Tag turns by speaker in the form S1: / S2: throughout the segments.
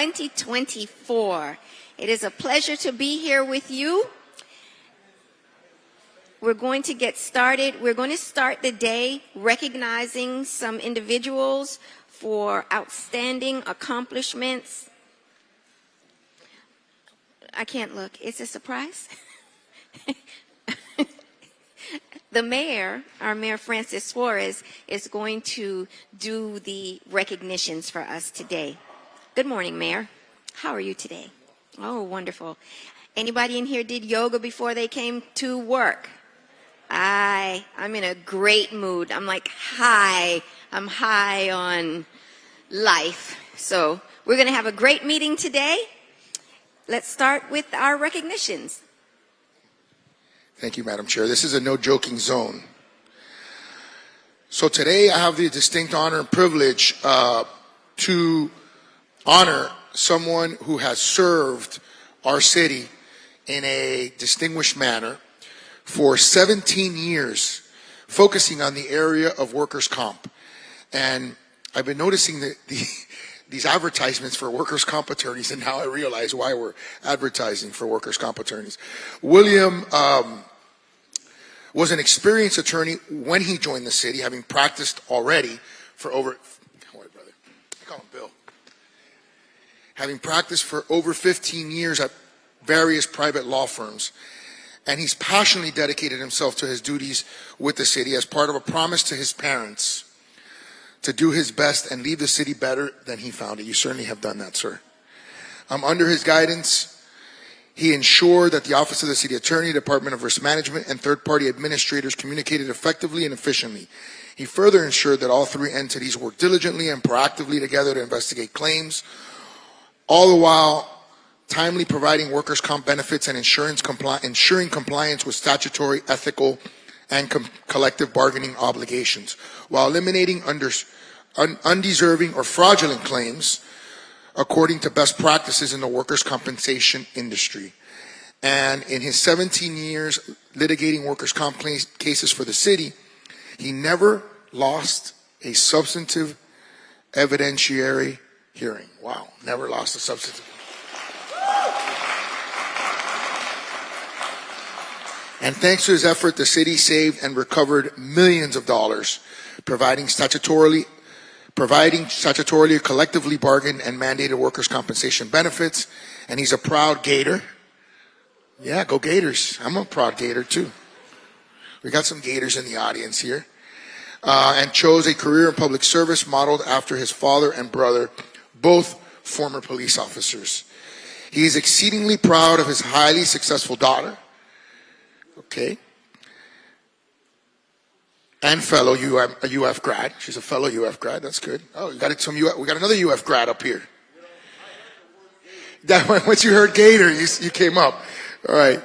S1: 2024. It is a pleasure to be here with you. We're going to get started. We're going to start the day recognizing some individuals for outstanding accomplishments. I can't look. It's a surprise. The mayor, our Mayor Francis Suarez, is going to do the recognitions for us today. Good morning, Mayor. How are you today? Oh, wonderful. Anybody in here did yoga before they came to work? I'm in a great mood. I'm like high. I'm high on life. So we're going to have a great meeting today. Let's start with our recognitions.
S2: Thank you, Madam Chair. This is a no joking zone. So today I have the distinct honor and privilege to honor someone who has served our city in a distinguished manner for 17 years, focusing on the area of workers' comp. And I've been noticing these advertisements for workers' comp attorneys, and now I realize why we're advertising for workers' comp attorneys. William was an experienced attorney when he joined the city, having practiced already for over, call him Bill. Having practiced for over 15 years at various private law firms. And he's passionately dedicated himself to his duties with the city as part of a promise to his parents to do his best and leave the city better than he found it. You certainly have done that, sir. Under his guidance, he ensured that the Office of the City Attorney, Department of Risk Management, and third-party administrators communicated effectively and efficiently. He further ensured that all three entities worked diligently and proactively together to investigate claims, all the while timely providing workers' comp benefits and ensuring compliance with statutory, ethical, and collective bargaining obligations, while eliminating undeserving or fraudulent claims according to best practices in the workers' compensation industry. And in his 17 years litigating workers' comp cases for the city, he never lost a substantive evidentiary hearing. Wow, never lost a substantive. And thanks to his effort, the city saved and recovered millions of dollars, providing statutorily collectively bargained and mandated workers' compensation benefits. And he's a proud Gator. Yeah, go Gators. I'm a proud Gator too. We got some Gators in the audience here. And chose a career in public service modeled after his father and brother, both former police officers. He is exceedingly proud of his highly successful daughter. Okay. And fellow UF grad. She's a fellow UF grad. That's good. Oh, we got another UF grad up here. Once you heard Gator, you came up. All right.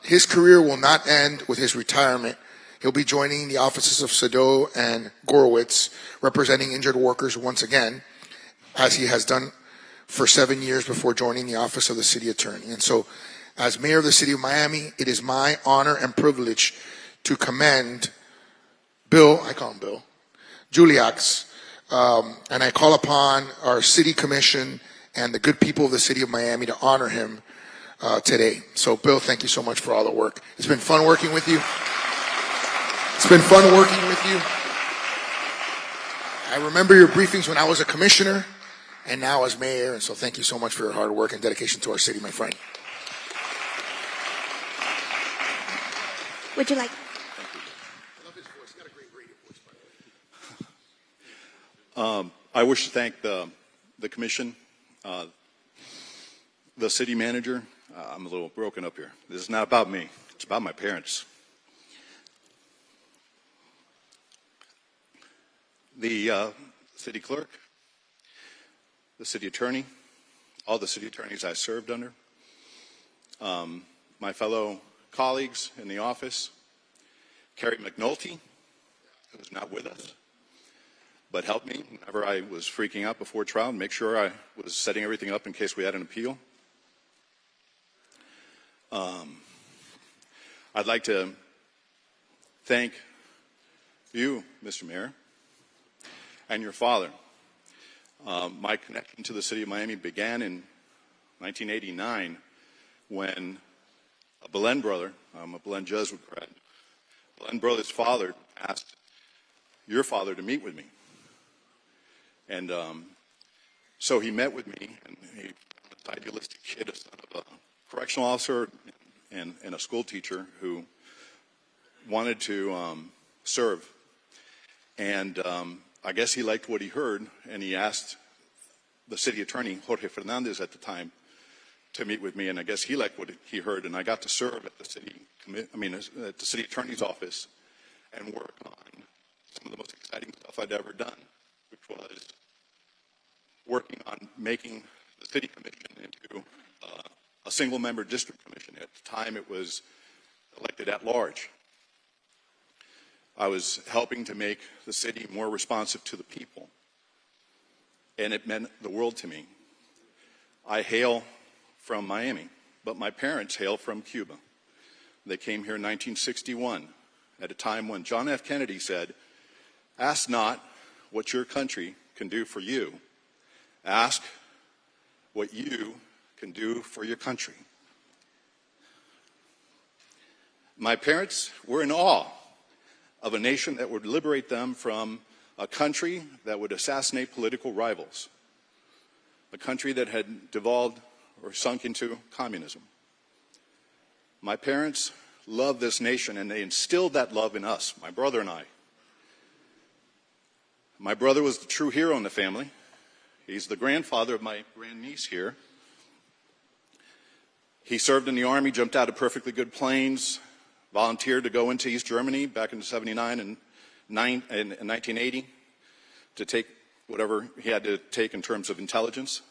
S2: His career will not end with his retirement. He'll be joining the offices of Sado and Gorowitz, representing injured workers once again, as he has done for 7 years before joining the office of the city attorney. And so, as mayor of the city of Miami, it is my honor and privilege to commend Bill, I call him Bill, Juliax, and I call upon our city commission and the good people of the city of Miami to honor him today. So Bill, thank you so much for all the work. It's been fun working with you. It's been fun working with you. I remember your briefings when I was a commissioner and now as mayor, and so thank you so much for your hard work and dedication to our city, my friend.
S1: Would you like?
S3: I wish to thank the commission, the city manager. I'm a little broken up here. This is not about me. It's about my parents. The city clerk, the city attorney, all the city attorneys I served under, my fellow colleagues in the office, Carrie McNulty, who's not with us, but helped me whenever I was freaking out before trial and make sure I was setting everything up in case we had an appeal. I'd like to thank you, Mr. Mayor, and your father. My connection to the city of Miami began in 1989 when a Belen brother, I'm a Belen Jesuit grad, Belen brother's father asked your father to meet with me. And so he met with me, and he was an idealistic kid, a son of a correctional officer and a school teacher who wanted to serve. And I guess he liked what he heard, and he asked the city attorney, Jorge Fernandez at the time, to meet with me, and I guess he liked what he heard, and I got to serve at the city attorney's office and work on some of the most exciting stuff I'd ever done, which was working on making the city commission into a single-member district commission. At the time, it was elected at large. I was helping to make the city more responsive to the people, and it meant the world to me. I hail from Miami, but my parents hail from Cuba. They came here in 1961 at a time when John F. Kennedy said, "Ask not what your country can do for you. Ask what you can do for your country." My parents were in awe of a nation that would liberate them from a country that would assassinate political rivals, a country that had devolved or sunk into communism. My parents loved this nation, and they instilled that love in us, my brother and I. My brother was the true hero in the family. He's the grandfather of my grandniece here. He served in the Army, jumped out of perfectly good planes, volunteered to go into East Germany back in '79 and 1980 to take whatever he had to take in terms of intelligence.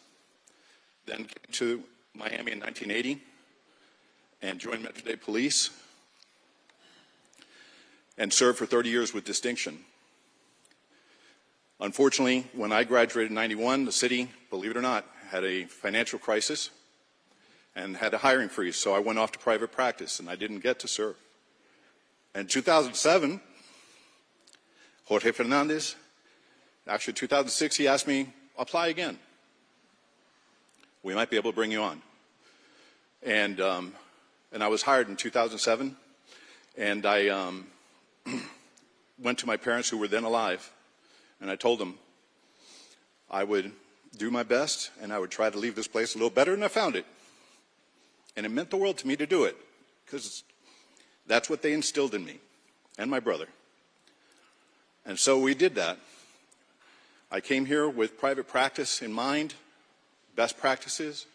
S3: Then came to Miami in 1980 and joined Metro Dade Police and served for 30 years with distinction. Unfortunately, when I graduated in '91, the city, believe it or not, had a financial crisis and had a hiring freeze, so I went off to private practice and I didn't get to serve. In 2007, Jorge Fernandez, actually 2006, he asked me, apply again. We might be able to bring you on. And I was hired in 2007, and I went to my parents who were then alive, and I told them I would do my best and I would try to leave this place a little better than I found it. And it meant the world to me to do it, because that's what they instilled in me and my brother. And so we did that. I came here with private practice in mind, best practices,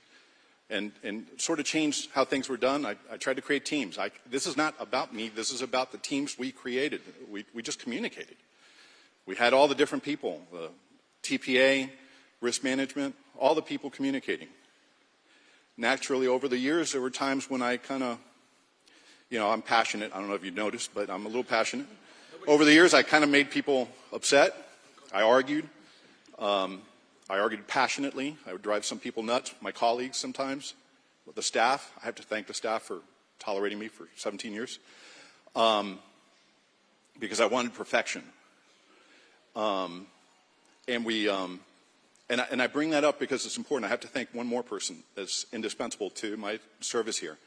S3: and sort of changed how things were done. I tried to create teams. This is not about me. This is about the teams we created. We just communicated. We had all the different people, TPA, risk management, all the people communicating. Naturally, over the years, there were times when I kind of, I'm passionate. I don't know if you noticed, but I'm a little passionate. Over the years, I kind of made people upset. I argued. I argued passionately. I would drive some people nuts, my colleagues sometimes, with the staff. I have to thank the staff for tolerating me for 17 years, because I wanted perfection. And I bring that up because it's important. I have to thank one more person that's indispensable to my service here,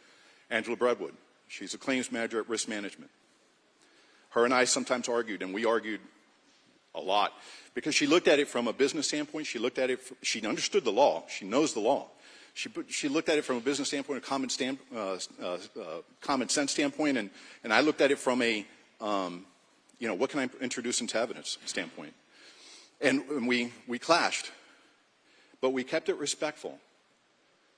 S3: Angela Breadwood. She's a claims manager at Risk Management. Her and I sometimes argued, and we argued a lot, because she looked at it from a business standpoint. She looked at it, she understood the law. She knows the law. She looked at it from a business standpoint, a common sense standpoint, and I looked at it from a, what can I introduce into evidence standpoint. And we clashed, but we kept it respectful.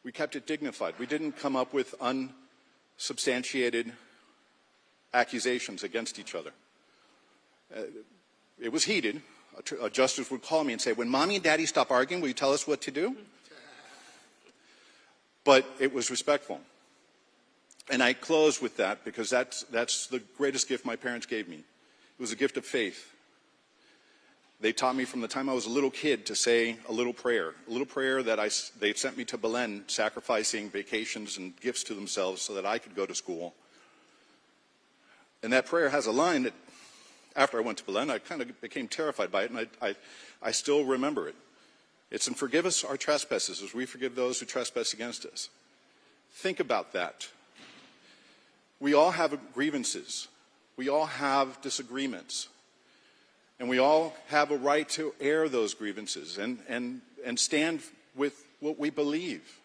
S3: We kept it dignified. We didn't come up with unsubstantiated accusations against each other. It was heated. A justice would call me and say, when mommy and daddy stop arguing, will you tell us what to do? But it was respectful. And I close with that because that's the greatest gift my parents gave me. It was a gift of faith. They taught me from the time I was a little kid to say a little prayer that they sent me to Belen, sacrificing vacations and gifts to themselves so that I could go to school. And that prayer has a line that, after I went to Belen, I kind of became terrified by it, and I still remember it. It's and forgive us our trespasses as we forgive those who trespass against us. Think about that. We all have grievances. We all have disagreements. And we all have a right to air those grievances and stand with what we believe.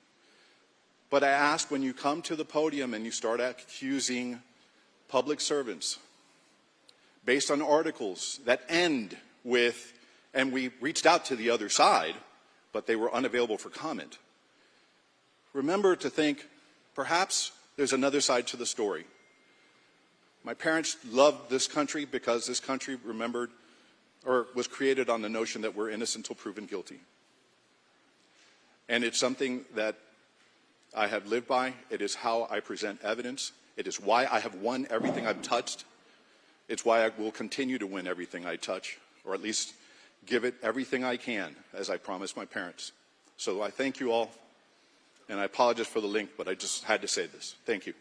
S3: But I ask, when you come to the podium and you start accusing public servants based on articles that end with, and we reached out to the other side, but they were unavailable for comment. Remember to think, perhaps there's another side to the story. My parents loved this country because this country remembered or was created on the notion that we're innocent until proven guilty. And it's something that I have lived by. It is how I present evidence. It is why I have won everything I've touched. It's why I will continue to win everything I touch, or at least give it everything I can, as I promised my parents. So I thank you all, and I apologize for the link, but I just had to say this. Thank you.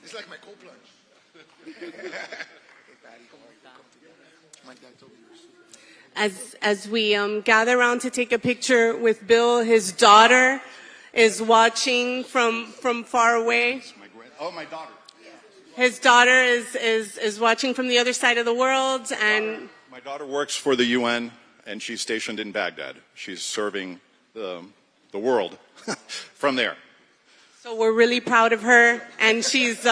S2: It's like my cold plunge.
S4: As we gather around to take a picture with Bill, his daughter is watching from far away.
S3: My daughter.
S4: His daughter is watching from the other side of the world, and
S3: My daughter works for the UN, and she's stationed in Baghdad. She's serving the world from there.
S4: so we're really proud of her. And she's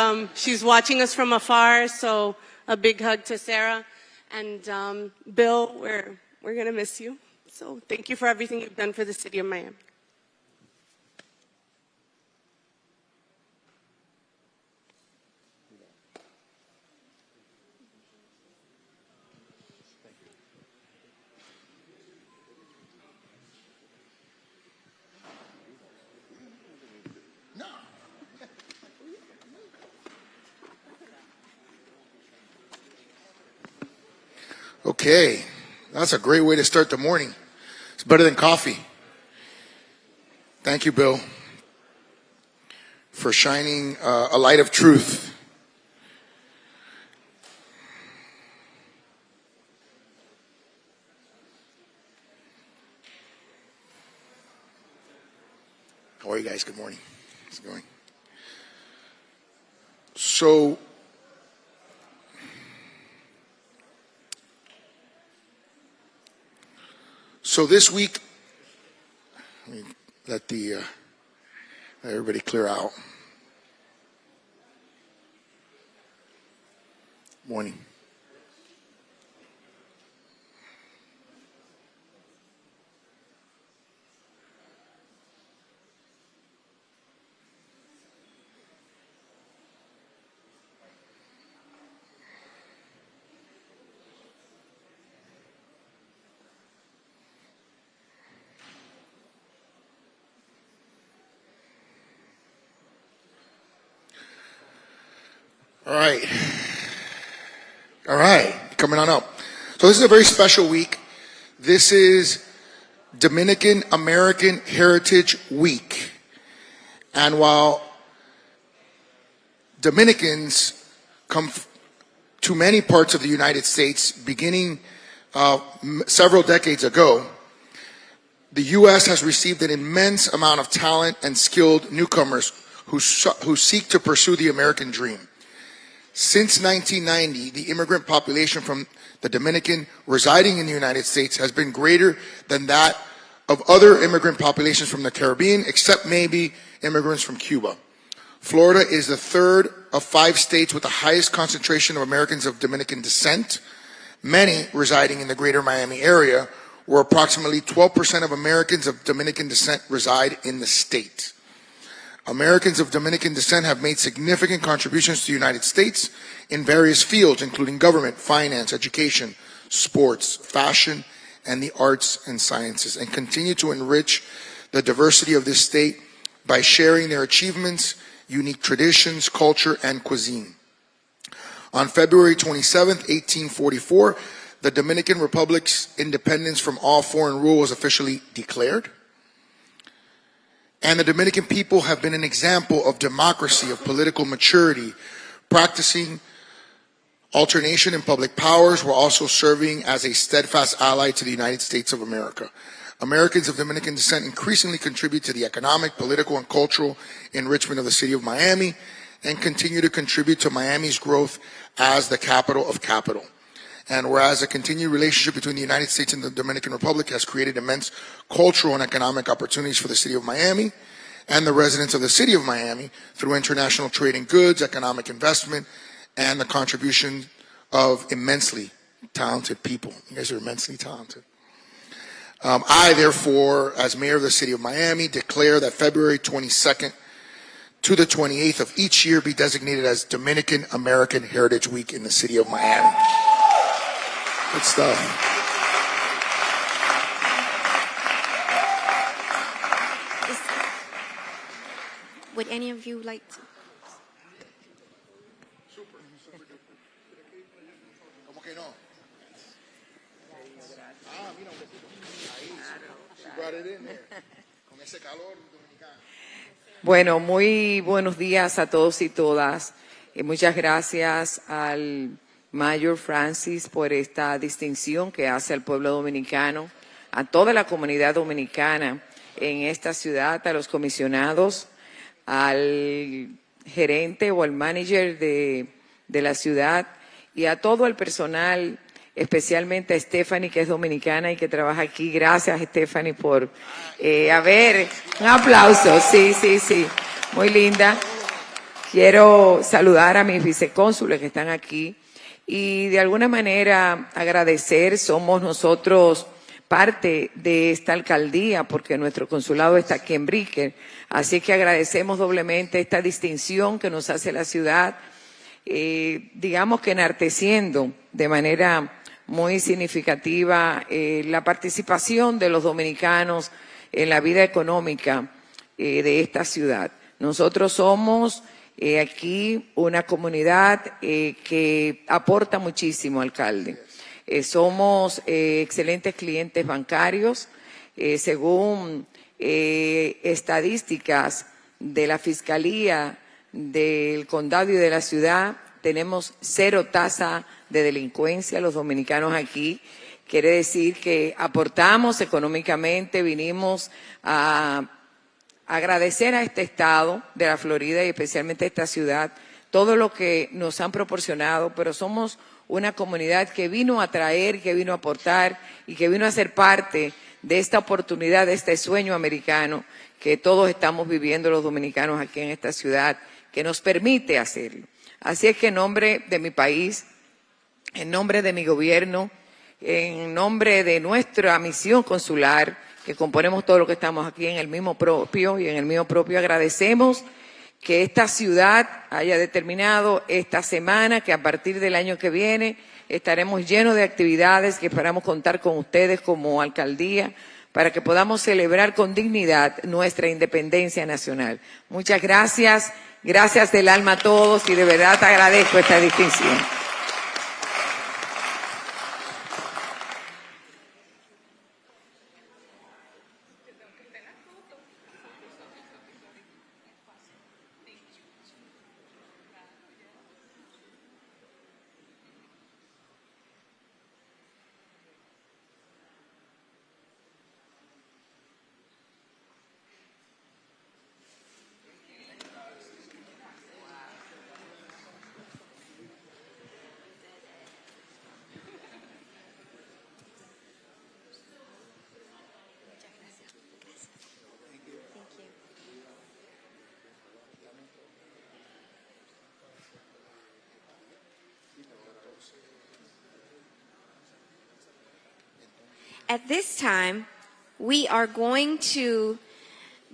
S4: watching us from afar. So a big hug to Sarah. And Bill, we're gonna miss you. So thank you for everything you've done for the city of Miami.
S2: No. Okay, that's a great way to start the morning. It's better than coffee. Thank you, Bill, for shining a light of truth. How are you guys? Good morning. How's it going? So this week, let me let everybody clear out. Morning. All right, coming on up. So this is a very special week. This is Dominican American Heritage Week. And while Dominicans come to many parts of the United States beginning several decades ago, the U.S. has received an immense amount of talent and skilled newcomers who seek to pursue the American dream. Since 1990, the immigrant population from the Dominican residing in the United States has been greater than that of other immigrant populations from the Caribbean, except maybe immigrants from Cuba. Florida is the third of 5 states with the highest concentration of Americans of Dominican descent, many residing in the greater Miami area, where approximately 12% of Americans of Dominican descent reside in the state. Americans of Dominican descent have made significant contributions to the United States in various fields, including government, finance, education, sports, fashion, and the arts and sciences, and continue to enrich the diversity of this state by sharing their achievements, unique traditions, culture, and cuisine. On February 27, 1844, the Dominican Republic's independence from all foreign rule was officially declared. And the Dominican people have been an example of democracy, of political maturity, practicing alternation in public powers while also serving as a steadfast ally to the United States of America. Americans of Dominican descent increasingly contribute to the economic, political, and cultural enrichment of the city of Miami and continue to contribute to Miami's growth as the capital of capital. And whereas a continued relationship between the United States and the Dominican Republic has created immense cultural and economic opportunities for the city of Miami and the residents of the city of Miami through international trade in goods, economic investment, and the contribution of immensely talented people. You guys are immensely talented. I, therefore, as mayor of the city of Miami, declare that February 22nd to the 28th of each year be designated as Dominican American Heritage Week in the city of Miami. Good stuff.
S1: Would any of you like to?
S2: ¿Cómo que no? Ah, mira, ahí. She brought it in there. Con ese calor dominicano.
S5: Bueno, muy buenos días a todos y todas. Muchas gracias al Mayor Francis por esta distinción que hace al pueblo dominicano, a toda la comunidad dominicana en esta ciudad, a los comisionados, al gerente o al manager de la ciudad y a todo el personal, especialmente a Stephanie, que es dominicana y que trabaja aquí. Gracias, Stephanie, por un aplauso. Sí, muy linda. Quiero saludar a mis vicecónsules que están aquí y de alguna manera agradecer. Somos nosotros parte de esta alcaldía porque nuestro consulado está aquí en Brickell. Así que agradecemos doblemente esta distinción que nos hace la ciudad, digamos que enalteciendo de manera muy significativa la participación de los dominicanos en la vida económica de esta ciudad. Nosotros somos aquí una comunidad que aporta muchísimo, alcalde. Somos excelentes clientes bancarios. Según estadísticas de la Fiscalía del Condado y de la ciudad, tenemos 0 tasa de delincuencia los dominicanos aquí. Quiere decir que aportamos económicamente, vinimos a agradecer a este estado de la Florida y especialmente a esta ciudad todo lo que nos han proporcionado, pero somos una comunidad que vino a traer, que vino a aportar y que vino a ser parte de esta oportunidad, de este sueño americano que todos estamos viviendo los dominicanos aquí en esta ciudad, que nos permite hacerlo. Así es que en nombre de mi país, en nombre de mi gobierno, en nombre de nuestra misión consular, que componemos todo lo que estamos aquí en el mismo propio y en el mío propio, agradecemos que esta ciudad haya determinado esta semana que a partir del año que viene estaremos llenos de actividades que esperamos contar con ustedes como alcaldía para que podamos celebrar con dignidad nuestra independencia nacional. Muchas gracias, gracias del alma a todos y de verdad te agradezco esta distinción.
S1: At this time, we are going to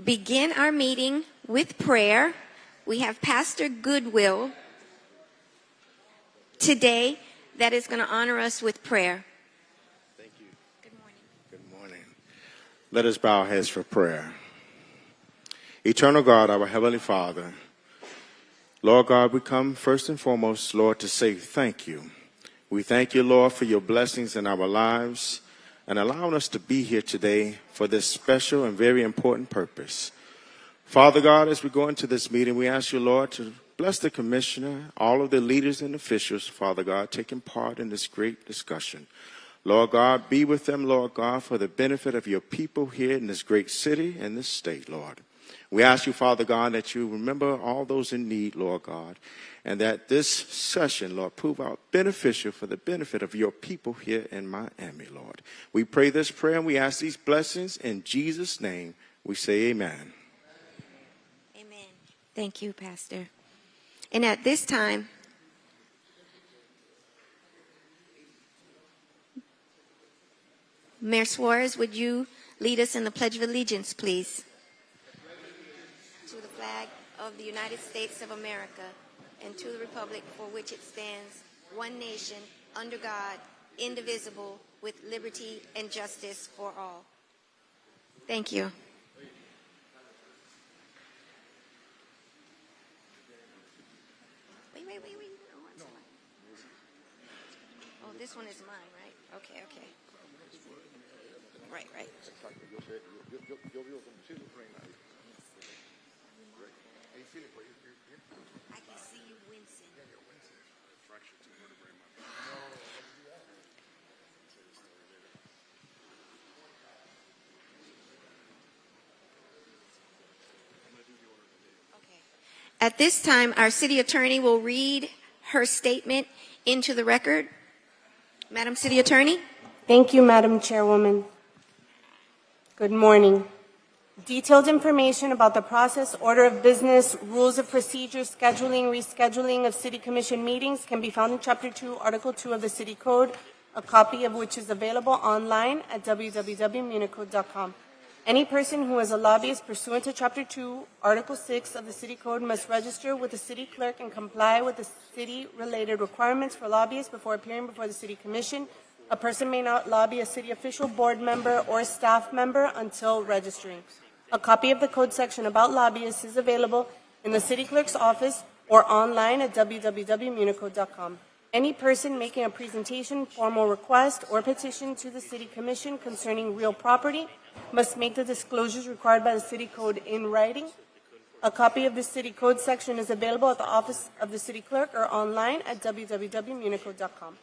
S1: begin our meeting with prayer. We have Pastor Goodwill today that is going to honor us with prayer.
S6: Thank you.
S1: Good morning.
S6: Good morning. Let us bow our heads for prayer. Eternal God, our Heavenly Father, Lord God, we come first and foremost, Lord, to say thank you. We thank you, Lord, for your blessings in our lives and allowing us to be here today for this special and very important purpose. Father God, as we go into this meeting, we ask you, Lord, to bless the commissioner, all of the leaders and officials, Father God, taking part in this great discussion. Lord God, be with them, Lord God, for the benefit of your people here in this great city and this state, Lord. We ask you, Father God, that you remember all those in need, Lord God, and that this session, Lord, prove out beneficial for the benefit of your people here in Miami, Lord. We pray this prayer and we ask these blessings in Jesus' name. We say amen.
S1: Amen. Thank you, Pastor. And at this time, Mayor Suarez, would you lead us in the Pledge of Allegiance, please? To the flag of the United States of America and to the republic for which it stands, one nation, under God, indivisible, with liberty and justice for all. Thank you. Wait. Oh, I'm sorry. Oh, this one is mine, right? Okay. Right. I can see you wincing. Okay. At this time, our city attorney will read her statement into the record. Madam City Attorney.
S4: Thank you, Madam Chairwoman. Good morning. Detailed information about the process, order of business, rules of procedure, scheduling, rescheduling of City Commission meetings can be found in Chapter 2, Article 2 of the City Code, a copy of which is available online at www.municode.com. Any person who is a lobbyist pursuant to Chapter 2, Article 6 of the City Code must register with the City Clerk and comply with the city-related requirements for lobbyists before appearing before the City Commission. A person may not lobby a city official, board member, or staff member until registering. A copy of the code section about lobbyists is available in the City Clerk's office or online at www.municode.com. Any person making a presentation, formal request, or petition to the City Commission concerning real property must make the disclosures required by the City Code in writing. A copy of the City Code section is available at the office of the City Clerk or online at www.municode.com.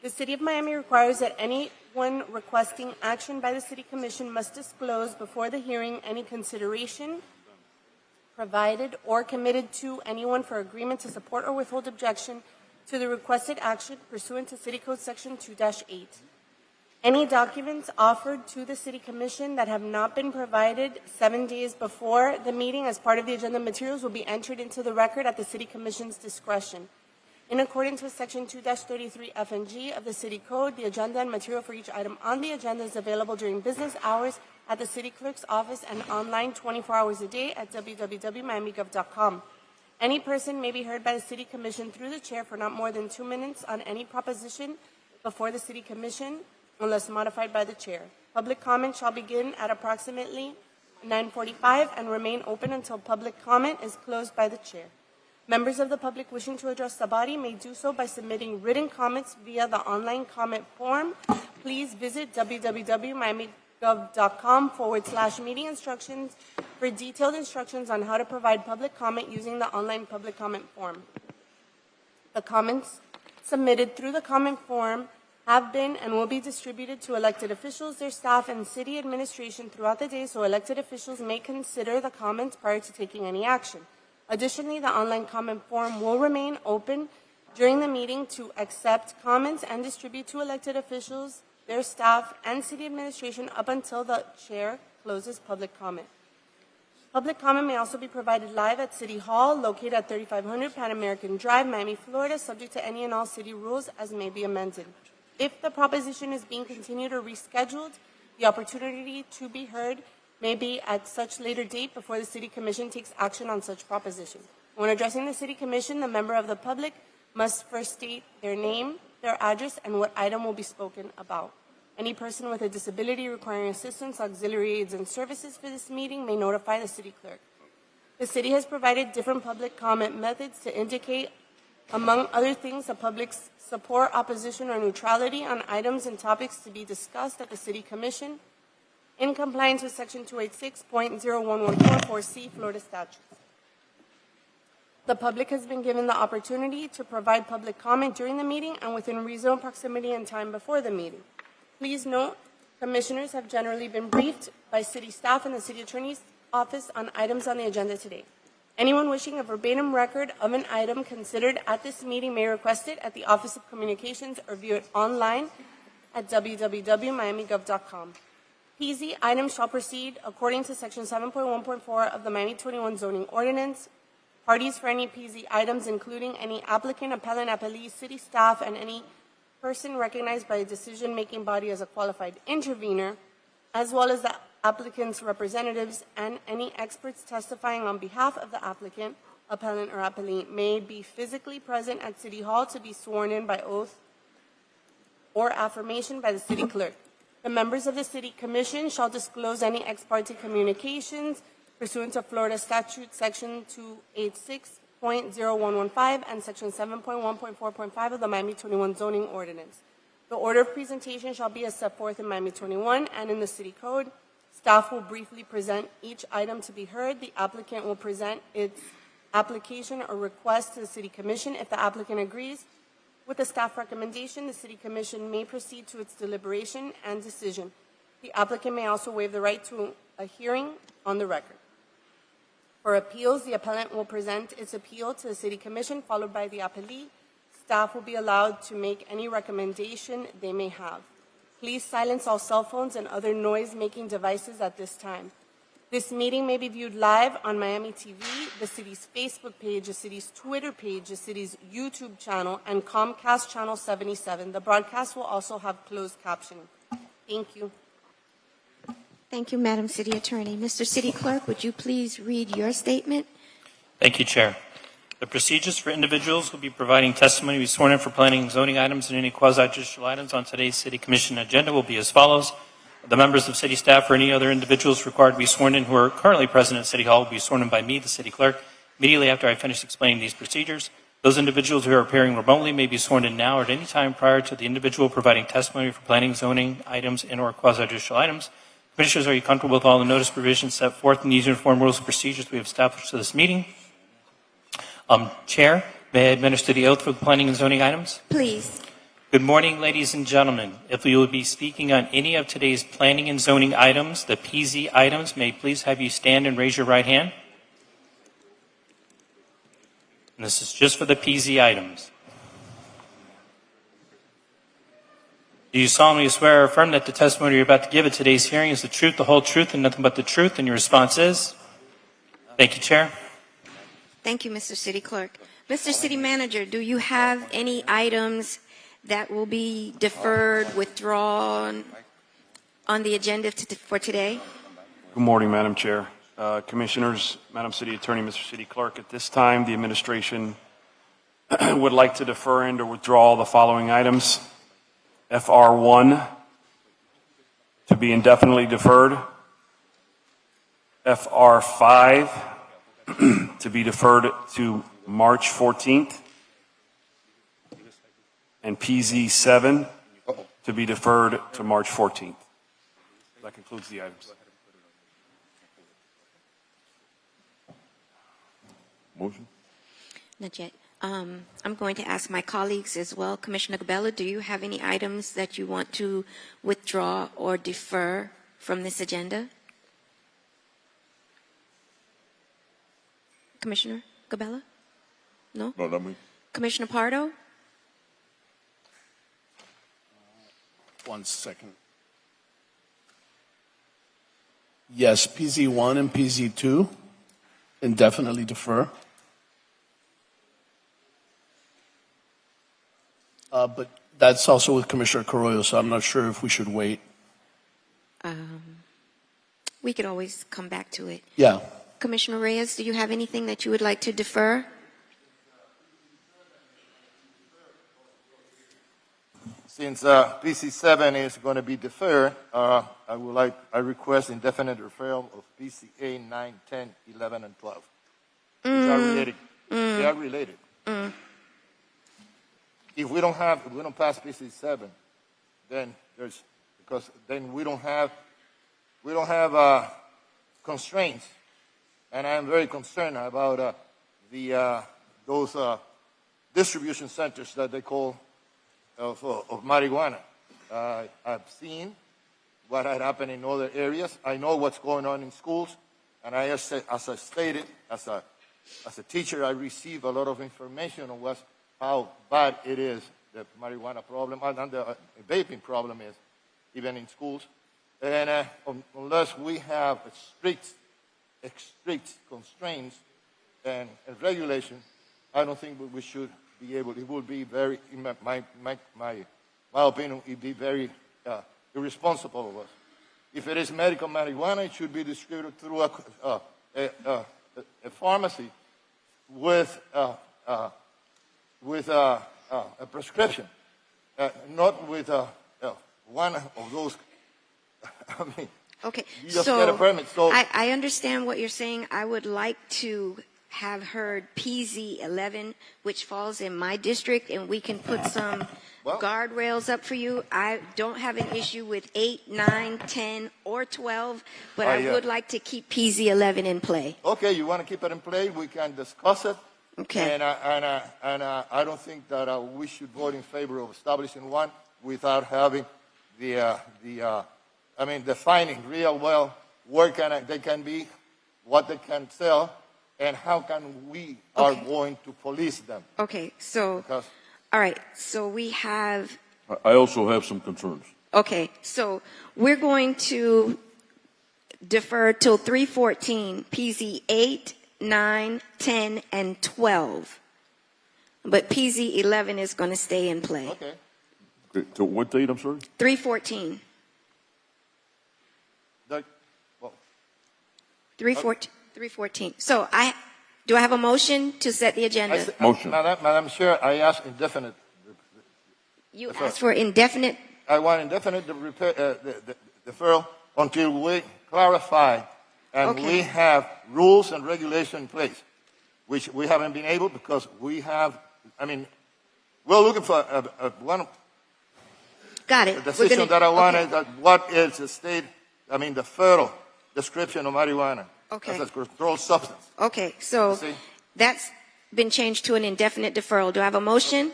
S4: The City of Miami requires that anyone requesting action by the City Commission must disclose before the hearing any consideration provided or committed to anyone for agreement to support or withhold objection to the requested action pursuant to City Code Section 2-8. Any documents offered to the City Commission that have not been provided 7 days before the meeting as part of the agenda materials will be entered into the record at the City Commission's discretion. In accordance with Section 2-33 F and G of the City Code, the agenda and material for each item on the agenda is available during business hours at the City Clerk's office and online 24 hours a day at www.miamigov.com. Any person may be heard by the City Commission through the chair for not more than 2 minutes on any proposition before the City Commission, unless modified by the chair. Public comment shall begin at approximately 9:45 and remain open until public comment is closed by the chair. Members of the public wishing to address the body may do so by submitting written comments via the online comment form. Please visit www.miamigov.com/meeting instructions for detailed instructions on how to provide public comment using the online public comment form. The comments submitted through the comment form have been and will be distributed to elected officials, their staff, and city administration throughout the day so elected officials may consider the comments prior to taking any action. Additionally, the online comment form will remain open during the meeting to accept comments and distribute to elected officials, their staff, and city administration up until the chair closes public comment. Public comment may also be provided live at City Hall, located at 3500 Pan American Drive, Miami, Florida, subject to any and all city rules as may be amended. If the proposition is being continued or rescheduled, the opportunity to be heard may be at such later date before the City Commission takes action on such proposition. When addressing the City Commission, the member of the public must first state their name, their address, and what item will be spoken about. Any person with a disability requiring assistance, auxiliary aids, and services for this meeting may notify the City Clerk. The City has provided different public comment methods to indicate, among other things, the public's support, opposition, or neutrality on items and topics to be discussed at the City Commission. in compliance with Section 286.01144C Florida statutes. The public has been given the opportunity to provide public comment during the meeting and within reasonable proximity and time before the meeting. Please note, commissioners have generally been briefed by city staff and the city attorney's office on items on the agenda today. Anyone wishing a verbatim record of an item considered at this meeting may request it at the Office of Communications or view it online at www.miamigov.com. PZ items shall proceed according to Section 7.1.4 of the Miami 21 zoning ordinance. Parties for any PZ items, including any applicant, appellant, appellee, city staff, and any person recognized by a decision-making body as a qualified intervener, as well as the applicant's representatives and any experts testifying on behalf of the applicant, appellant, or appellee, may be physically present at City Hall to be sworn in by oath or affirmation by the city clerk. The members of the City Commission shall disclose any ex parte communications pursuant to Florida Statute Section 286.0115 and Section 7.1.4.5 of the Miami 21 zoning ordinance. The order of presentation shall be as set forth in Miami 21 and in the City Code. Staff will briefly present each item to be heard. The applicant will present its application or request to the City Commission. If the applicant agrees with the staff recommendation, the City Commission may proceed to its deliberation and decision. The applicant may also waive the right to a hearing on the record. For appeals, the appellant will present its appeal to the City Commission, followed by the appellee. Staff will be allowed to make any recommendation they may have. Please silence all cell phones and other noise-making devices at this time. This meeting may be viewed live on Miami TV, the city's Facebook page, the city's Twitter page, the city's YouTube channel, and Comcast Channel 77. The broadcast will also have closed captioning. Thank you.
S1: Thank you, Madam City Attorney. Mr. City Clerk, would you please read your statement?
S7: Thank you, Chair. The procedures for individuals who will be providing testimony to be sworn in for planning and zoning items and any quasi-judicial items on today's City Commission agenda will be as follows. The members of City staff or any other individuals required to be sworn in who are currently present at City Hall will be sworn in by me, the City Clerk, immediately after I finish explaining these procedures. Those individuals who are appearing remotely may be sworn in now or at any time prior to the individual providing testimony for planning, zoning items, and or quasi-judicial items. Commissioners, are you comfortable with all the notice provisions set forth in these uniform rules and procedures we have established for this meeting? Chair, may I administer the oath for the planning and zoning items?
S1: Please.
S7: Good morning, ladies and gentlemen. If we will be speaking on any of today's planning and zoning items, the PZ items, may I please have you stand and raise your right hand? And this is just for the PZ items. Do you solemnly swear or affirm that the testimony you're about to give at today's hearing is the truth, the whole truth, and nothing but the truth? And your response is? Thank you, Chair.
S1: Thank you, Mr. City Clerk. Mr. City Manager, do you have any items that will be deferred, withdrawn on the agenda for today?
S8: Good morning, Madam Chair. Commissioners, Madam City Attorney, Mr. City Clerk, at this time, the administration would like to defer and or withdraw the following items. FR1 to be indefinitely deferred. FR5 to be deferred to March 14th. And PZ7 to be deferred to March 14th. That concludes the items.
S6: Motion?
S1: Not yet. I'm going to ask my colleagues as well. Commissioner Cabello, do you have any items that you want to withdraw or defer from this agenda? Commissioner Cabello? No?
S6: No, let me.
S1: Commissioner Pardo?
S9: 1 second. Yes, PZ1 and PZ2 indefinitely defer. But that's also with Commissioner Carollo, so I'm not sure if we should wait.
S1: We could always come back to it.
S9: Yeah.
S1: Commissioner Reyes, do you have anything that you would like to defer?
S10: Since PC7 is going to be deferred, I request indefinite referral of PCA 9, 10, 11, and 12. Which are related. They are related. If we don't pass PC7, then we don't have we don't have constraints, and I am very concerned about those distribution centers that they call of marijuana. I've seen what had happened in other areas. I know what's going on in schools, and as I stated, as a teacher, I receive a lot of information on how bad it is, the marijuana problem, and the vaping problem is, even in schools. And unless we have strict constraints and regulation, I don't think we should be able. It would be very, in my opinion, it would be very irresponsible of us. If it is medical marijuana, it should be distributed through a pharmacy with a prescription, not with one of those. I mean,
S1: Okay,
S10: you just
S1: so
S10: get a permit. So
S1: I understand what you're saying. I would like to have heard PZ 11, which falls in my district, and we can put some guardrails up for you. I don't have an issue with 8, 9, 10, or 12, but I would like to keep PZ 11 in play.
S10: okay, you want to keep it in play? We can discuss it.
S1: Okay.
S10: And I don't think that we should vote in favor of establishing one without having defining real well where they can be, what they can sell, and how can we are going to police them.
S1: Okay, so,
S10: Because
S1: all right, so we have,
S11: I also have some concerns.
S1: okay, so we're going to defer till 314, PZ 8, 9, 10, and 12. But PZ 11 is going to stay in play.
S10: okay,
S11: Okay, to what date, I'm sorry?
S1: 314.
S10: well,
S1: 314. So do I have a motion to set the agenda?
S11: Motion.
S10: Madam Chair, I ask indefinite.
S1: You asked for indefinite.
S10: I want indefinite deferral until we clarify and
S1: Okay.
S10: we have rules and regulation in place, which we haven't been able because we have. I mean, we're looking for one
S1: Got it.
S10: the
S1: We're
S10: decision
S1: gonna-
S10: that I wanted.
S1: okay.
S10: That what is the state? I mean, the federal description of marijuana
S1: Okay.
S10: as a controlled substance.
S1: Okay, so
S10: You see?
S1: that's been changed to an indefinite deferral. Do I have a motion?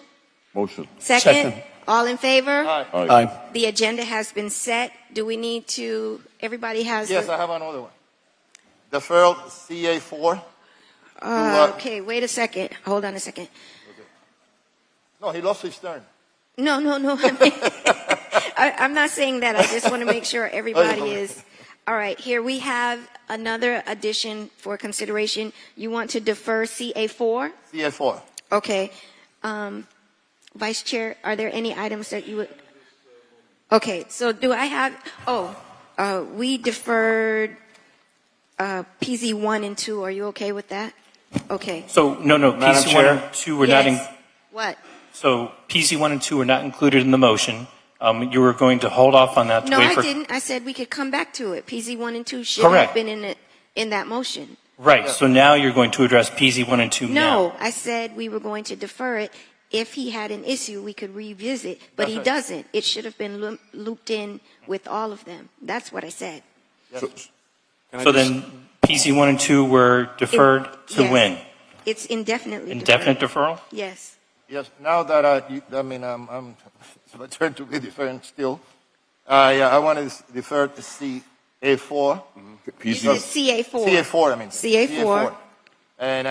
S11: Motion.
S1: Second? All in favor?
S10: Aye.
S9: Aye.
S1: The agenda has been set. Do we need to, everybody has?
S10: Yes, I have another one. Deferral CA4.
S1: Okay, wait a second. Hold on a second.
S10: No, he lost his turn.
S1: No. I'm not saying that. I just want to make sure everybody is. All right, here we have another addition for consideration. You want to defer CA4?
S10: CA4.
S1: Okay. Vice Chair, are there any items that you would? Okay, so do I have, we deferred PZ 1 and 2. Are you okay with that? Okay.
S7: So, no,
S8: Madam
S7: PZ 1
S8: Chair?
S7: and 2 were not
S1: Yes. What?
S7: so PZ 1 and 2 were not included in the motion. You were going to hold off on that to
S1: No,
S7: wait
S1: I
S7: for.
S1: didn't. I said we could come back to it. PZ 1 and 2 should
S7: Correct.
S1: have been in that motion.
S7: Right, so now you're going to address PZ 1 and 2 now.
S1: No, I said we were going to defer it. If he had an issue, we could revisit, but he
S10: That's right.
S1: doesn't. It should have been looped in with all of them. That's what I said.
S11: So,
S7: So then PZ 1 and 2 were deferred to
S1: Yes.
S7: when?
S1: It's indefinitely
S7: Indefinite
S1: deferred.
S7: deferral?
S1: Yes.
S10: Yes, now that it's my turn to be deferring still. I want to defer to CA4.
S1: You said CA4.
S10: CA4, I mean.
S1: CA4.
S10: And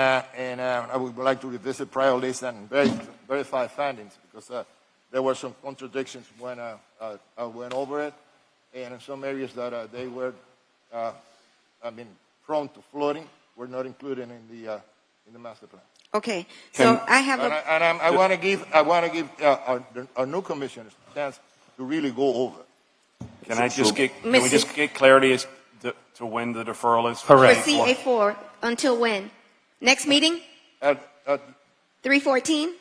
S10: I would like to revisit prior list and verify findings because there were some contradictions when I went over it. And in some areas that they were, prone to flooding were not included in the master plan.
S1: Okay. So I have
S10: And
S1: a,
S10: I want to give our new commissioners a chance to really go over.
S8: Can I just get, can
S1: Mrs.
S8: we just get clarity as to when the deferral is?
S1: for
S7: Correct.
S1: CA4 until when? Next meeting? 314?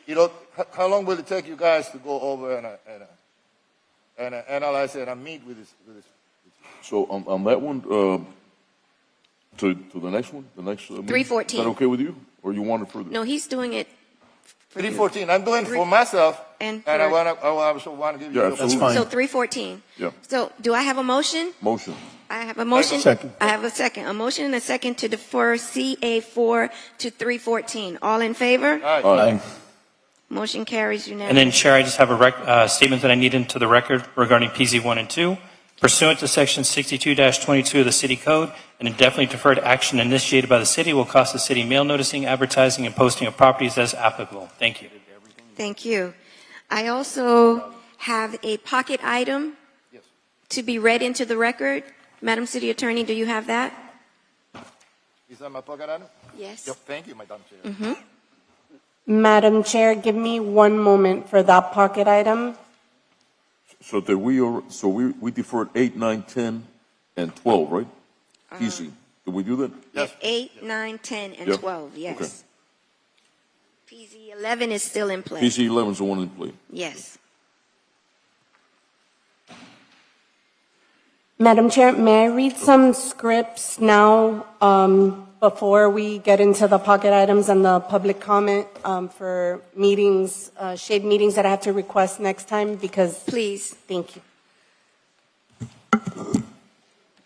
S10: How long will it take you guys to go over and analyze it and meet with this?
S11: so on that one, to the next one, the next. meeting?
S1: 314.
S11: Is that okay with you, or you want it further?
S1: No, he's doing it for you.
S10: 314. I'm doing for myself,
S1: And
S10: and I
S1: for-
S10: also want to give you
S11: Yeah,
S10: the
S11: absolutely.
S9: Fine.
S1: So 314.
S11: Yeah.
S1: So do I have a motion?
S11: Motion.
S1: I have a motion.
S9: Second.
S1: I have a second. A motion and a second to defer CA4 to 314. All in favor?
S9: Aye.
S1: Motion carries
S7: And
S1: unanimously.
S7: then, Chair, I just have a statement that I need into the record regarding PZ 1 and 2. Pursuant to Section 62-22 of the City Code, an indefinitely deferred action initiated by the city will cost the city mail noticing, advertising, and posting of properties as applicable. Thank you.
S1: Thank you. I also have a pocket item to be read into the record. Madam City Attorney, do you have that?
S10: Is that my pocket item?
S1: Yes.
S10: Yep, thank you, Madam Chair.
S4: Madam Chair, give me one moment for that pocket item.
S11: So that we deferred 8, 9, 10, and 12, right? Easy. Did we do that?
S10: Yes.
S1: 8, 9, 10, and
S11: Yep.
S1: 12, yes.
S11: Okay.
S1: PZ 11 is still in play.
S11: PC 11 is the one in play.
S1: Yes.
S4: Madam Chair, may I read some scripts now before we get into the pocket items and the public comment for meetings, shade meetings that I have to request next time? Because
S1: Please.
S4: Thank you.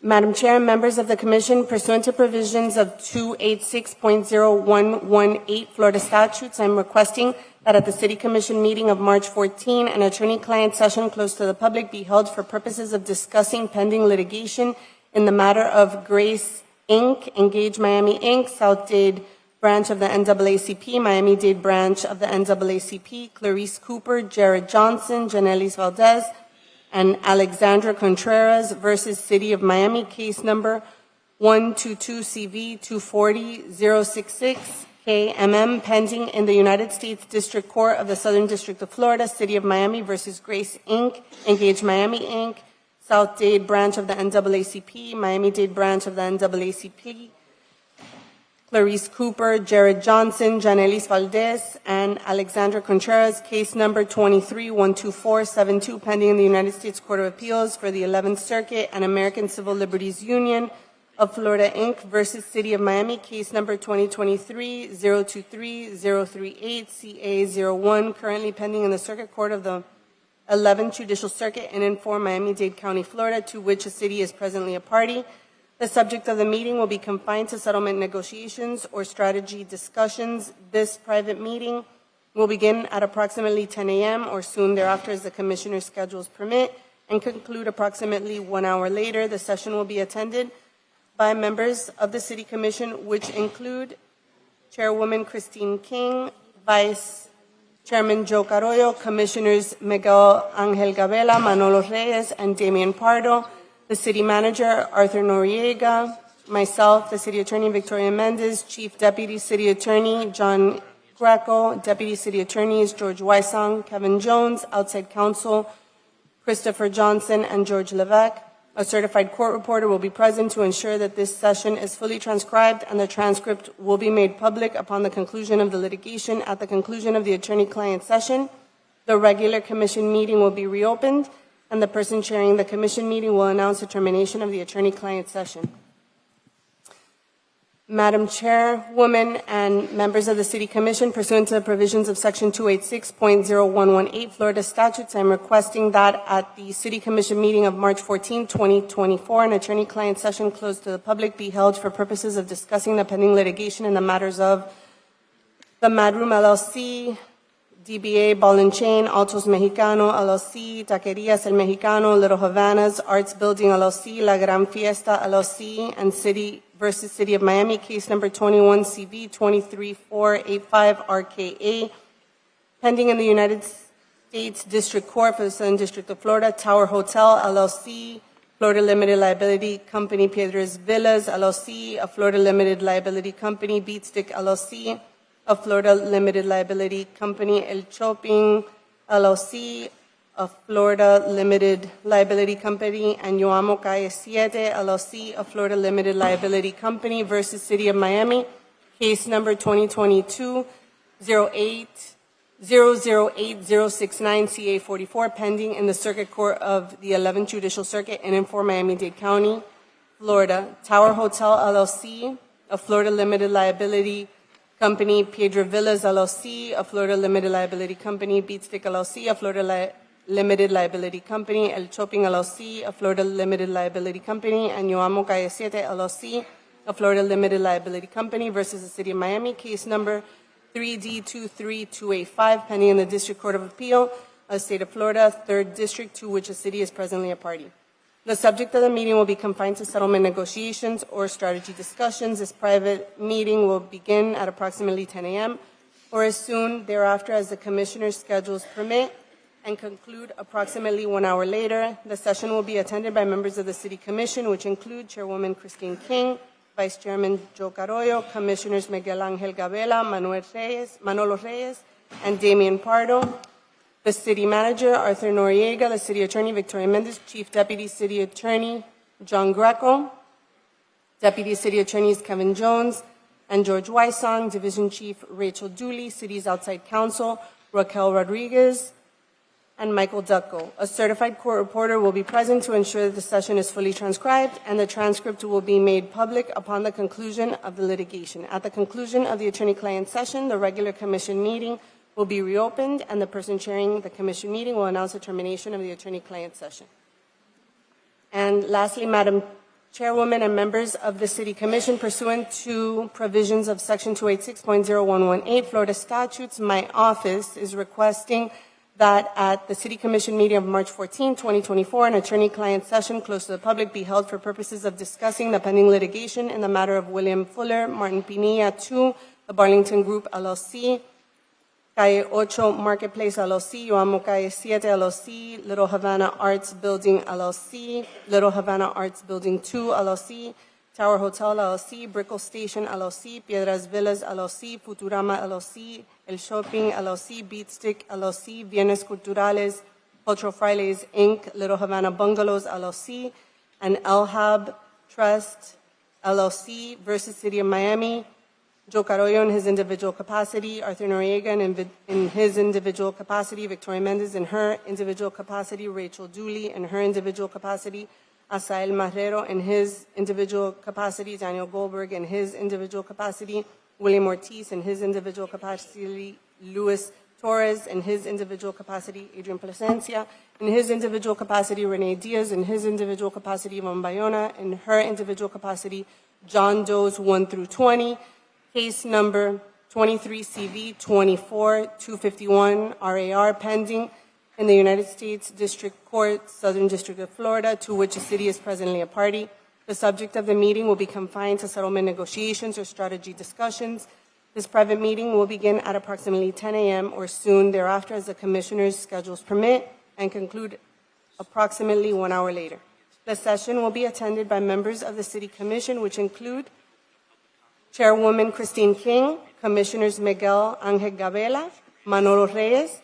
S4: Madam Chair and members of the Commission, pursuant to provisions of 286.0118 Florida statutes, I'm requesting that at the City Commission meeting of March 14, an attorney-client session closed to the public be held for purposes of discussing pending litigation in the matter of Grace Inc., Engage Miami Inc., South Dade branch of the NAACP, Miami-Dade branch of the NAACP, Clarice Cooper, Jared Johnson, Janelis Valdez, and Alexandra Contreras versus City of Miami, case number 122CV240066 KMM, pending in the United States District Court of the Southern District of Florida, City of Miami versus Grace Inc., Engage Miami Inc., South Dade branch of the NAACP, Miami-Dade branch of the NAACP, Clarice Cooper, Jared Johnson, Janelis Valdez, and Alexandra Contreras, case number 23-12472, pending in the United States Court of Appeals for the 11th Circuit and American Civil Liberties Union of Florida, Inc. versus City of Miami, case number 2023-023-038, CA01, currently pending in the Circuit Court of the 11th Judicial Circuit and inform Miami-Dade County, Florida, to which a city is presently a party. The subject of the meeting will be confined to settlement negotiations or strategy discussions. This private meeting will begin at approximately 10 a.m. or soon thereafter as the Commissioner's schedules permit and conclude approximately 1 hour later. The session will be attended by members of the City Commission, which include Chairwoman Christine King, Vice Chairman Joe Carollo, Commissioners Miguel Angel Gabela, Manolo Reyes, and Damian Pardo, the City Manager, Arthur Noriega, myself, the City Attorney, Victoria Mendez, Chief Deputy City Attorney, John Greco, Deputy City Attorneys, George Wysong, Kevin Jones, Outside Counsel, Christopher Johnson, and George Levesque. A certified court reporter will be present to ensure that this session is fully transcribed, and the transcript will be made public upon the conclusion of the litigation. At the conclusion of the attorney-client session, the regular commission meeting will be reopened, and the person chairing the commission meeting will announce the termination of the attorney-client session. Madam Chairwoman and members of the City Commission, pursuant to the provisions of Section 286.0118 Florida statutes, I'm requesting that at the City Commission meeting of March 14, 2024, an attorney-client session closed to the public be held for purposes of discussing the pending litigation in the matters of the Mad Room LLC, DBA Ball and Chain, Altos Mexicano LLC, Taquerias El Mexicano, Little Havanas, Arts Building LLC, La Gran Fiesta LLC, and City versus City of Miami, case number 21CV23485 RKA, pending in the United States District Court for the Southern District of Florida, Tower Hotel LLC, Florida Limited Liability Company, Piedras Villas LLC, a Florida Limited Liability Company, Beatstick LLC, a Florida Limited Liability Company, El Choping LLC, a Florida Limited Liability Company, and Yo Amo Calle 7 LLC, a Florida Limited Liability Company versus City of Miami, case number 2022-008-069 CA44, pending in the Circuit Court of the 11th Judicial Circuit and inform Miami-Dade County, Florida. Tower Hotel LLC, a Florida Limited Liability Company, Piedra Villas LLC, a Florida Limited Liability Company, Beatstick LLC, a Florida Limited Liability Company, El Choping LLC, a Florida Limited Liability Company, and Yo Amo Calle 7 LLC, a Florida Limited Liability Company versus the City of Miami, case number 3D23285, pending in the District Court of Appeal of the State of Florida, 3rd District, to which the city is presently a party. The subject of the meeting will be confined to settlement negotiations or strategy discussions. This private meeting will begin at approximately 10 a.m. or as soon thereafter as the Commissioner's schedules permit and conclude approximately 1 hour later. The session will be attended by members of the City Commission, which include Chairwoman Christine King, Vice Chairman Joe Carollo, Commissioners Miguel Angel Gabela, Manolo Reyes, and Damian Pardo. The City Manager, Arthur Noriega, the City Attorney, Victoria Mendez, Chief Deputy City Attorney, John Greco, Deputy City Attorneys Kevin Jones and George Wysong, Division Chief Rachel Dooley, City's Outside Counsel, Raquel Rodriguez, and Michael Ducko. A certified court reporter will be present to ensure that the session is fully transcribed, and the transcript will be made public upon the conclusion of the litigation. At the conclusion of the attorney-client session, the regular commission meeting will be reopened, and the person chairing the commission meeting will announce the termination of the attorney-client session. And lastly, Madam Chairwoman and members of the City Commission, pursuant to provisions of Section 286.0118 Florida statutes, my office is requesting that at the City Commission meeting of March 14, 2024, an attorney-client session closed to the public be held for purposes of discussing the pending litigation in the matter of William Fuller, Martin Pinilla II, the Barlington Group, LLC, Calle 8 Marketplace, LLC, Yo Amo Calle 7, LLC, Little Havana Arts Building, LLC, Little Havana Arts Building 2, LLC, Tower Hotel, LLC, Brickell Station, LLC, Piedras Villas, LLC, Futurama, LLC, El Shopping, LLC, Beatstick, LLC, Viernes Culturales, Cultural Fridays, Inc., Little Havana Bungalows, LLC, and El Hab Trust, LLC versus City of Miami, Joe Carollo in his individual capacity, Arthur Noriega in his individual capacity, Victoria Mendez in her individual capacity, Rachel Dooley in her individual capacity, Asael Marrero in his individual capacity, Daniel Goldberg in his individual capacity, William Ortiz in his individual capacity, Luis Torres in his individual capacity, Adrian Plasencia in his individual capacity, Renee Diaz in his individual capacity, Yvonne Bayona in her individual capacity, John Doe's 1 through 20, case number 23CV-24-251 RAR pending in the United States District Court, Southern District of Florida, to which the city is presently a party. The subject of the meeting will be confined to settlement negotiations or strategy discussions. This private meeting will begin at approximately 10 a.m. or soon thereafter as the Commissioner's schedules permit and conclude approximately 1 hour later. The session will be attended by members of the City Commission, which include Chairwoman Christine King, Commissioners Miguel Angel Gabela, Manolo Reyes,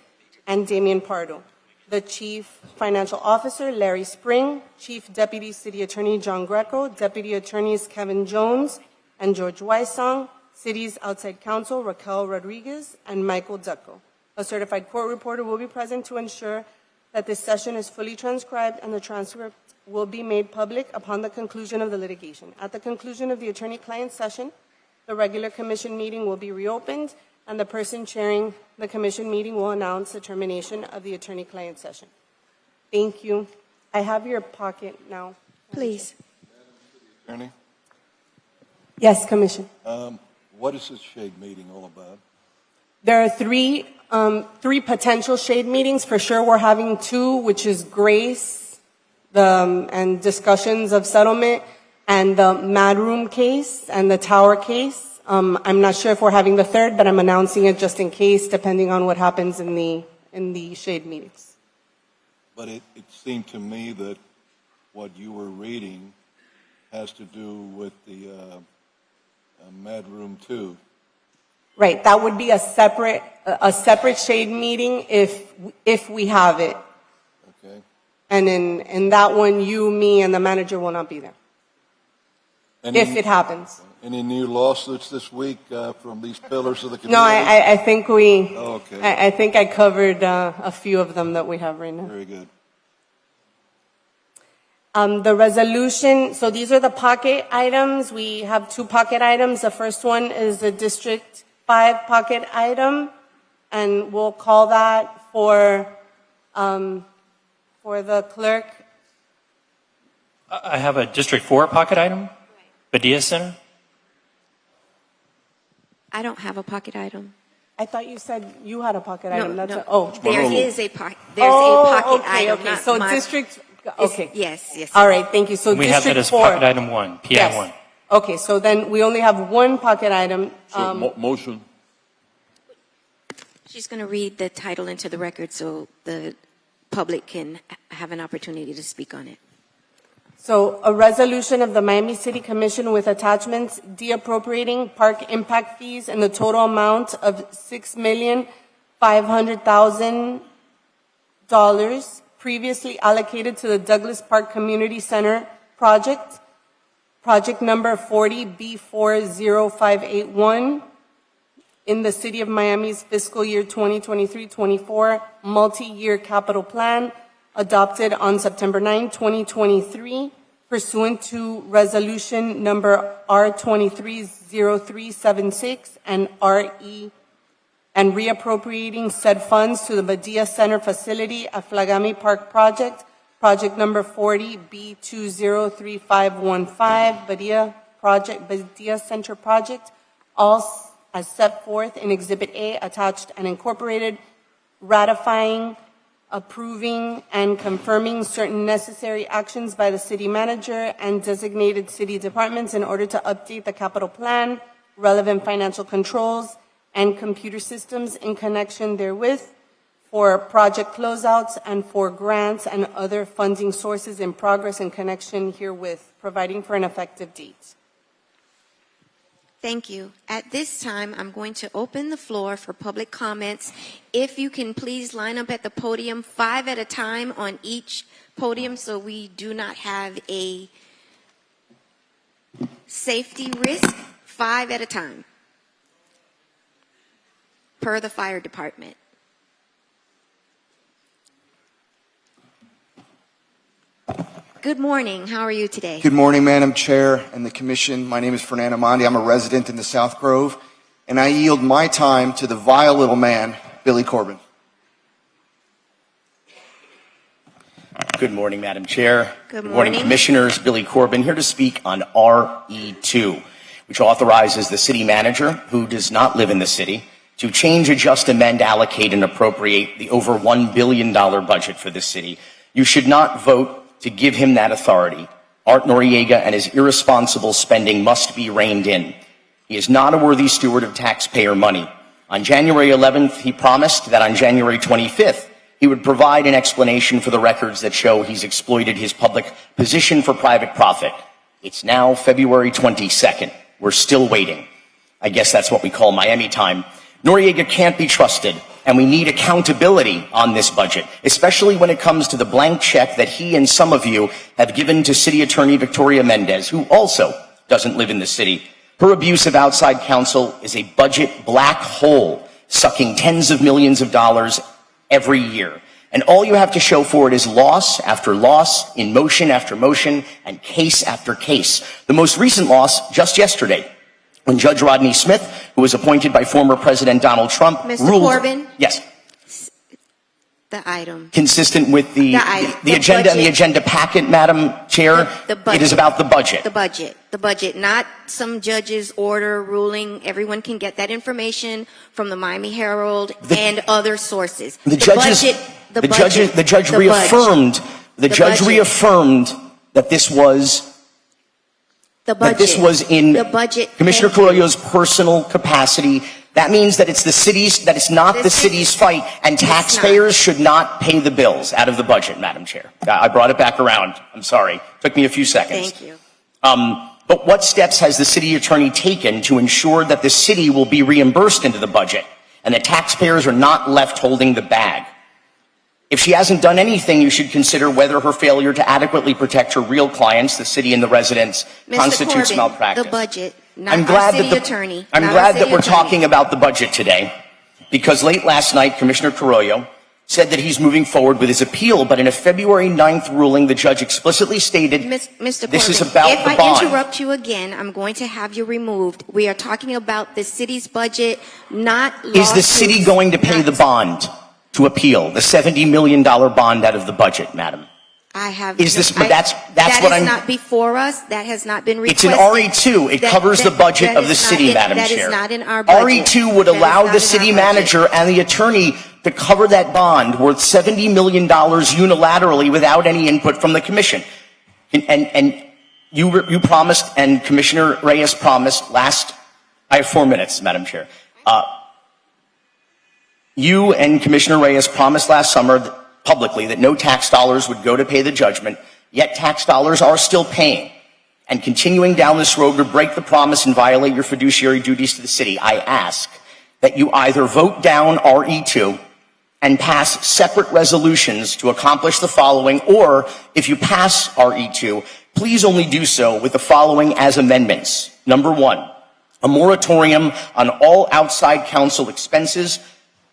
S4: and Damian Pardo. The Chief Financial Officer, Larry Spring, Chief Deputy City Attorney John Greco, Deputy Attorneys Kevin Jones and George Wysong, City's Outside Counsel Raquel Rodriguez, and Michael Ducko. A certified court reporter will be present to ensure that this session is fully transcribed, and the transcript will be made public upon the conclusion of the litigation. At the conclusion of the attorney-client session, the regular commission meeting will be reopened, and the person chairing the commission meeting will announce the termination of the attorney-client session. Thank you. I have your packet now.
S1: Please.
S12: Attorney,
S4: Yes, Commission.
S12: what is this shade meeting all about?
S4: There are three potential shade meetings. For sure, we're having two, which is Grace and discussions of settlement, and the Mad Room case and the Tower case. I'm not sure if we're having the third, but I'm announcing it just in case, depending on what happens in the shade meetings.
S12: But it seemed to me that what you were reading has to do with the Mad Room 2.
S4: Right. That would be a separate shade meeting if we have it.
S12: Okay.
S4: And in that one, you, me, and the manager will not be there. If it happens.
S12: Any new lawsuits this week from these pillars of the community?
S4: No, I think
S12: Okay.
S4: I think I covered a few of them that we have right now.
S12: Very good.
S4: The resolution, so these are the pocket items. We have two pocket items. The first one is the district 5-pocket item, and we'll call that for the clerk.
S7: I have a District 4 pocket item, Badia Center.
S1: I don't have a pocket item.
S4: I thought you said you had a pocket
S1: No,
S4: item. That's
S1: no.
S4: oh.
S1: There is a pocket. There's a pocket
S4: okay,
S1: item.
S4: okay.
S1: not
S4: So
S1: my-
S4: district.
S1: it's-
S4: Okay.
S1: Yes.
S4: All right. Thank you. So
S7: We have that
S4: district
S7: as
S4: 4.
S7: pocket item 1, PI
S4: Yes.
S7: 1.
S4: Okay. So then we only have one pocket item.
S11: So, motion.
S1: She's going to read the title into the record so the public can have an opportunity to speak on it.
S4: So a resolution of the Miami City Commission with attachments de-appropriating park impact fees in the total amount of $6,500,000 previously allocated to the Douglas Park Community Center project, project number 40B40581 in the City of Miami's fiscal year 2023-24 multi-year capital plan adopted on September 9, 2023, pursuant to Resolution Number R230376 and and reappropriating said funds to the Badia Center facility at Flagami Park Project, project number 40B203515, Badia Center Project, all as set forth in Exhibit A, attached and incorporated, ratifying, approving, and confirming certain necessary actions by the city manager and designated city departments in order to update the capital plan, relevant financial controls, and computer systems in connection therewith for project closeouts and for grants and other funding sources in progress in connection herewith, providing for an effective date.
S1: Thank you. At this time, I'm going to open the floor for public comments. If you can please line up at the podium, 5 at a time on each podium so we do not have a safety risk. 5 at a time, per the fire department. Good morning. How are you today?
S13: Good morning, Madam Chair and the Commission. My name is Fernando Mondi. I'm a resident in the South Grove, and I yield my time to the vile little man, Billy Corbin.
S14: Good morning, Madam Chair.
S1: Good morning.
S14: Commissioners. Billy Corbin here to speak on RE2, which authorizes the city manager, who does not live in the city, to change, adjust, amend, allocate, and appropriate the over $1 billion budget for the city. You should not vote to give him that authority. Art Noriega and his irresponsible spending must be reined in. He is not a worthy steward of taxpayer money. On January 11th, he promised that on January 25th, he would provide an explanation for the records that show he's exploited his public position for private profit. It's now February 22nd. We're still waiting. I guess that's what we call Miami time. Noriega can't be trusted, and we need accountability on this budget, especially when it comes to the blank check that he and some of you have given to City Attorney Victoria Mendez, who also doesn't live in the city. Her abuse of outside counsel is a budget black hole, sucking tens of millions of dollars every year. And all you have to show for it is loss after loss, in motion after motion, and case after case. The most recent loss just yesterday, when Judge Rodney Smith, who was appointed by former President Donald Trump,
S1: Mr.
S14: ruled...
S1: Corbin?
S14: Yes.
S1: The item.
S14: Consistent with the agenda
S1: budget.
S14: and the agenda packet, Madam Chair,
S1: The budget.
S14: it is about the budget.
S1: The budget, not some judge's order ruling. Everyone can get that information from the Miami Herald and other sources.
S14: The judge reaffirmed that this was that this was in Commissioner Carollo's personal capacity. That means that it's the city's, that it's not the city's fight, and taxpayers should not pay the bills out of the budget, Madam Chair. I brought it back around. I'm sorry. Took me a few seconds.
S1: Thank you.
S14: But what steps has the city attorney taken to ensure that the city will be reimbursed into the budget and that taxpayers are not left holding the bag? If she hasn't done anything, you should consider whether her failure to adequately protect her real clients, the city and the residents, constitutes
S1: Corbin,
S14: malpractice.
S1: The budget, not our city attorney.
S14: I'm glad that we're talking about the budget today, because late last night, Commissioner Carollo said that he's moving forward with his appeal, but in a February 9th ruling, the judge explicitly stated
S1: Mr.
S14: this is
S1: Corbin,
S14: about
S1: if
S14: the
S1: I
S14: bond.
S1: interrupt you again, I'm going to have you removed. We are talking about the city's budget, not
S14: Is the city
S1: lawsuits,
S14: going to pay
S1: not-
S14: the bond to appeal, the $70 million bond out of the budget, madam?
S1: I have.
S14: Is this-
S1: I-
S14: that's
S1: that
S14: what
S1: is
S14: I'm-
S1: not before us. That has not been
S14: It's
S1: requested.
S14: an RE2. It covers the budget
S1: that
S14: of the
S1: is not
S14: city,
S1: in-
S14: Madam
S1: that
S14: Chair.
S1: is not in our budget.
S14: RE2 would
S1: That is
S14: allow
S1: not
S14: the
S1: in
S14: city
S1: our budget.
S14: manager and the attorney to cover that bond worth $70 million unilaterally without any input from the commission. And you promised, and Commissioner Reyes promised I have 4 minutes, Madam Chair. You and Commissioner Reyes promised last summer publicly that no tax dollars would go to pay the judgment, yet tax dollars are still paying. And continuing down this road would break the promise and violate your fiduciary duties to the city. I ask that you either vote down RE2 and pass separate resolutions to accomplish the following, or if you pass RE2, please only do so with the following as amendments. Number 1, a moratorium on all outside counsel expenses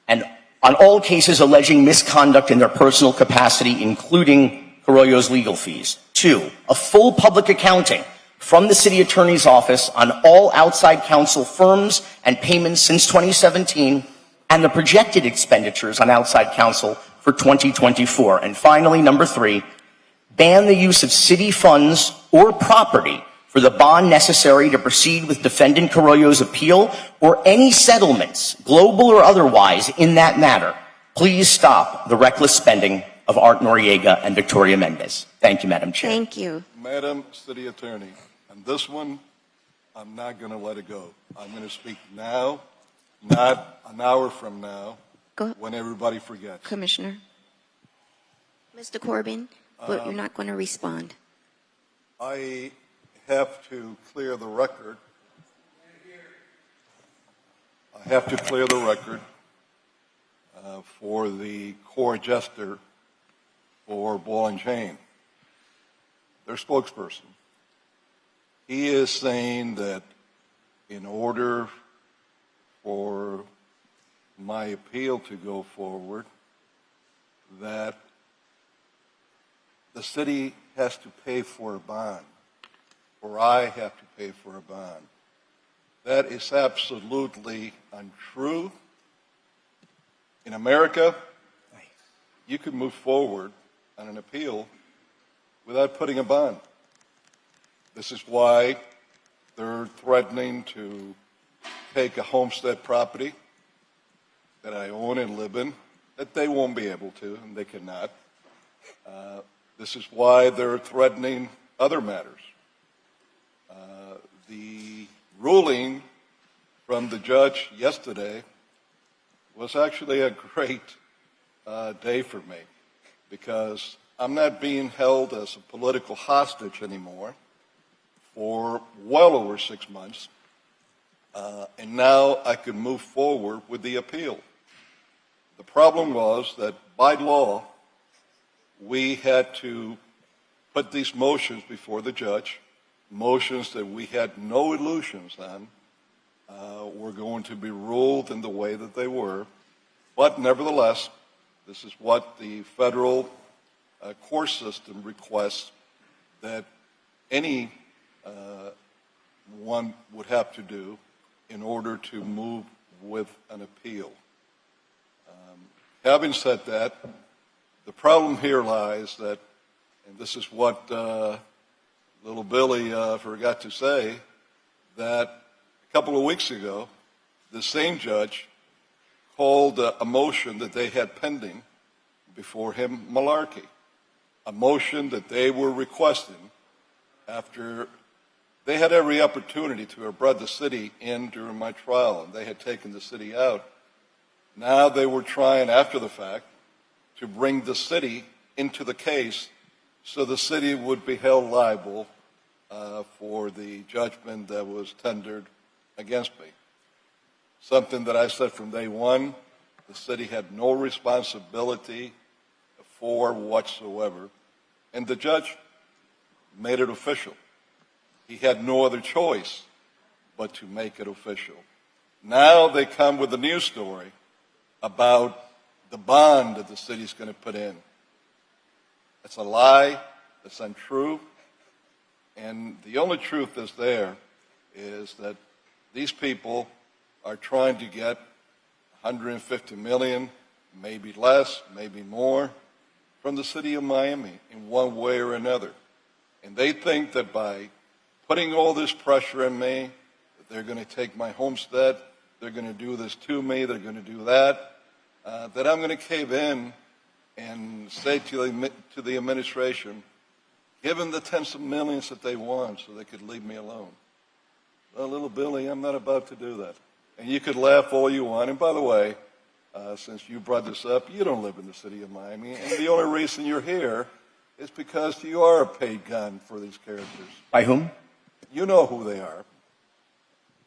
S14: and on all cases alleging misconduct in their personal capacity, including Carollo's legal fees. 2, a full public accounting from the city attorney's office on all outside counsel firms and payments since 2017 and the projected expenditures on outside counsel for 2024. And finally, number 3, ban the use of city funds or property for the bond necessary to proceed with defendant Carollo's appeal or any settlements, global or otherwise, in that matter. Please stop the reckless spending of Art Noriega and Victoria Mendez. Thank you, Madam Chair.
S1: Thank you.
S12: Madam City Attorney, on this one, I'm not going to let it go. I'm going to speak now, not an hour from now,
S1: Go,
S12: when everybody forgets.
S1: Commissioner. Mr. Corbin, but you're not going to respond.
S12: I have to clear the record. I have to clear the record for the core jester for Ball and Chain, their spokesperson. He is saying that in order for my appeal to go forward, that the city has to pay for a bond, or I have to pay for a bond. That is absolutely untrue. In America, you can move forward on an appeal without putting a bond. This is why they're threatening to take a homestead property that I own and live in, that they won't be able to, and they cannot. This is why they're threatening other matters. The ruling from the judge yesterday was actually a great day for me, because I'm not being held as a political hostage anymore for well over 6 months, and now I can move forward with the appeal. The problem was that by law, we had to put these motions before the judge, motions that we had no illusions on were going to be ruled in the way that they were. But nevertheless, this is what the federal court system requests that any one would have to do in order to move with an appeal. Having said that, the problem here lies that, and this is what little Billy forgot to say, that a couple of weeks ago, the same judge called a motion that they had pending before him malarkey, a motion that they were requesting after they had every opportunity to have brought the city in during my trial, and they had taken the city out. Now they were trying, after the fact, to bring the city into the case so the city would be held liable for the judgment that was tendered against me. Something that I said from day one, the city had no responsibility for whatsoever. And the judge made it official. He had no other choice but to make it official. Now they come with a news story about the bond that the city's going to put in. That's a lie. That's untrue. And the only truth that's there is that these people are trying to get 150 million, maybe less, maybe more, from the city of Miami in one way or another. And they think that by putting all this pressure on me, that they're going to take my homestead, they're going to do this to me, they're going to do that, that I'm going to cave in and say to the administration, give them the tens of millions that they want so they could leave me alone. Well, little Billy, I'm not about to do that. And you could laugh all you want. And by the way, since you brought this up, you don't live in the city of Miami. And the only reason you're here is because you are a paid gun for these characters.
S14: By whom?
S12: You know who they are.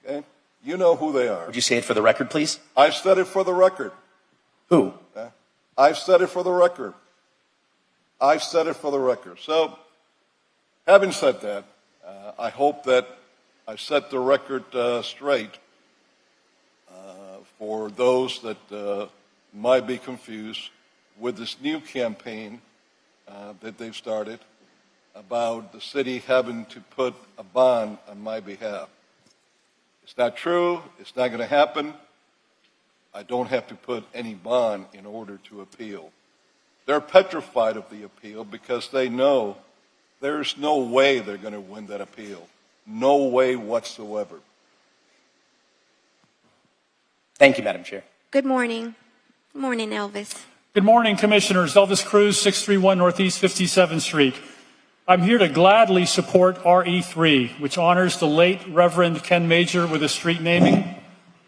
S12: Okay? You know who they are.
S14: Would you say it for the record, please?
S12: I've said it for the record.
S14: Who?
S12: I've said it for the record. I've said it for the record. So, having said that, I hope that I set the record straight for those that might be confused with this new campaign that they've started about the city having to put a bond on my behalf. It's not true. It's not going to happen. I don't have to put any bond in order to appeal. They're petrified of the appeal because they know there's no way they're going to win that appeal. No way whatsoever.
S14: Thank you, Madam Chair.
S1: Good morning. Good morning, Elvis.
S15: Good morning, Commissioners. Elvis Cruz, 631 Northeast 57th Street. I'm here to gladly support RE3, which honors the late Reverend Ken Major with a street naming.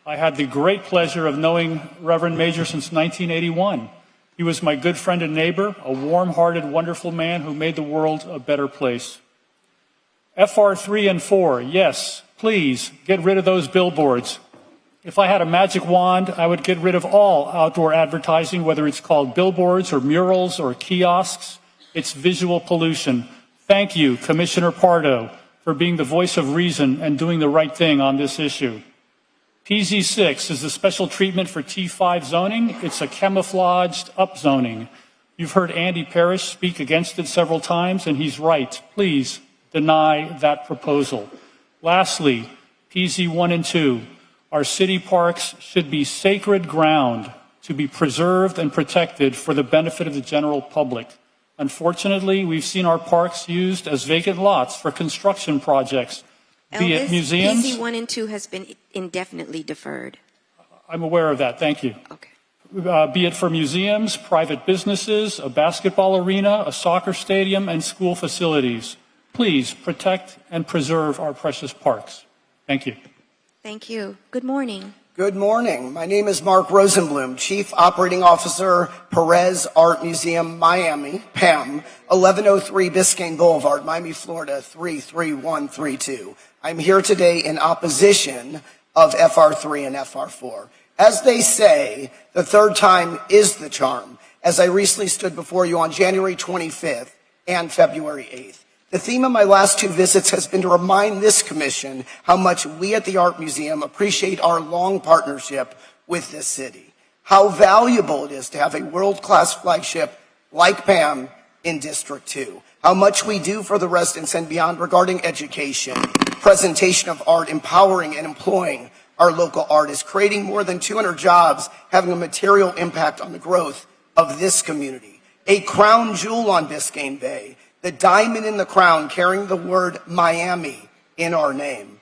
S15: I had the great pleasure of knowing Reverend Major since 1981. He was my good friend and neighbor, a warm-hearted, wonderful man who made the world a better place. FR3 and 4, yes, please get rid of those billboards. If I had a magic wand, I would get rid of all outdoor advertising, whether it's called billboards or murals or kiosks. It's visual pollution. Thank you, Commissioner Pardo, for being the voice of reason and doing the right thing on this issue. PZ6 is the special treatment for T5 zoning. It's a camouflaged upzoning. You've heard Andy Parrish speak against it several times, and he's right. Please deny that proposal. Lastly, PZ1 and 2. Our city parks should be sacred ground to be preserved and protected for the benefit of the general public. Unfortunately, we've seen our parks used as vacant lots for construction projects, be it museums.
S1: PZ1 and 2 has been indefinitely deferred.
S15: I'm aware of that. Thank you.
S1: Okay.
S15: Be it for museums, private businesses, a basketball arena, a soccer stadium, and school facilities. Please protect and preserve our precious parks. Thank you.
S1: Thank you. Good morning.
S16: Good morning. My name is Mark Rosenblum, Chief Operating Officer, Perez Art Museum, Miami, PAM, 1103 Biscayne Boulevard, Miami, Florida, 33132. I'm here today in opposition of FR3 and FR4. As they say, the third time is the charm, as I recently stood before you on January 25th and February 8th. The theme of my last two visits has been to remind this commission how much we at the Art Museum appreciate our long partnership with this city, how valuable it is to have a world-class flagship like PAM in District 2, how much we do for the residents and beyond regarding education, presentation of art, empowering and employing our local artists, creating more than 200 jobs, having a material impact on the growth of this community, a crown jewel on Biscayne Bay, the diamond in the crown carrying the word Miami in our name.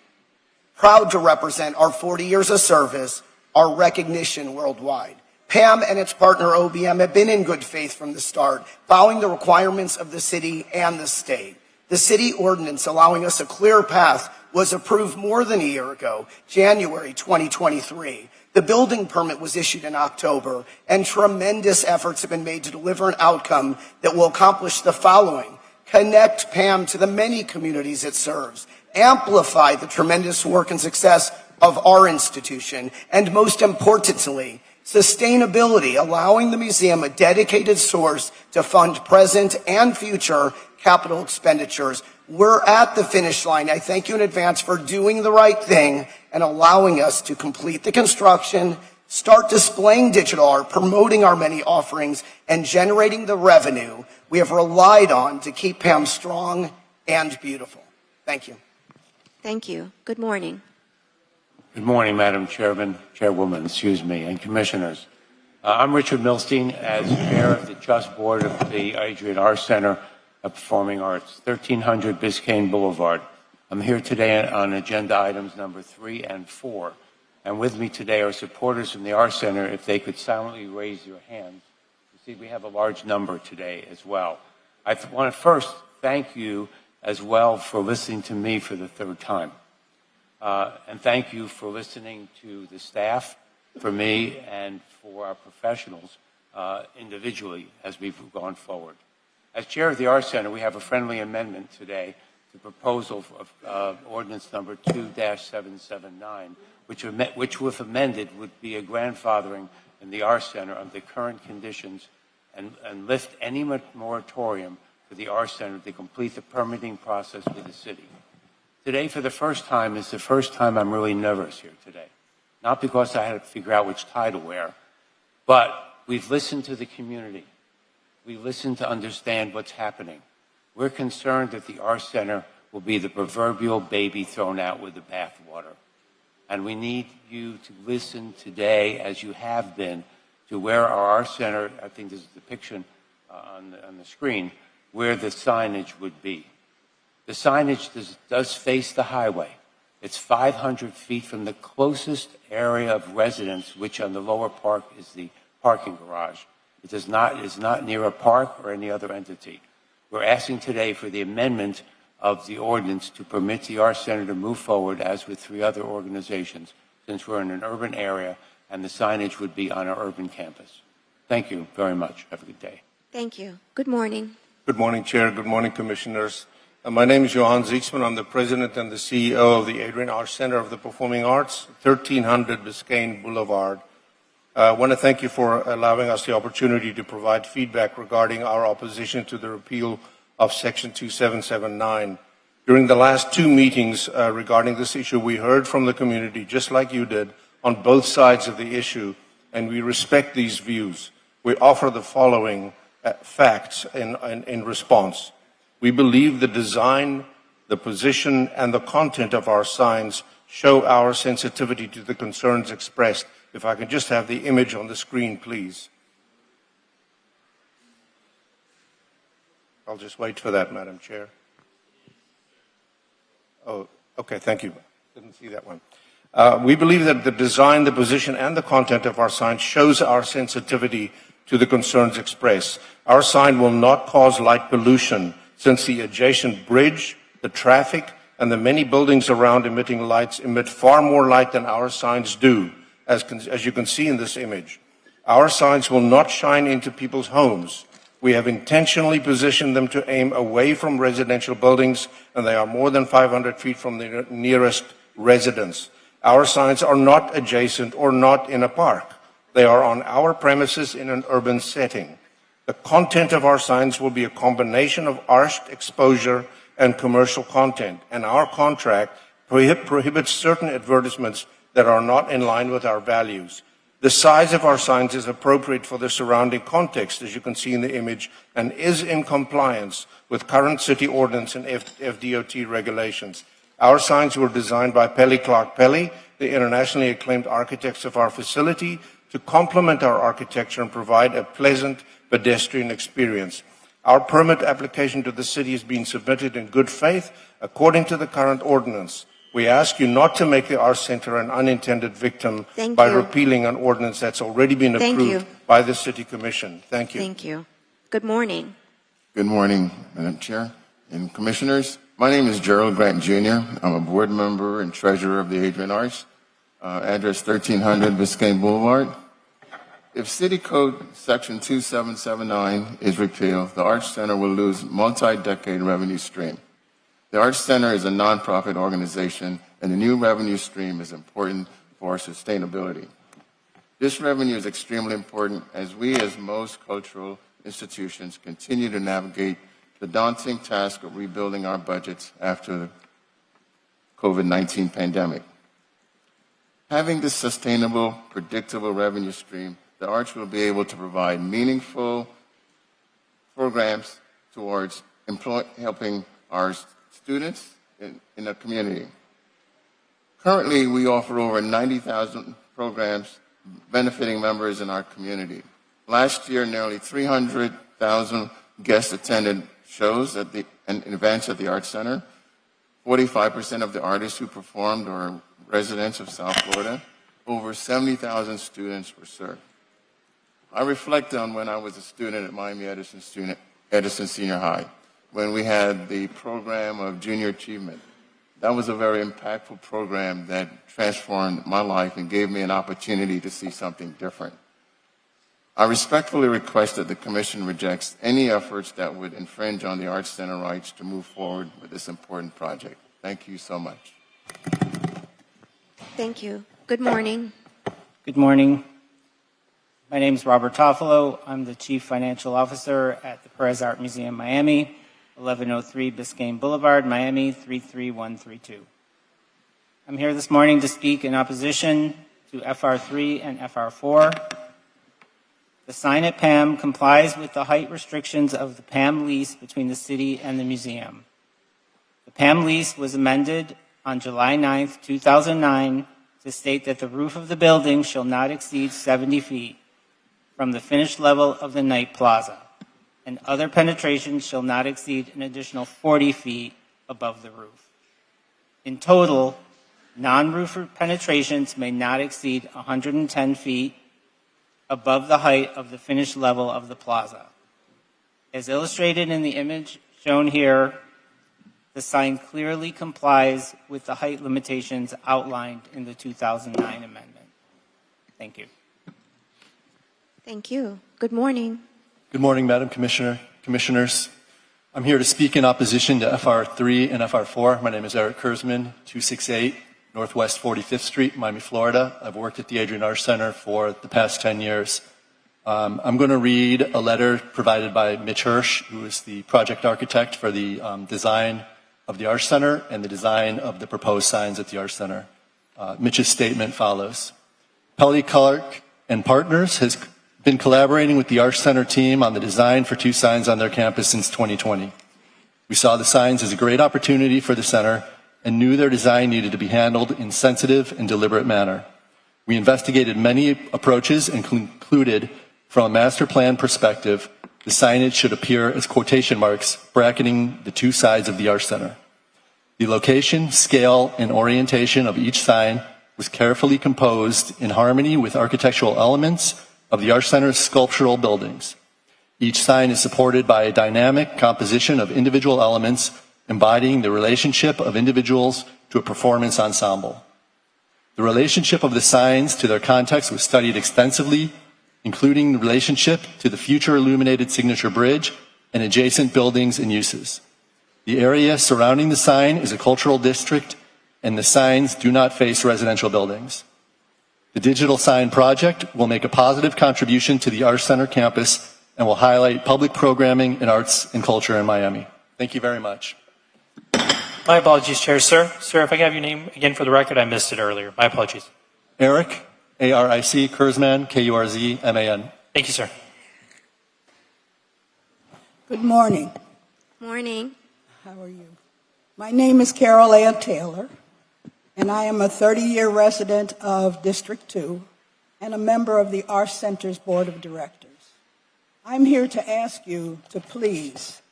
S16: Proud to represent our 40 years of service, our recognition worldwide. PAM and its partner OBM have been in good faith from the start, following the requirements of the city and the state. The city ordinance allowing us a clear path was approved more than a year ago, January 2023. The building permit was issued in October, and tremendous efforts have been made to deliver an outcome that will accomplish the following: connect PAM to the many communities it serves, amplify the tremendous work and success of our institution, and most importantly, sustainability, allowing the museum a dedicated source to fund present and future capital expenditures. We're at the finish line. I thank you in advance for doing the right thing and allowing us to complete the construction, start displaying digital art, promoting our many offerings, and generating the revenue we have relied on to keep Pam strong and beautiful. Thank you.
S1: Thank you. Good morning.
S17: Good morning, Madam Chairwoman, and Commissioners. I'm Richard Milstein, as Chair of the Trust Board of the Adrian R. Center of Performing Arts, 1300 Biscayne Boulevard. I'm here today on agenda items number 3 and 4. And with me today are supporters from the R Center. If they could silently raise your hands. You see, we have a large number today as well. I want to first thank you as well for listening to me for the third time. And thank you for listening to the staff, for me, and for our professionals individually as we've gone forward. As Chair of the R Center, we have a friendly amendment today to proposal of ordinance number 2-779, which if amended would be a grandfathering in the R Center of the current conditions and lift any moratorium for the R Center to complete the permitting process with the city. Today, for the first time, is the first time I'm really nervous here today. Not because I had to figure out which tie to wear, but we've listened to the community. We listened to understand what's happening. We're concerned that the R Center will be the proverbial baby thrown out with the bathwater. And we need you to listen today, as you have been, to where our R Center, I think there's a depiction on the screen, where the signage would be. The signage does face the highway. It's 500 feet from the closest area of residence, which on the lower park is the parking garage. It is not near a park or any other entity. We're asking today for the amendment of the ordinance to permit the R Center to move forward as with 3 other organizations, since we're in an urban area and the signage would be on our urban campus. Thank you very much. Have a good day.
S1: Thank you. Good morning.
S9: Good morning, Chair. Good morning, Commissioners. My name is Johan Zietsman. I'm the President and the CEO of the Adrian R. Center of the Performing Arts, 1300 Biscayne Boulevard. I want to thank you for allowing us the opportunity to provide feedback regarding our opposition to the repeal of Section 2779. During the last 2 meetings regarding this issue, we heard from the community, just like you did, on both sides of the issue, and we respect these views. We offer the following facts in response. We believe the design, the position, and the content of our signs show our sensitivity to the concerns expressed. If I could just have the image on the screen, please. I'll just wait for that, Madam Chair. Oh, okay, thank you. Didn't see that one. We believe that the design, the position, and the content of our sign shows our sensitivity to the concerns expressed. Our sign will not cause light pollution, since the adjacent bridge, the traffic, and the many buildings around emitting lights emit far more light than our signs do, as you can see in this image. Our signs will not shine into people's homes. We have intentionally positioned them to aim away from residential buildings, and they are more than 500 feet from the nearest residence. Our signs are not adjacent or not in a park. They are on our premises in an urban setting. The content of our signs will be a combination of arched exposure and commercial content, and our contract prohibits certain advertisements that are not in line with our values. The size of our signs is appropriate for the surrounding context, as you can see in the image, and is in compliance with current city ordinance and FDOT regulations. Our signs were designed by Pelly Clark Pelly, the internationally acclaimed architects of our facility, to complement our architecture and provide a pleasant pedestrian experience. Our permit application to the city is being submitted in good faith according to the current ordinance. We ask you not to make the R Center an unintended victim by repealing an ordinance that's already been approved by the City Commission. Thank you.
S1: Thank you. Good morning.
S18: Good morning, Madam Chair and Commissioners. My name is Gerald Grant Jr. I'm a board member and treasurer of the Adrian Arts, address 1300 Biscayne Boulevard. If City Code Section 2779 is repealed, the Arts Center will lose multi-decade revenue stream. The Arts Center is a nonprofit organization, and the new revenue stream is important for our sustainability. This revenue is extremely important as we, as most cultural institutions, continue to navigate the daunting task of rebuilding our budgets after the COVID-19 pandemic. Having this sustainable, predictable revenue stream, the Arch will be able to provide meaningful programs towards helping our students in the community. Currently, we offer over 90,000 programs benefiting members in our community. Last year, nearly 300,000 guests attended shows and events at the Arts Center. 45% of the artists who performed are residents of South Florida. Over 70,000 students were served. I reflect on when I was a student at Miami Edison Senior High, when we had the program of Junior Achievement. That was a very impactful program that transformed my life and gave me an opportunity to see something different. I respectfully request that the Commission rejects any efforts that would infringe on the Arts Center rights to move forward with this important project. Thank you so much.
S1: Thank you. Good morning.
S19: Good morning. My name is Robert Toffolo. I'm the Chief Financial Officer at the Perez Art Museum, Miami, 1103 Biscayne Boulevard, Miami, 33132. I'm here this morning to speak in opposition to FR3 and FR4. The sign at PAM complies with the height restrictions of the PAM lease between the city and the museum. The PAM lease was amended on July 9th, 2009 to state that the roof of the building shall not exceed 70 feet from the finished level of the night plaza, and other penetrations shall not exceed an additional 40 feet above the roof. In total, non-roof penetrations may not exceed 110 feet above the height of the finished level of the plaza. As illustrated in the image shown here, the sign clearly complies with the height limitations outlined in the 2009 amendment. Thank you.
S1: Thank you. Good morning.
S20: Good morning, Madam Commissioner, Commissioners. I'm here to speak in opposition to FR3 and FR4. My name is Eric Kurzman, 268 Northwest 45th Street, Miami, Florida. I've worked at the Adrian Arts Center for the past 10 years. I'm going to read a letter provided by Mitch Hirsch, who is the project architect for the design of the Arts Center and the design of the proposed signs at the Arts Center. Mitch's statement follows. Pelley Clark and Partners has been collaborating with the Arts Center team on the design for 2 signs on their campus since 2020. We saw the signs as a great opportunity for the center and knew their design needed to be handled in sensitive and deliberate manner. We investigated many approaches and concluded, from a master plan perspective, the signage should appear as quotation marks bracketing the 2 sides of the Arts Center. The location, scale, and orientation of each sign was carefully composed in harmony with architectural elements of the Arts Center's sculptural buildings. Each sign is supported by a dynamic composition of individual elements embodying the relationship of individuals to a performance ensemble. The relationship of the signs to their context was studied extensively, including the relationship to the future illuminated signature bridge and adjacent buildings and uses. The area surrounding the sign is a cultural district, and the signs do not face residential buildings. The digital sign project will make a positive contribution to the Arts Center campus and will highlight public programming in arts and culture in Miami. Thank you very much.
S7: My apologies, Chair. Sir, if I can have your name again for the record, I missed it earlier. My apologies.
S20: Eric, A-R-I-C, Kurzman, K-U-R-Z-M-A-N.
S7: Thank you, sir.
S21: Good morning.
S1: Morning.
S21: How are you? My name is Carol Ann Taylor, and I am a 30-year resident of District 2 and a member of the Arts Center's Board of Directors. I'm here to ask you to please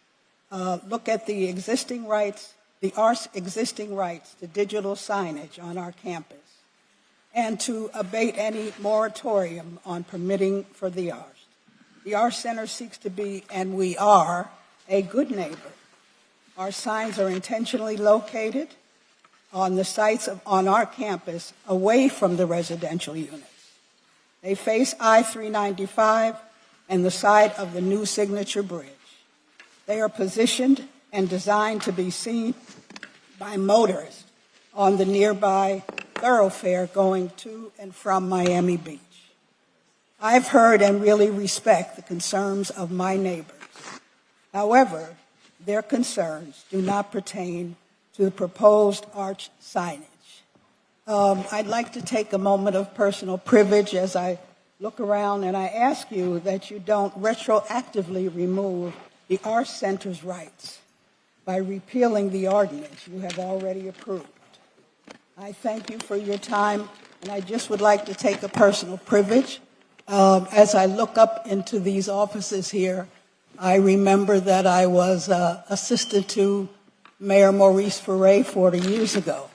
S21: look at the existing rights, the Arts' existing rights to digital signage on our campus, and to abate any moratorium on permitting for the arts. The Arts Center seeks to be, and we are, a good neighbor. Our signs are intentionally located on the sites on our campus away from the residential units. They face I-395 and the side of the new Signature Bridge. They are positioned and designed to be seen by motorists on the nearby thoroughfare going to and from Miami Beach. I've heard and really respect the concerns of my neighbors. However, their concerns do not pertain to the proposed arch signage. I'd like to take a moment of personal privilege as I look around and I ask you that you don't retroactively remove the Arts Center's rights by repealing the ordinance you have already approved. I thank you for your time, and I just would like to take a personal privilege. As I look up into these offices here, I remember that I was assistant to Mayor Maurice Ferre 40 years ago.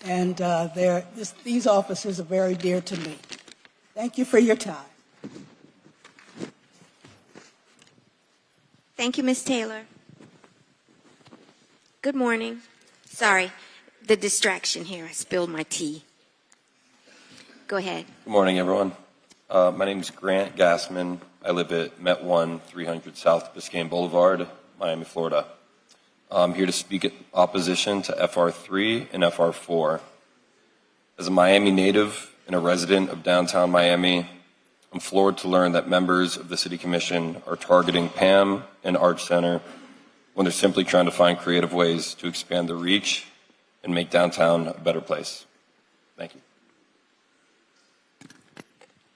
S21: And these offices are very dear to me. Thank you for your time.
S1: Thank you, Ms. Taylor. Good morning. Sorry, the distraction here. I spilled my tea. Go ahead.
S3: Good morning, everyone. My name is Grant Gassman. I live at Met 1, 300 South Biscayne Boulevard, Miami, Florida. I'm here to speak in opposition to FR3 and FR4. As a Miami native and a resident of downtown Miami, I'm floored to learn that members of the City Commission are targeting PAM and Arts Center when they're simply trying to find creative ways to expand their reach and make downtown a better place. Thank you.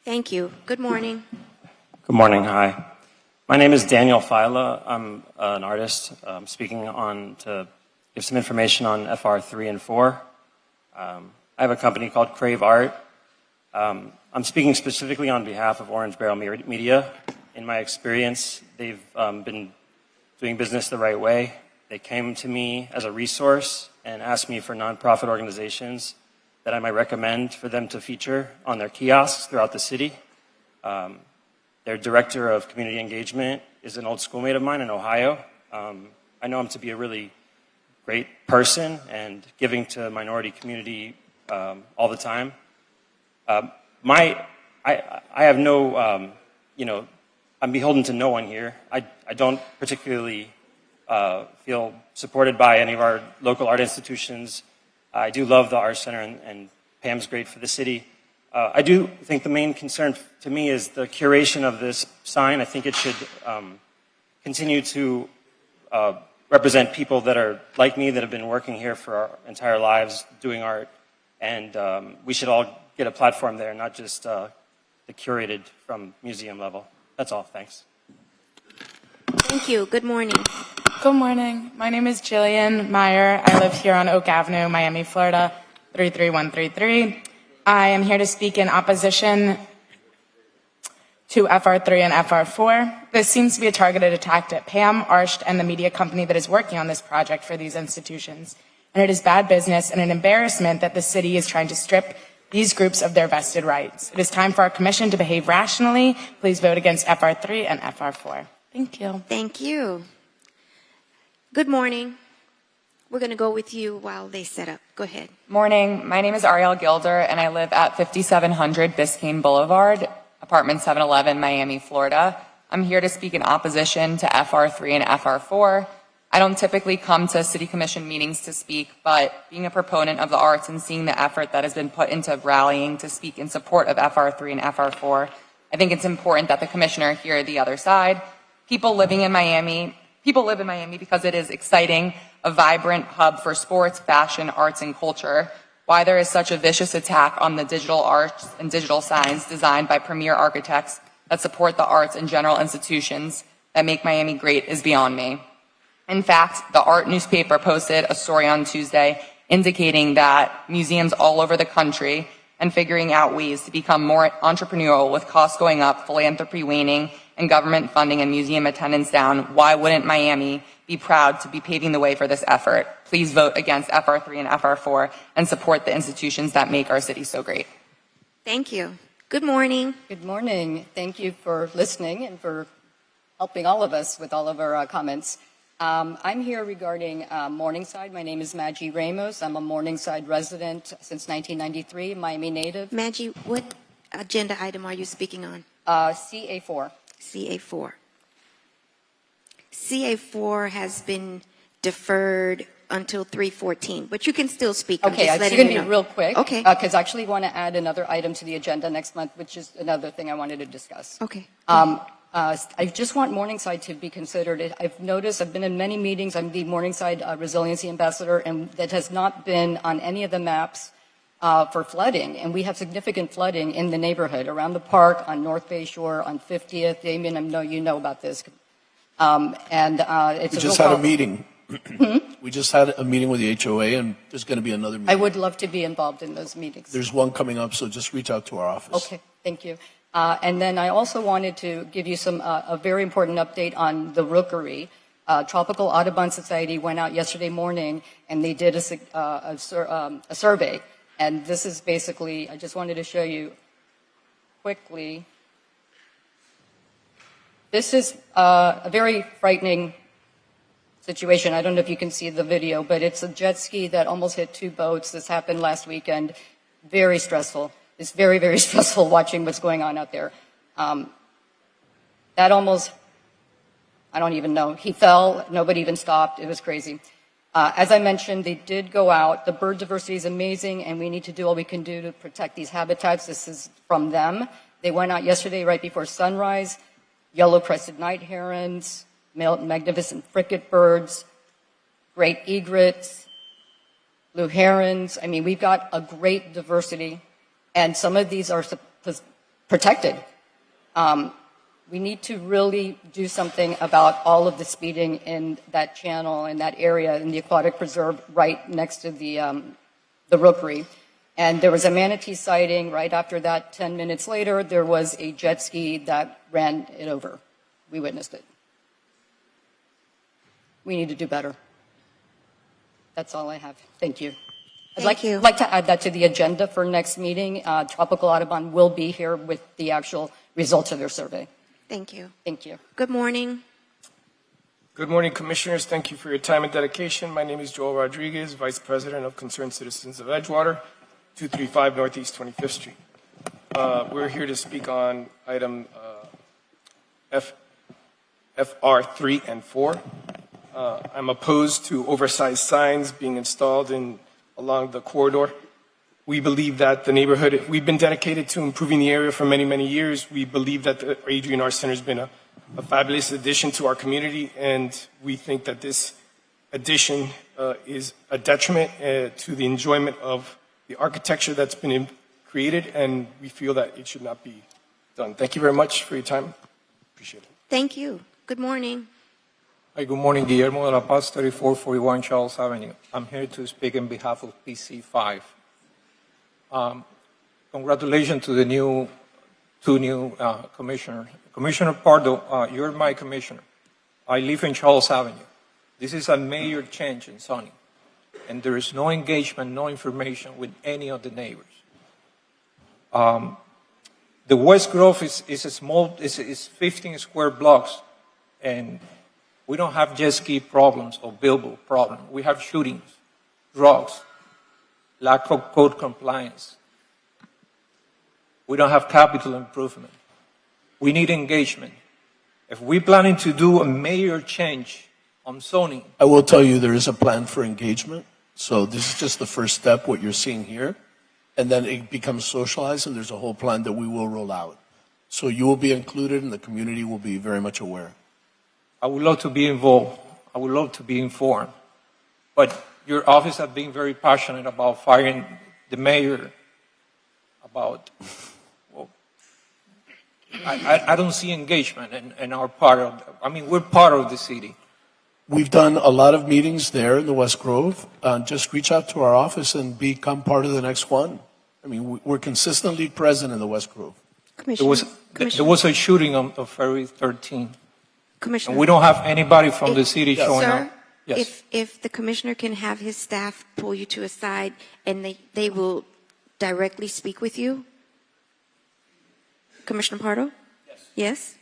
S1: Thank you. Good morning.
S22: Good morning. Hi. My name is Daniel Fila. I'm an artist. I'm speaking on to give some information on FR3 and 4. I have a company called Crave Art. I'm speaking specifically on behalf of Orange Barrel Media. In my experience, they've been doing business the right way. They came to me as a resource and asked me for nonprofit organizations that I might recommend for them to feature on their kiosks throughout the city. Their director of community engagement is an old schoolmate of mine in Ohio. I know him to be a really great person and giving to minority community all the time. I have no, I'm beholden to no one here. I don't particularly feel supported by any of our local art institutions. I do love the Arts Center, and Pam's great for the city. I do think the main concern to me is the curation of this sign. I think it should continue to represent people that are like me, that have been working here for our entire lives doing art. And we should all get a platform there, not just the curated from museum level. That's all. Thanks.
S1: Thank you. Good morning.
S23: Good morning. My name is Jillian Meyer. I live here on Oak Avenue, Miami, Florida, 33133. I am here to speak in opposition to FR3 and FR4. This seems to be a targeted attack at Pam, Arsht, and the media company that is working on this project for these institutions. And it is bad business and an embarrassment that the city is trying to strip these groups of their vested rights. It is time for our commission to behave rationally. Please vote against FR3 and FR4. Thank you.
S1: Thank you. Good morning. We're going to go with you while they set up. Go ahead.
S24: Morning. My name is Ariel Gilder, and I live at 5700 Biscayne Boulevard, apartment 711, Miami, Florida. I'm here to speak in opposition to FR3 and FR4. I don't typically come to City Commission meetings to speak, but being a proponent of the arts and seeing the effort that has been put into rallying to speak in support of FR3 and FR4, I think it's important that the Commissioner hear the other side. People live in Miami because it is exciting, a vibrant hub for sports, fashion, arts, and culture. Why there is such a vicious attack on the digital arts and digital signs designed by premier architects that support the arts and general institutions that make Miami great is beyond me. In fact, the Art newspaper posted a story on Tuesday indicating that museums all over the country and figuring out ways to become more entrepreneurial with costs going up, philanthropy waning, and government funding and museum attendance down. Why wouldn't Miami be proud to be paving the way for this effort? Please vote against FR3 and FR4 and support the institutions that make our city so great.
S1: Thank you. Good morning.
S25: Good morning. Thank you for listening and for helping all of us with all of our comments. I'm here regarding Morningside. My name is Maggie Ramos. I'm a Morningside resident since 1993, Miami native.
S1: Maggie, what agenda item are you speaking on?
S25: CA4.
S1: CA4. CA4 has been deferred until 3/14, but you can still speak. I'm
S25: Okay,
S1: just
S25: I'm
S1: letting
S25: going to
S1: you
S25: be
S1: know.
S25: real quick.
S1: Okay.
S25: Because I actually want to add another item to the agenda next month, which is another thing I wanted to discuss.
S1: Okay.
S25: I just want Morningside to be considered. I've noticed, I've been in many meetings, I'm the Morningside Resiliency Ambassador, and that has not been on any of the maps for flooding, and we have significant flooding in the neighborhood, around the park, on North Bay Shore, on 50th. Damien, I know you know about this. It's
S2: We
S25: a
S2: just
S25: real
S2: had a
S25: problem.
S2: meeting. We just had a meeting with the HOA, and there's going to be another
S25: I
S2: meeting.
S25: would love to be involved in those meetings.
S2: There's one coming up, so just reach out to our office.
S25: Okay, thank you. And then I also wanted to give you a very important update on the rookery. Tropical Audubon Society went out yesterday morning and they did a survey. And this is basically, I just wanted to show you quickly. This is a very frightening situation. I don't know if you can see the video, but it's a jet ski that almost hit 2 boats. This happened last weekend. Very stressful. It's very, very stressful watching what's going on out there. That almost, I don't even know. He fell. Nobody even stopped. It was crazy. As I mentioned, they did go out. The bird diversity is amazing, and we need to do all we can do to protect these habitats. This is from them. They went out yesterday right before sunrise. Yellow-crested night herons, magnificent fricate birds, great egrets, blue herons. I mean, we've got a great diversity, and some of these are protected. We need to really do something about all of the speeding in that channel, in that area, in the aquatic preserve right next to the rookery. And there was a manatee sighting. Right after that, 10 minutes later, there was a jet ski that ran it over. We witnessed it. We need to do better. That's all I have. Thank you. I'd like to add that to the agenda for next meeting. Tropical Audubon will be here with the actual results of their survey.
S1: Thank you.
S25: Thank you.
S1: Good morning.
S5: Good morning, Commissioners. Thank you for your time and dedication. My name is Joel Rodriguez, Vice President of Concerned Citizens of Edgewater, 235 Northeast 25th Street. We're here to speak on item FR 3 and 4. I'm opposed to oversized signs being installed along the corridor. We believe that the neighborhood, we've been dedicated to improving the area for many, many years. We believe that the Adrian R. Center has been a fabulous addition to our community, and we think that this addition is a detriment to the enjoyment of the architecture that's been created, and we feel that it should not be done. Thank you very much for your time. Appreciate it.
S1: Thank you. Good morning.
S6: Hi, good morning. Guillermo de la Paz, 3441 Charles Avenue. I'm here to speak on behalf of PC5. Congratulations to the two new commissioners. Commissioner Pardo, you're my commissioner. I live in Charles Avenue. This is a major change in zoning, and there is no engagement, no information with any of the neighbors. The West Grove is a small, is 15 square blocks, and we don't have jet ski problems or billboard problems. We have shootings, drugs, lack of code compliance. We don't have capital improvement. We need engagement. If we're planning to do a major change on zoning,
S2: I will tell you there is a plan for engagement. So this is just the first step, what you're seeing here. And then it becomes socialized, and there's a whole plan that we will roll out. So you will be included, and the community will be very much aware.
S6: I would love to be involved. I would love to be informed. But your office has been very passionate about firing the mayor, about, well, I don't see engagement in our part of, I mean, we're part of the city.
S2: We've done a lot of meetings there in the West Grove. Just reach out to our office and become part of the next one. I mean, we're consistently present in the West Grove.
S6: There was a shooting on February 13th.
S1: Commissioner.
S6: And we don't have anybody from the city showing
S1: Sir,
S6: up. Yes.
S1: if the commissioner can have his staff pull you to a side and they will directly speak with you. Commissioner Pardo? Yes.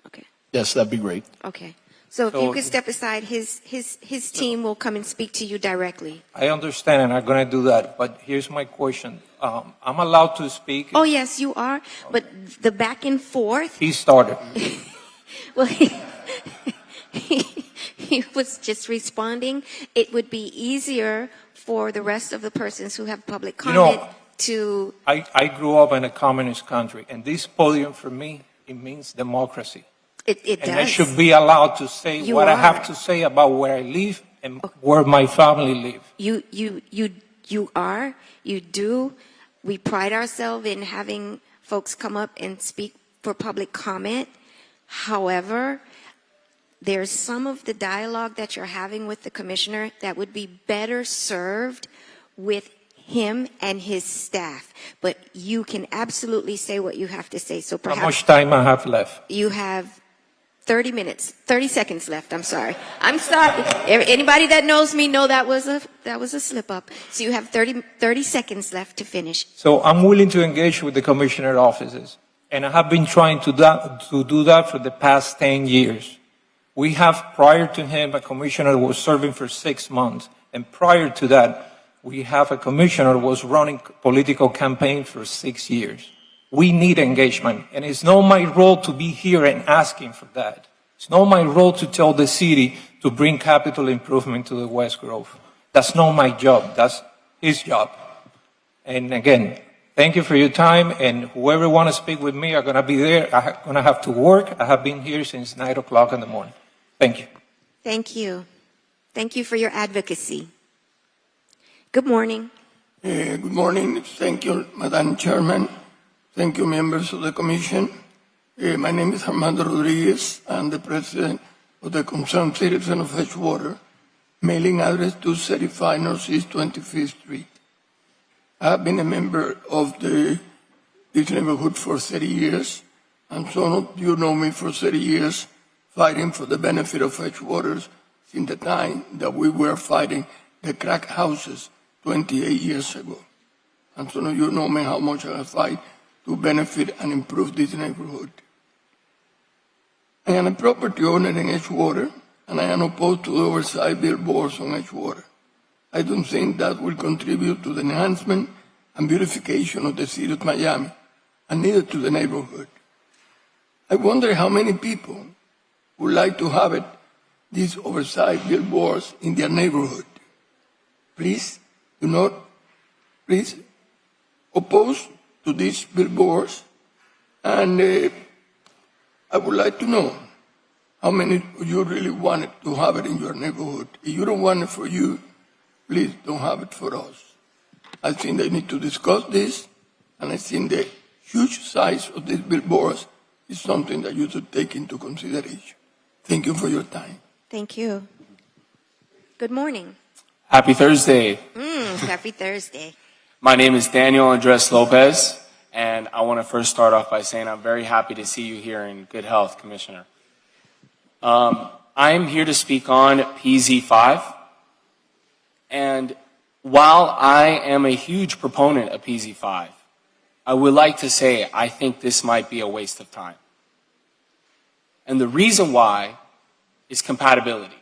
S1: Okay.
S2: Yes, that'd be great.
S1: Okay. So if you could step aside, his team will come and speak to you directly.
S6: I understand, and I'm going to do that. But here's my question. I'm allowed to speak.
S1: Oh, yes, you are. But the back and forth.
S6: He started.
S1: Well, he was just responding. It would be easier for the rest of the persons who have public comment to.
S6: I grew up in a communist country, and this podium for me, it means democracy.
S1: It
S6: and
S1: does.
S6: I should be allowed to say
S1: You
S6: what I
S1: are.
S6: have to say about where I live and where my family live.
S1: You You are. You do. We pride ourselves in having folks come up and speak for public comment. However, there's some of the dialogue that you're having with the commissioner that would be better served with him and his staff. But you can absolutely say what you have to say. So perhaps
S6: How much time I have left?
S1: you have 30 seconds left. I'm sorry. Anybody that knows me know that was a slip up. So you have 30 seconds left to finish.
S6: So I'm willing to engage with the commissioner offices, and I have been trying to do that for the past 10 years. We have, prior to him, a commissioner who was serving for 6 months, and prior to that, we have a commissioner who was running political campaign for 6 years. We need engagement, and it's not my role to be here and asking for that. It's not my role to tell the city to bring capital improvement to the West Grove. That's not my job. That's his job. And again, thank you for your time, and whoever want to speak with me are going to be there. I'm going to have to work. I have been here since 9 o'clock in the morning. Thank you.
S1: Thank you. Thank you for your advocacy. Good morning.
S4: Good morning. Thank you, Madam Chairman. Thank you, members of the Commission. My name is Armando Rodriguez. I'm the President of the Concerned Citizen of Edgewater, mailing address 235 Northeast 25th Street. I have been a member of this neighborhood for 30 years, and some of you know me for 30 years, fighting for the benefit of Edgewaters since the time that we were fighting the crack houses 28 years ago. And some of you know me how much I fight to benefit and improve this neighborhood. I am a property owner in Edgewater, and I am opposed to the oversized billboards on Edgewater. I don't think that will contribute to the enhancement and beautification of the city of Miami, and neither to the neighborhood. I wonder how many people would like to have these oversized billboards in their neighborhood. Please oppose to these billboards, and I would like to know how many of you really wanted to have it in your neighborhood. If you don't want it for you, please don't have it for us. I think they need to discuss this, and I think the huge size of these billboards is something that you should take into consideration. Thank you for your time.
S1: Thank you. Good morning.
S8: Happy Thursday.
S1: Happy Thursday.
S8: My name is Daniel Andres Lopez, and I want to first start off by saying I'm very happy to see you here in good health, Commissioner. I'm here to speak on PZ5, and while I am a huge proponent of PZ5, I would like to say I think this might be a waste of time. And the reason why is compatibility.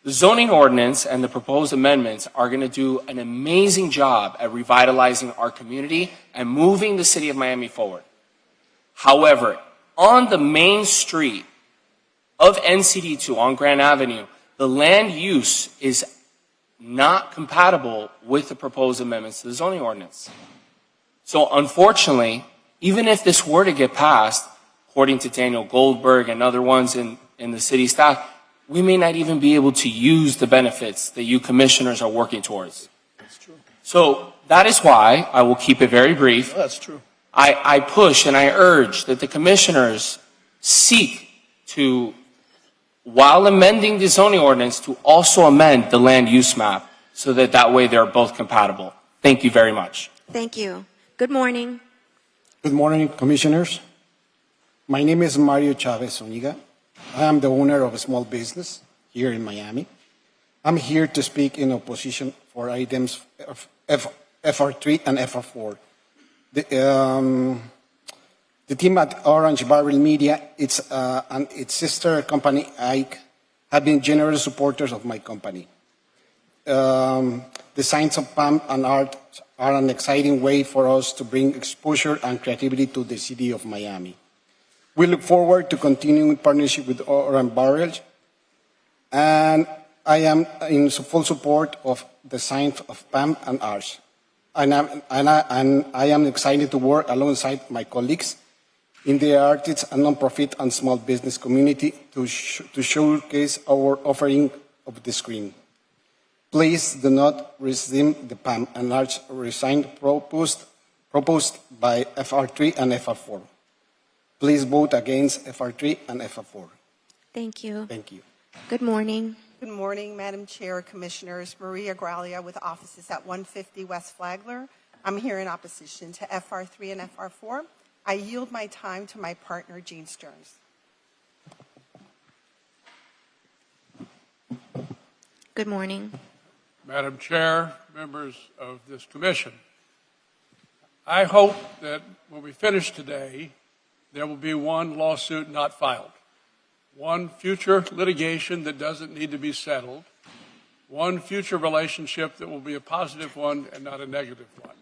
S8: The zoning ordinance and the proposed amendments are going to do an amazing job at revitalizing our community and moving the city of Miami forward. However, on the main street of NCD2 on Grand Avenue, the land use is not compatible with the proposed amendments to the zoning ordinance. So unfortunately, even if this were to get passed, according to Daniel Goldberg and other ones in the city staff, we may not even be able to use the benefits that you commissioners are working towards.
S2: That's true.
S8: So that is why I will keep it very brief.
S2: No, that's true.
S8: I push and I urge that the commissioners seek to, while amending the zoning ordinance, to also amend the land use map so that that way they're both compatible. Thank you very much.
S1: Thank you. Good morning.
S10: Good morning, commissioners. My name is Mario Chavez Zuniga. I am the owner of a small business here in Miami. I'm here to speak in opposition for items FR3 and FR4. The team at Orange Barrel Media, and its sister company, Ike, have been generous supporters of my company. The signs of PAM and art are an exciting way for us to bring exposure and creativity to the city of Miami. We look forward to continuing partnership with Orange Barrel, and I am in full support of the signs of PAM and art. And I am excited to work alongside my colleagues in the artists and nonprofit and small business community to showcase our offering of the screen. Please do not rescind the PAM and large resign proposed by FR3 and FR4. Please vote against FR3 and FR4.
S1: Thank you.
S10: Thank you.
S1: Good morning.
S11: Good morning, Madam Chair, Commissioners. Maria Graglia with offices at 150 West Flagler. I'm here in opposition to FR3 and FR4. I yield my time to my partner, Gene Stearns.
S1: Good morning.
S12: Madam Chair, members of this commission, I hope that when we finish today, there will be one lawsuit not filed, one future litigation that doesn't need to be settled, one future relationship that will be a positive one and not a negative one.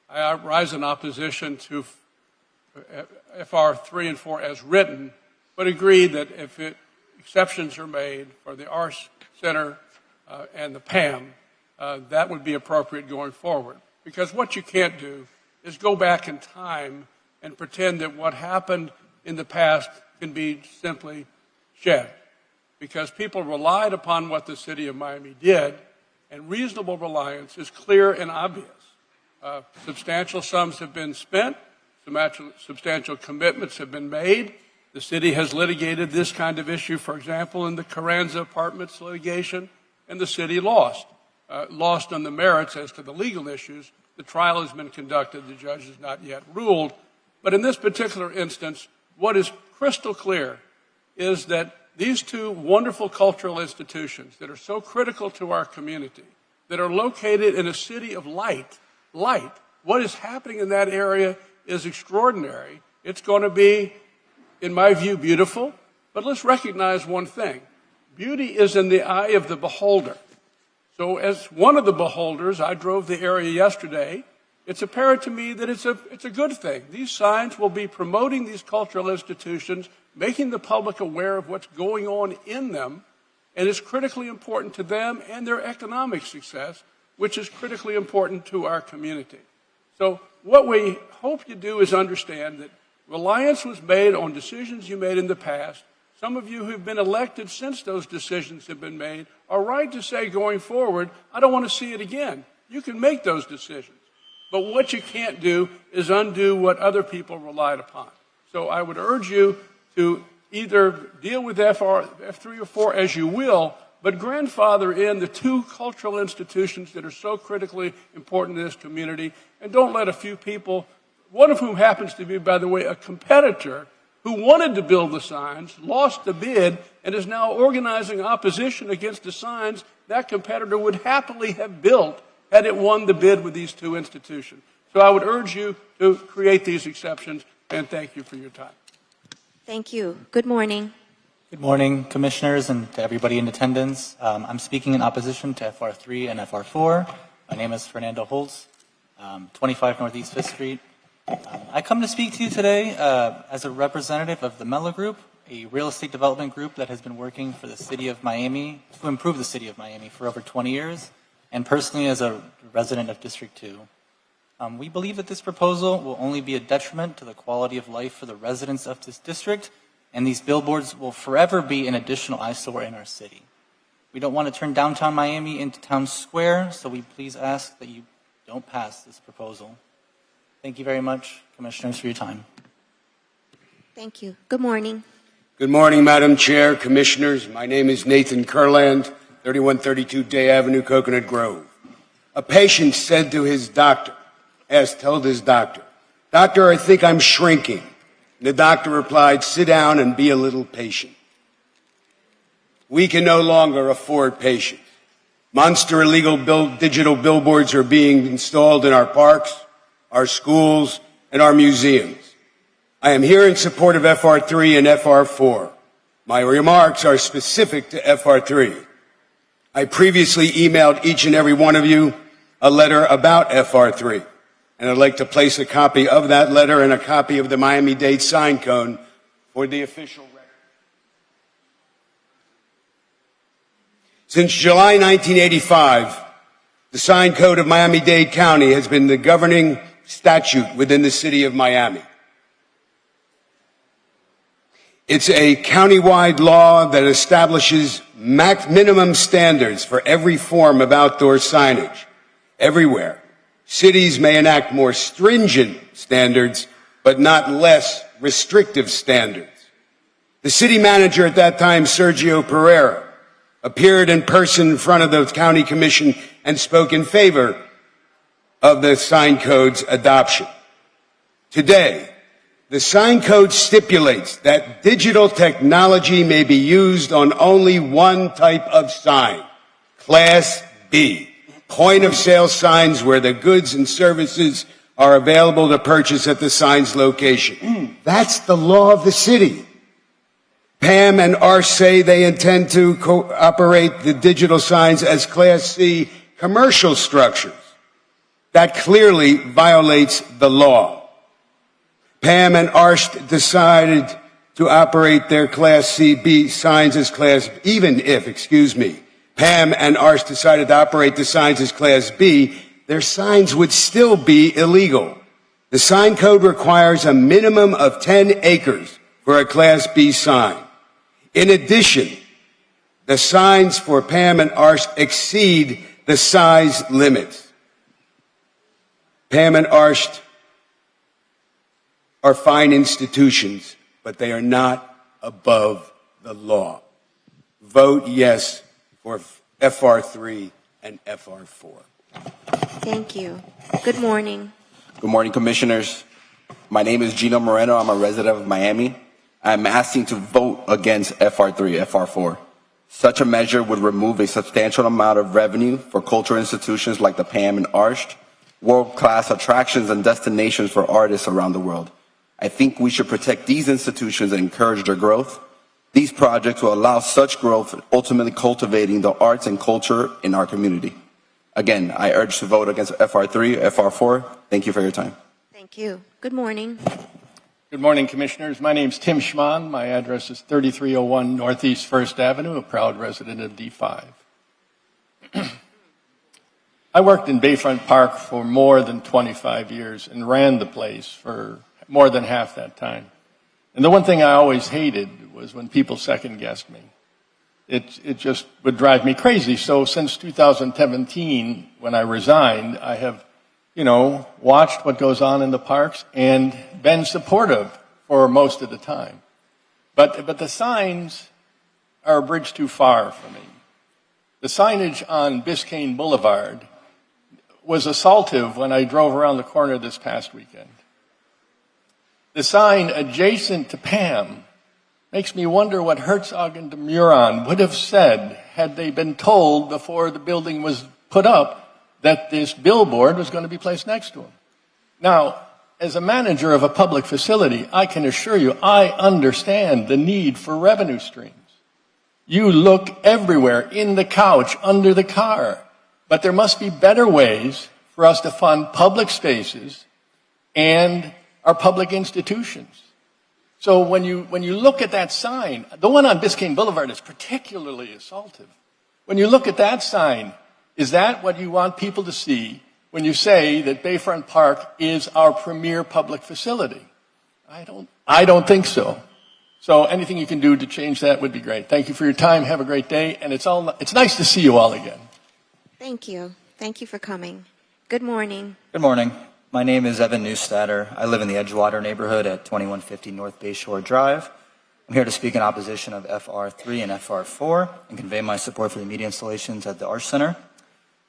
S12: I rise in opposition to FR 3 and 4 as written, but agree that if exceptions are made for the Arts Center and the PAM, that would be appropriate going forward. Because what you can't do is go back in time and pretend that what happened in the past can be simply shed. Because people relied upon what the city of Miami did, and reasonable reliance is clear and obvious. Substantial sums have been spent, substantial commitments have been made. The city has litigated this kind of issue, for example, in the Carranza Apartments litigation, and the city lost. Lost on the merits as to the legal issues. The trial has been conducted. The judge has not yet ruled. But in this particular instance, what is crystal clear is that these two wonderful cultural institutions that are so critical to our community, that are located in a city of light, what is happening in that area is extraordinary. It's going to be, in my view, beautiful. But let's recognize one thing. Beauty is in the eye of the beholder. So as one of the beholders, I drove the area yesterday. It's apparent to me that it's a good thing. These signs will be promoting these cultural institutions, making the public aware of what's going on in them, and it's critically important to them and their economic success, which is critically important to our community. So what we hope you do is understand that reliance was made on decisions you made in the past. Some of you who've been elected since those decisions have been made are right to say going forward, I don't want to see it again. You can make those decisions. But what you can't do is undo what other people relied upon. So I would urge you to either deal with F3 or 4 as you will, but grandfather in the two cultural institutions that are so critically important to this community, and don't let a few people, one of whom happens to be, by the way, a competitor who wanted to build the signs, lost the bid, and is now organizing opposition against the signs that competitor would happily have built had it won the bid with these two institutions. So I would urge you to create these exceptions, and thank you for your time.
S1: Thank you. Good morning.
S13: Good morning, commissioners, and to everybody in attendance. I'm speaking in opposition to FR3 and FR4. My name is Fernando Holtz, 25 Northeast 5th Street. I come to speak to you today as a representative of the Mello Group, a real estate development group that has been working for the city of Miami, to improve the city of Miami for over 20 years, and personally as a resident of District 2. We believe that this proposal will only be a detriment to the quality of life for the residents of this district, and these billboards will forever be an additional eyesore in our city. We don't want to turn downtown Miami into town square, so we please ask that you don't pass this proposal. Thank you very much, commissioners, for your time.
S1: Thank you. Good morning.
S14: Good morning, Madam Chair, commissioners. My name is Nathan Kurland, 3132 Day Avenue, Coconut Grove. A patient said to his doctor, told his doctor, "Doctor, I think I'm shrinking." And the doctor replied, "Sit down and be a little patient." We can no longer afford patience. Monster illegal digital billboards are being installed in our parks, our schools, and our museums. I am here in support of FR3 and FR4. My remarks are specific to FR3. I previously emailed each and every one of you a letter about FR3, and I'd like to place a copy of that letter and a copy of the Miami-Dade sign code for the official record. Since July 1985, the sign code of Miami-Dade County has been the governing statute within the city of Miami. It's a countywide law that establishes minimum standards for every form of outdoor signage everywhere. Cities may enact more stringent standards, but not less restrictive standards. The city manager at that time, Sergio Pereira, appeared in person in front of the county commission and spoke in favor of the sign code's adoption. Today, the sign code stipulates that digital technology may be used on only one type of sign, Class B, point of sale signs where the goods and services are available to purchase at the sign's location. That's the law of the city. Pam and Arsh say they intend to operate the digital signs as Class C commercial structures. That clearly violates the law. Pam and Arsh decided to operate their Class C-B signs as Class, Pam and Arsh decided to operate the signs as Class B, their signs would still be illegal. The sign code requires a minimum of 10 acres for a Class B sign. In addition, the signs for Pam and Arsh exceed the size limits. Pam and Arsh are fine institutions, but they are not above the law. Vote yes for FR3 and FR4.
S1: Thank you. Good morning.
S9: Good morning, Commissioners. My name is Gino Moreno. I'm a resident of Miami. I'm asking to vote against FR3, FR4. Such a measure would remove a substantial amount of revenue for cultural institutions like the Pam and Arsh, world-class attractions and destinations for artists around the world. I think we should protect these institutions and encourage their growth. These projects will allow such growth, ultimately cultivating the arts and culture in our community. Again, I urge to vote against FR3, FR4. Thank you for your time.
S1: Thank you. Good morning.
S12: Good morning, Commissioners. My name's Tim Schmann. My address is 3301 Northeast First Avenue, a proud resident of D5. I worked in Bayfront Park for more than 25 years and ran the place for more than half that time. And the one thing I always hated was when people second-guessed me. It just would drive me crazy. So since 2017, when I resigned, I have, watched what goes on in the parks and been supportive for most of the time. But the signs are a bridge too far for me. The signage on Biscayne Boulevard was assaultive when I drove around the corner this past weekend. The sign adjacent to Pam makes me wonder what Herzog and de Meuron would have said had they been told before the building was put up that this billboard was going to be placed next to them. Now, as a manager of a public facility, I can assure you I understand the need for revenue streams. You look everywhere, in the couch, under the car. But there must be better ways for us to fund public spaces and our public institutions. So when you look at that sign, the one on Biscayne Boulevard is particularly assaultive. When you look at that sign, is that what you want people to see when you say that Bayfront Park is our premier public facility? I don't think so. So anything you can do to change that would be great. Thank you for your time. Have a great day. And it's nice to see you all again.
S1: Thank you. Thank you for coming. Good morning.
S15: Good morning. My name is Evan Newstatter. I live in the Edgewater neighborhood at 2150 North Bayshore Drive. I'm here to speak in opposition of FR3 and FR4 and convey my support for the media installations at the Arsh Center.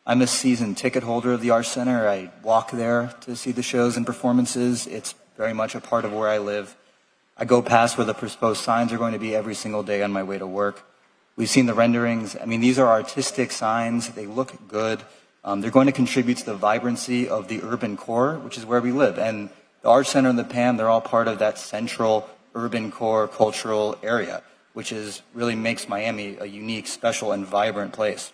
S15: I'm a season ticket holder of the Arsh Center. I walk there to see the shows and performances. It's very much a part of where I live. I go past where the proposed signs are going to be every single day on my way to work. We've seen the renderings. I mean, these are artistic signs. They look good. They're going to contribute to the vibrancy of the urban core, which is where we live. And the Arsh Center and the PAM, they're all part of that central urban core cultural area, which really makes Miami a unique, special, and vibrant place.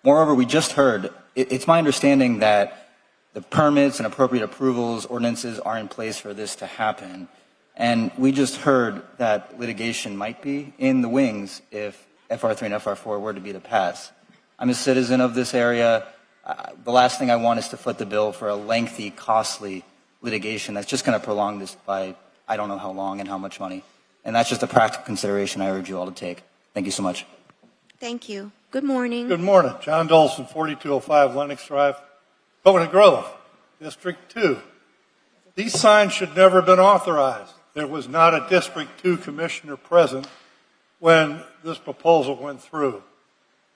S15: Moreover, we just heard, it's my understanding that the permits and appropriate approvals, ordinances are in place for this to happen. And we just heard that litigation might be in the wings if FR3 and FR4 were to be to pass. I'm a citizen of this area. The last thing I want is to foot the bill for a lengthy, costly litigation that's just going to prolong this by I don't know how long and how much money. And that's just a practical consideration I urge you all to take. Thank you so much.
S1: Thank you. Good morning.
S16: Good morning. John Dolson, 4205 Lennox Drive, Coconut Grove, District 2. These signs should never have been authorized. There was not a District 2 commissioner present when this proposal went through.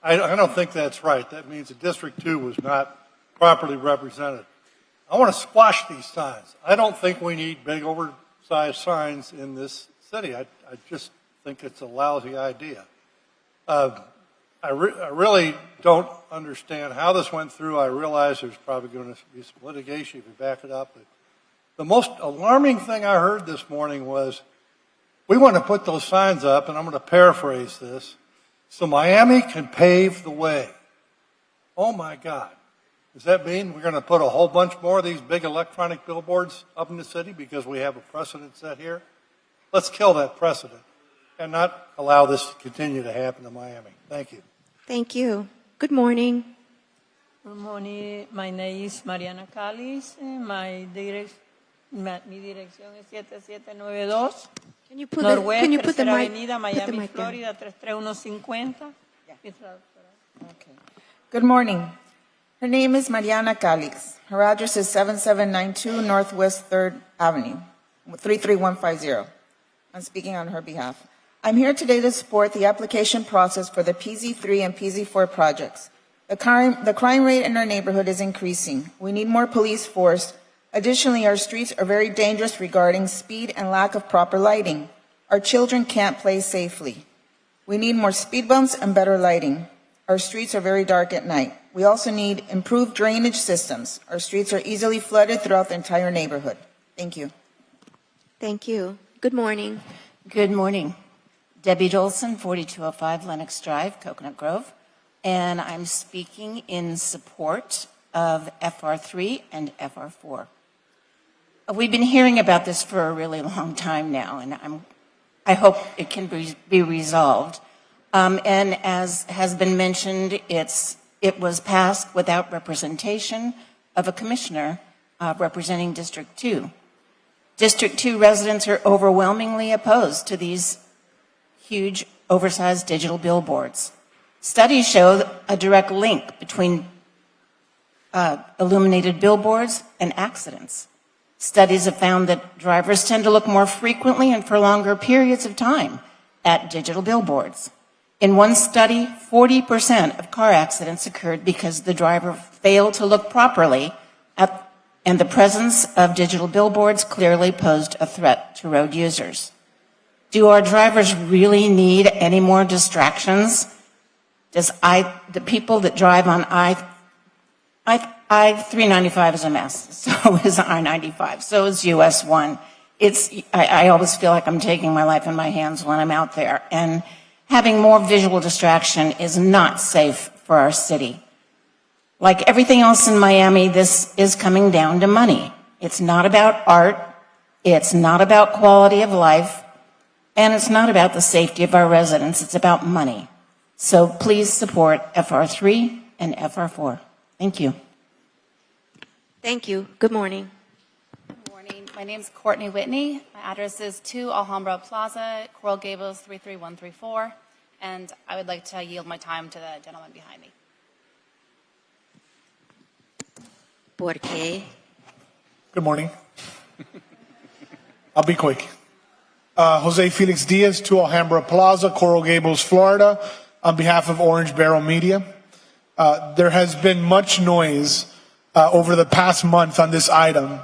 S16: I don't think that's right. That means the District 2 was not properly represented. I want to squash these signs. I don't think we need big oversized signs in this city. I just think it's a lousy idea. I really don't understand how this went through. I realize there's probably going to be some litigation if you back it up. But the most alarming thing I heard this morning was we want to put those signs up, and I'm going to paraphrase this, so Miami can pave the way. Oh, my God. Does that mean we're going to put a whole bunch more of these big electronic billboards up in the city because we have a precedent set here? Let's kill that precedent and not allow this to continue to happen in Miami. Thank you.
S1: Thank you. Good morning.
S17: Good morning. My name is Mariana Callis. Mi dirección es 7792.
S1: Can you put
S17: Northwest,
S1: the
S17: Tercera
S1: mic,
S17: Avenida,
S1: put the
S17: Miami,
S1: mic down.
S17: Florida, 33150.
S23: Good morning. Her name is Mariana Calix. Her address is 7792 Northwest 3rd Avenue, 33150. I'm speaking on her behalf. I'm here today to support the application process for the PZ3 and PZ4 projects. The crime rate in our neighborhood is increasing. We need more police force. Additionally, our streets are very dangerous regarding speed and lack of proper lighting. Our children can't play safely. We need more speed bumps and better lighting. Our streets are very dark at night. We also need improved drainage systems. Our streets are easily flooded throughout the entire neighborhood. Thank you.
S1: Thank you. Good morning.
S18: Good morning. Debbie Dolson, 4205 Lennox Drive, Coconut Grove, and I'm speaking in support of FR3 and FR4. We've been hearing about this for a really long time now, and I hope it can be resolved. And as has been mentioned, it was passed without representation of a commissioner representing District 2. District 2 residents are overwhelmingly opposed to these huge, oversized digital billboards. Studies show a direct link between illuminated billboards and accidents. Studies have found that drivers tend to look more frequently and for longer periods of time at digital billboards. In one study, 40% of car accidents occurred because the driver failed to look properly and the presence of digital billboards clearly posed a threat to road users. Do our drivers really need any more distractions? The people that drive on I-395 is a mess. So is I-95. So is US 1. I always feel like I'm taking my life in my hands when I'm out there. And having more visual distraction is not safe for our city. Like everything else in Miami, this is coming down to money. It's not about art. It's not about quality of life. And it's not about the safety of our residents. It's about money. So please support FR3 and FR4. Thank you.
S1: Thank you. Good morning.
S19: Good morning. My name is Courtney Whitney. My address is 2 Alhambra Plaza, Coral Gables 33134. And I would like to yield my time to the gentleman behind me.
S1: ¿Por qué?
S20: Good morning. I'll be quick. Jose Felix Diaz, 2 Alhambra Plaza, Coral Gables, Florida, on behalf of Orange Barrel Media. There has been much noise over the past month on this item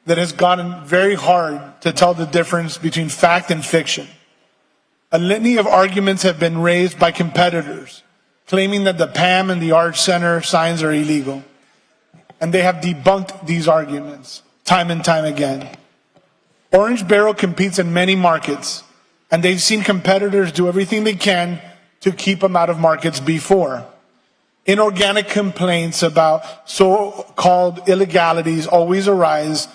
S20: that has gotten very hard to tell the difference between fact and fiction. A litany of arguments have been raised by competitors claiming that the PAM and the Art Center signs are illegal. And they have debunked these arguments time and time again. Orange Barrel competes in many markets, and they've seen competitors do everything they can to keep them out of markets before. Inorganic complaints about so-called illegalities always arise,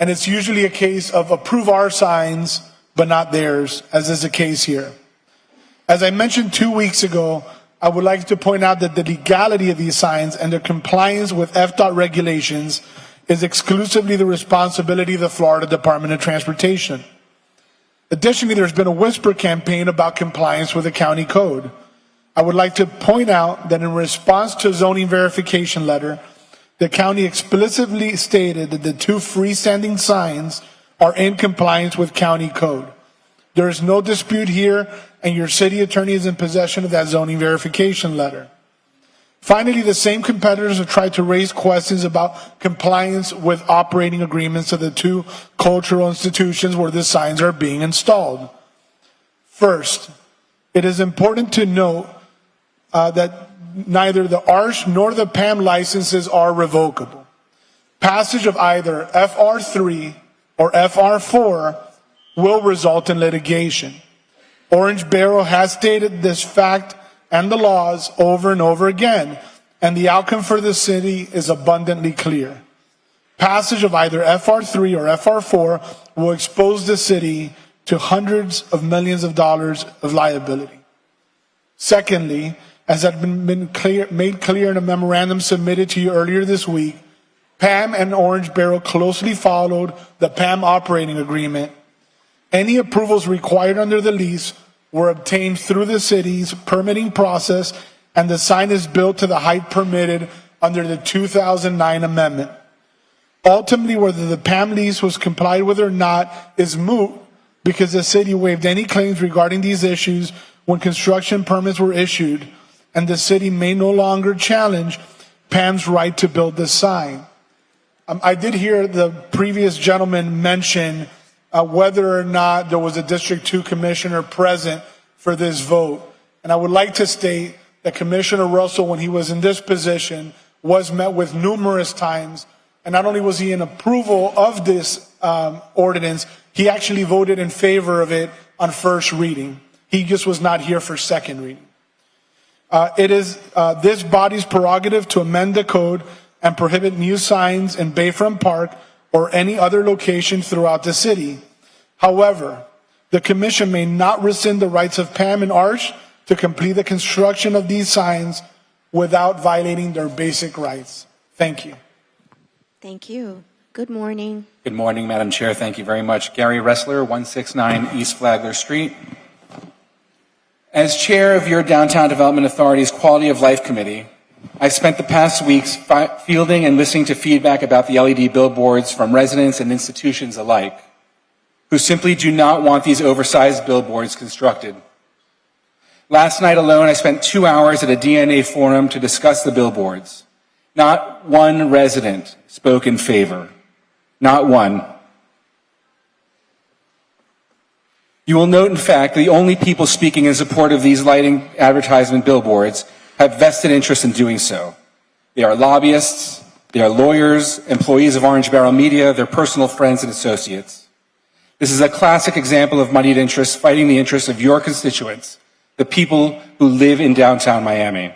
S20: and it's usually a case of approve our signs, but not theirs, as is the case here. As I mentioned 2 weeks ago, I would like to point out that the legality of these signs and their compliance with FDOT regulations is exclusively the responsibility of the Florida Department of Transportation. Additionally, there's been a whisper campaign about compliance with the county code. I would like to point out that in response to a zoning verification letter, the county explicitly stated that the 2 freestanding signs are in compliance with county code. There is no dispute here, and your city attorney is in possession of that zoning verification letter. Finally, the same competitors have tried to raise questions about compliance with operating agreements of the 2 cultural institutions where the signs are being installed. First, it is important to note that neither the ARCH nor the PAM licenses are revocable. Passage of either FR3 or FR4 will result in litigation. Orange Barrel has stated this fact and the laws over and over again, and the outcome for the city is abundantly clear. Passage of either FR3 or FR4 will expose the city to hundreds of millions of dollars of liability. Secondly, as had been made clear in a memorandum submitted to you earlier this week, PAM and Orange Barrel closely followed the PAM operating agreement. Any approvals required under the lease were obtained through the city's permitting process, and the sign is built to the height permitted under the 2009 amendment. Ultimately, whether the PAM lease was complied with or not is moot because the city waived any claims regarding these issues when construction permits were issued, and the city may no longer challenge PAM's right to build the sign. I did hear the previous gentleman mention whether or not there was a District 2 commissioner present for this vote. And I would like to state that Commissioner Russell, when he was in this position, was met with numerous times. And not only was he in approval of this ordinance, he actually voted in favor of it on first reading. He just was not here for second reading. It is this body's prerogative to amend the code and prohibit new signs in Bayfront Park or any other location throughout the city. However, the Commission may not rescind the rights of PAM and ARCH to complete the construction of these signs without violating their basic rights. Thank you.
S1: Thank you. Good morning.
S3: Good morning, Madam Chair. Thank you very much. Gary Ressler, 169 East Flagler Street. As chair of your Downtown Development Authority's Quality of Life Committee, I spent the past weeks fielding and listening to feedback about the LED billboards from residents and institutions alike, who simply do not want these oversized billboards constructed. Last night alone, I spent 2 hours at a DNA forum to discuss the billboards. Not one resident spoke in favor. Not one. You will note, in fact, the only people speaking in support of these lighting advertisement billboards have vested interest in doing so. They are lobbyists, they are lawyers, employees of Orange Barrel Media, their personal friends and associates. This is a classic example of moneyed interests fighting the interests of your constituents, the people who live in downtown Miami.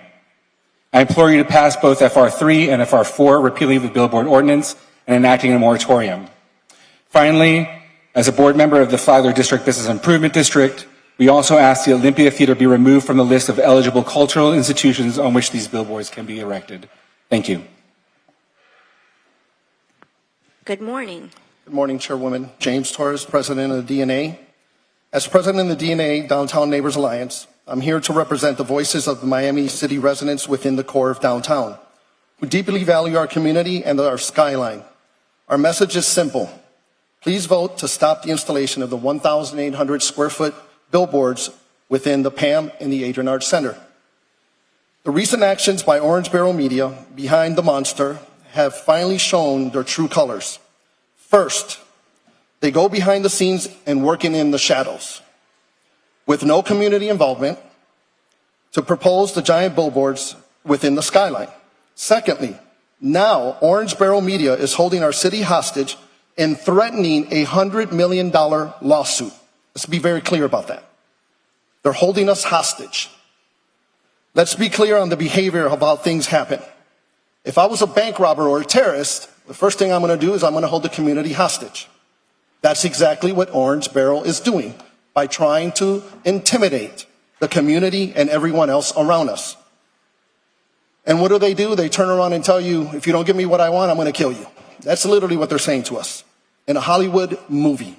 S3: I implore you to pass both FR3 and FR4, repealing the billboard ordinance and enacting a moratorium. Finally, as a board member of the Flagler District Business Improvement District, we also ask the Olympia Theater be removed from the list of eligible cultural institutions on which these billboards can be erected. Thank you.
S1: Good morning.
S7: Good morning, Chairwoman. James Torres, President of the DNA. As President of the DNA Downtown Neighbors Alliance, I'm here to represent the voices of the Miami City residents within the core of downtown, who deeply value our community and our skyline. Our message is simple. Please vote to stop the installation of the 1,800 square foot billboards within the PAM and the Adrian Arts Center. The recent actions by Orange Barrel Media behind the monster have finally shown their true colors. First, they go behind the scenes and working in the shadows with no community involvement to propose the giant billboards within the skyline. Secondly, now Orange Barrel Media is holding our city hostage and threatening a $100 million lawsuit. Let's be very clear about that. They're holding us hostage. Let's be clear on the behavior of how things happen. If I was a bank robber or a terrorist, the first thing I'm going to do is I'm going to hold the community hostage. That's exactly what Orange Barrel is doing by trying to intimidate the community and everyone else around us. And what do? They turn around and tell you, if you don't give me what I want, I'm going to kill you. That's literally what they're saying to us in a Hollywood movie.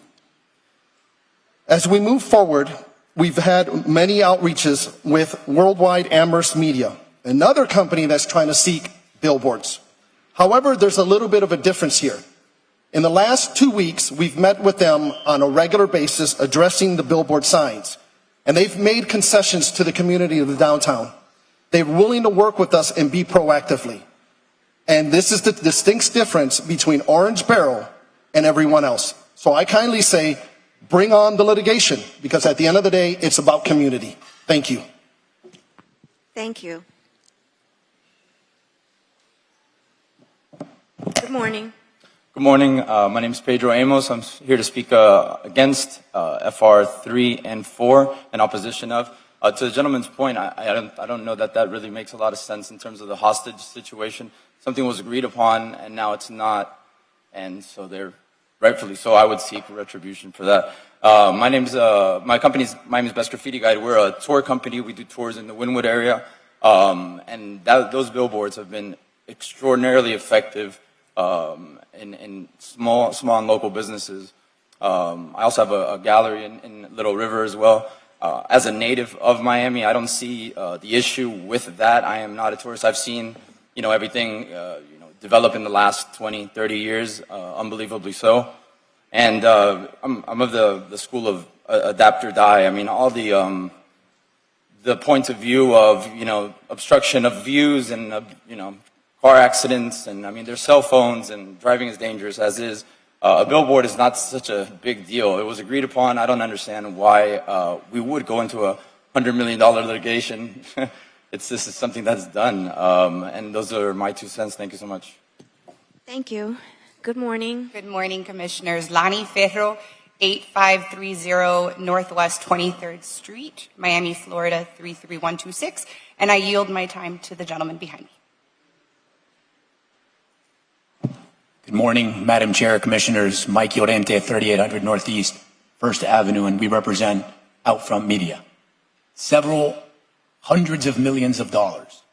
S7: As we move forward, we've had many outreaches with Worldwide Amherst Media, another company that's trying to seek billboards. However, there's a little bit of a difference here. In the last 2 weeks, we've met with them on a regular basis addressing the billboard signs, and they've made concessions to the community of the downtown. They're willing to work with us and be proactively. And this is the distinct difference between Orange Barrel and everyone else. So I kindly say, bring on the litigation, because at the end of the day, it's about community. Thank you.
S1: Thank you. Good morning.
S5: Good morning. My name is Pedro Amos. I'm here to speak against FR 3 and 4 in opposition of. To the gentleman's point, I don't know that that really makes a lot of sense in terms of the hostage situation. Something was agreed upon and now it's not, and so they're rightfully so. I would seek retribution for that. My company's Miami's Best Graffiti Guide. We're a tour company. We do tours in the Wynwood area, and those billboards have been extraordinarily effective in small and local businesses. I also have a gallery in Little River as well. As a native of Miami, I don't see the issue with that. I am not a tourist. I've seen, everything, develop in the last 20, 30 years, unbelievably so. And I'm of the school of adapt or die. I mean, all the points of view of, obstruction of views and, car accidents, and I mean, there's cell phones and driving is dangerous as is. A billboard is not such a big deal. It was agreed upon. I don't understand why we would go into a $100 million litigation. This is something that's done. And those are my 2 cents. Thank you so much.
S1: Thank you. Good morning.
S21: Good morning, Commissioners. Lani Ferro, 8530 Northwest 23rd Street, Miami, Florida, 33126. And I yield my time to the gentleman behind me.
S22: Good morning, Madam Chair, Commissioners. Mike Llorente, 3800 Northeast, First Avenue, and we represent Outfront Media. Several hundreds of millions of dollars.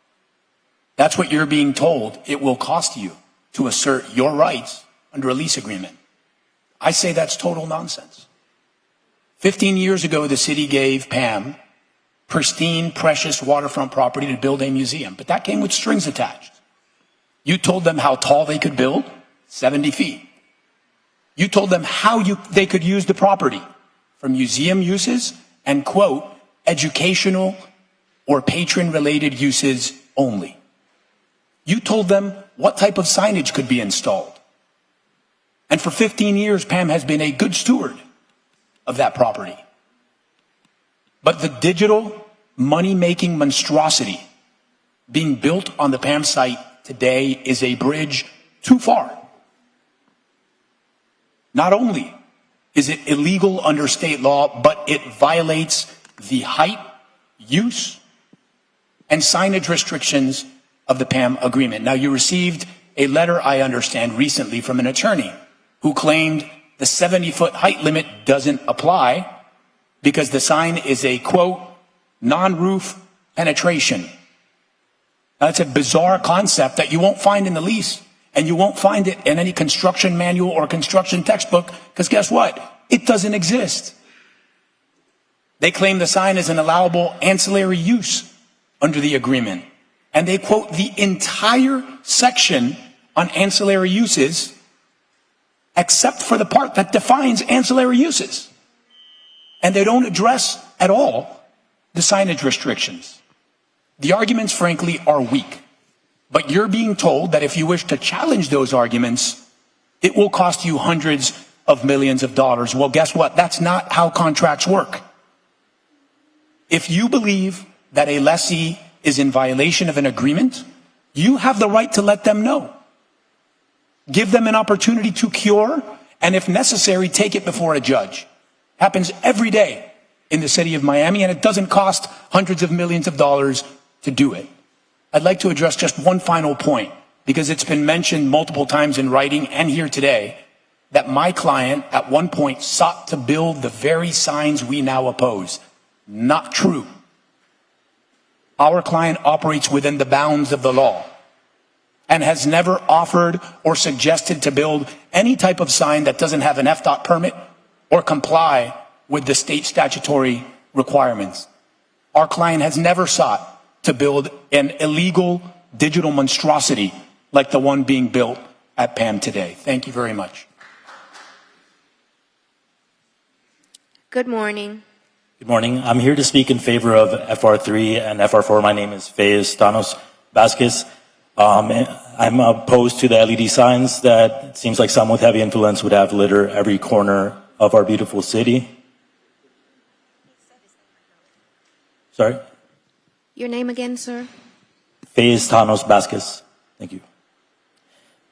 S22: That's what you're being told it will cost you to assert your rights under a lease agreement. I say that's total nonsense. 15 years ago, the city gave Pam pristine, precious waterfront property to build a museum, but that came with strings attached. You told them how tall they could build, 70 feet. You told them how they could use the property for museum uses and, quote, educational or patron-related uses only. You told them what type of signage could be installed. And for 15 years, Pam has been a good steward of that property. But the digital money-making monstrosity being built on the Pam site today is a bridge too far. Not only is it illegal under state law, but it violates the height, use, and signage restrictions of the PAM agreement. Now, you received a letter, I understand, recently from an attorney who claimed the 70-foot height limit doesn't apply because the sign is a, quote, non-roof penetration. Now, that's a bizarre concept that you won't find in the lease. And you won't find it in any construction manual or construction textbook, because guess what? It doesn't exist. They claim the sign is an allowable ancillary use under the agreement. And they quote the entire section on ancillary uses, except for the part that defines ancillary uses. And they don't address at all the signage restrictions. The arguments, frankly, are weak. But you're being told that if you wish to challenge those arguments, it will cost you hundreds of millions of dollars. Well, guess what? That's not how contracts work. If you believe that a lessee is in violation of an agreement, you have the right to let them know. Give them an opportunity to cure, and if necessary, take it before a judge. Happens every day in the city of Miami, and it doesn't cost hundreds of millions of dollars to do it. I'd like to address just one final point, because it's been mentioned multiple times in writing and here today that my client at one point sought to build the very signs we now oppose. Not true. Our client operates within the bounds of the law and has never offered or suggested to build any type of sign that doesn't have an FDOT permit or comply with the state statutory requirements. Our client has never sought to build an illegal digital monstrosity like the one being built at PAM today. Thank you very much.
S1: Good morning.
S2: Good morning. I'm here to speak in favor of FR3 and FR4. My name is Fayez Thanos Vasquez. I'm opposed to the LED signs that it seems like some with heavy influence would have litter every corner of our beautiful city. Sorry?
S1: Your name again, sir?
S2: Fayez Thanos Vasquez. Thank you.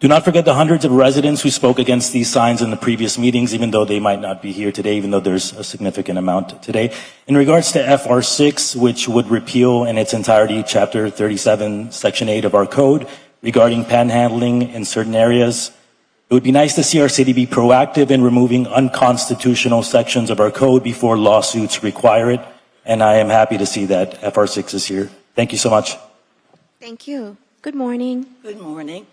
S2: Do not forget the hundreds of residents who spoke against these signs in the previous meetings, even though they might not be here today, even though there's a significant amount today. In regards to FR6, which would repeal in its entirety Chapter 37, Section 8 of our code regarding panhandling in certain areas, it would be nice to see our city be proactive in removing unconstitutional sections of our code before lawsuits require it. And I am happy to see that FR6 is here. Thank you so much.
S1: Thank you. Good morning.
S4: Good morning.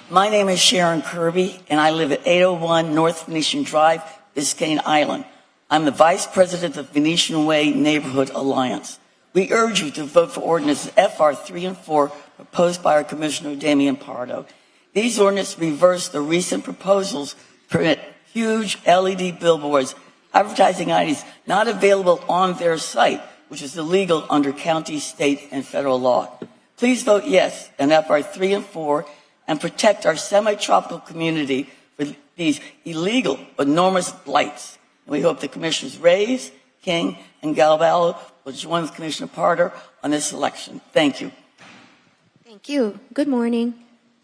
S4: My name is Sharon Kirby, and I live at 801 North Venetian Drive, Biscayne Island. I'm the Vice President of Venetian Way Neighborhood Alliance. We urge you to vote for ordinances FR 3 and 4 proposed by our Commissioner Damian Pardo. These ordinances reverse the recent proposals to permit huge LED billboards advertising items not available on their site, which is illegal under county, state, and federal law. Please vote yes on FR 3 and 4 and protect our semi-tropical community with these illegal, enormous blights. And we hope the Commissioners Reyes, King, and Galballo will join with Commissioner Pardo on this election. Thank you.
S1: Thank you. Good morning.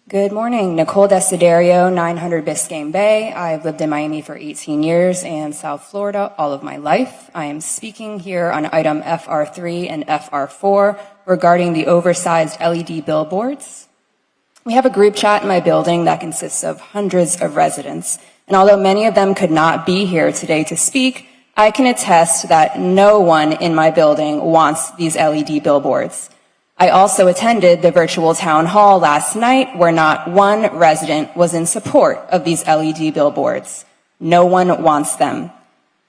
S6: Good morning. Nicole Desiderio, 900 Biscayne Bay. I've lived in Miami for 18 years and South Florida all of my life. I am speaking here on item FR3 and FR4 regarding the oversized LED billboards. We have a group chat in my building that consists of hundreds of residents, and although many of them could not be here today to speak, I can attest that no one in my building wants these LED billboards. I also attended the virtual town hall last night where not one resident was in support of these LED billboards. No one wants them.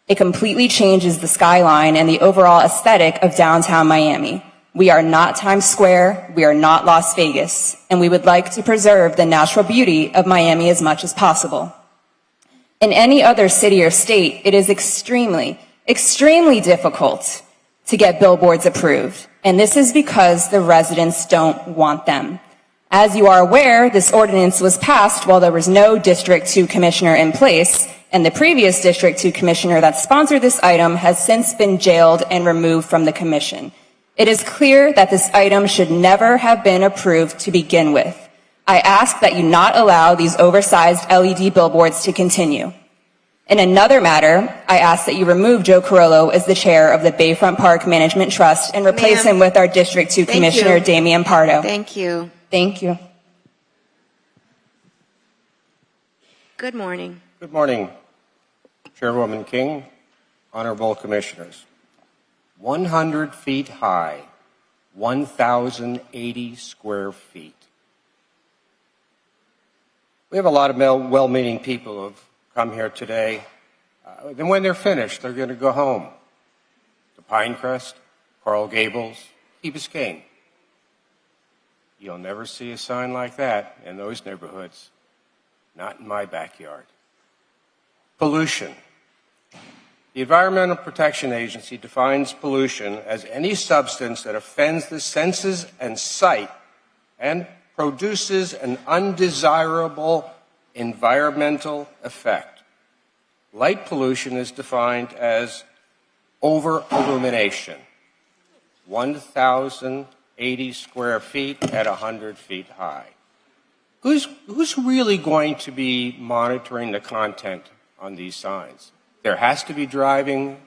S6: It completely changes the skyline and the overall aesthetic of downtown Miami. We are not Times Square, we are not Las Vegas, and we would like to preserve the natural beauty of Miami as much as possible. In any other city or state, it is extremely, extremely difficult to get billboards approved, and this is because the residents don't want them. As you are aware, this ordinance was passed while there was no District 2 commissioner in place, and the previous District 2 commissioner that sponsored this item has since been jailed and removed from the commission. It is clear that this item should never have been approved to begin with. I ask that you not allow these oversized LED billboards to continue. In another matter, I ask that you remove Joe Carollo as the chair of the Bayfront Park Management Trust and replace him with our District 2 Commissioner, Damian Pardo.
S1: Thank you.
S6: Thank you.
S1: Good morning.
S24: Good morning, Chairwoman King, honorable commissioners. 100 feet high, 1,080 square feet. We have a lot of well-meaning people who have come here today. Then when they're finished, they're going to go home to Pinecrest, Coral Gables, Key Biscayne. You'll never see a sign like that in those neighborhoods. Not in my backyard. Pollution. The Environmental Protection Agency defines pollution as any substance that offends the senses and sight and produces an undesirable environmental effect. Light pollution is defined as over-illumination, 1,080 square feet at 100 feet high. Who's really going to be monitoring the content on these signs? There has to be driving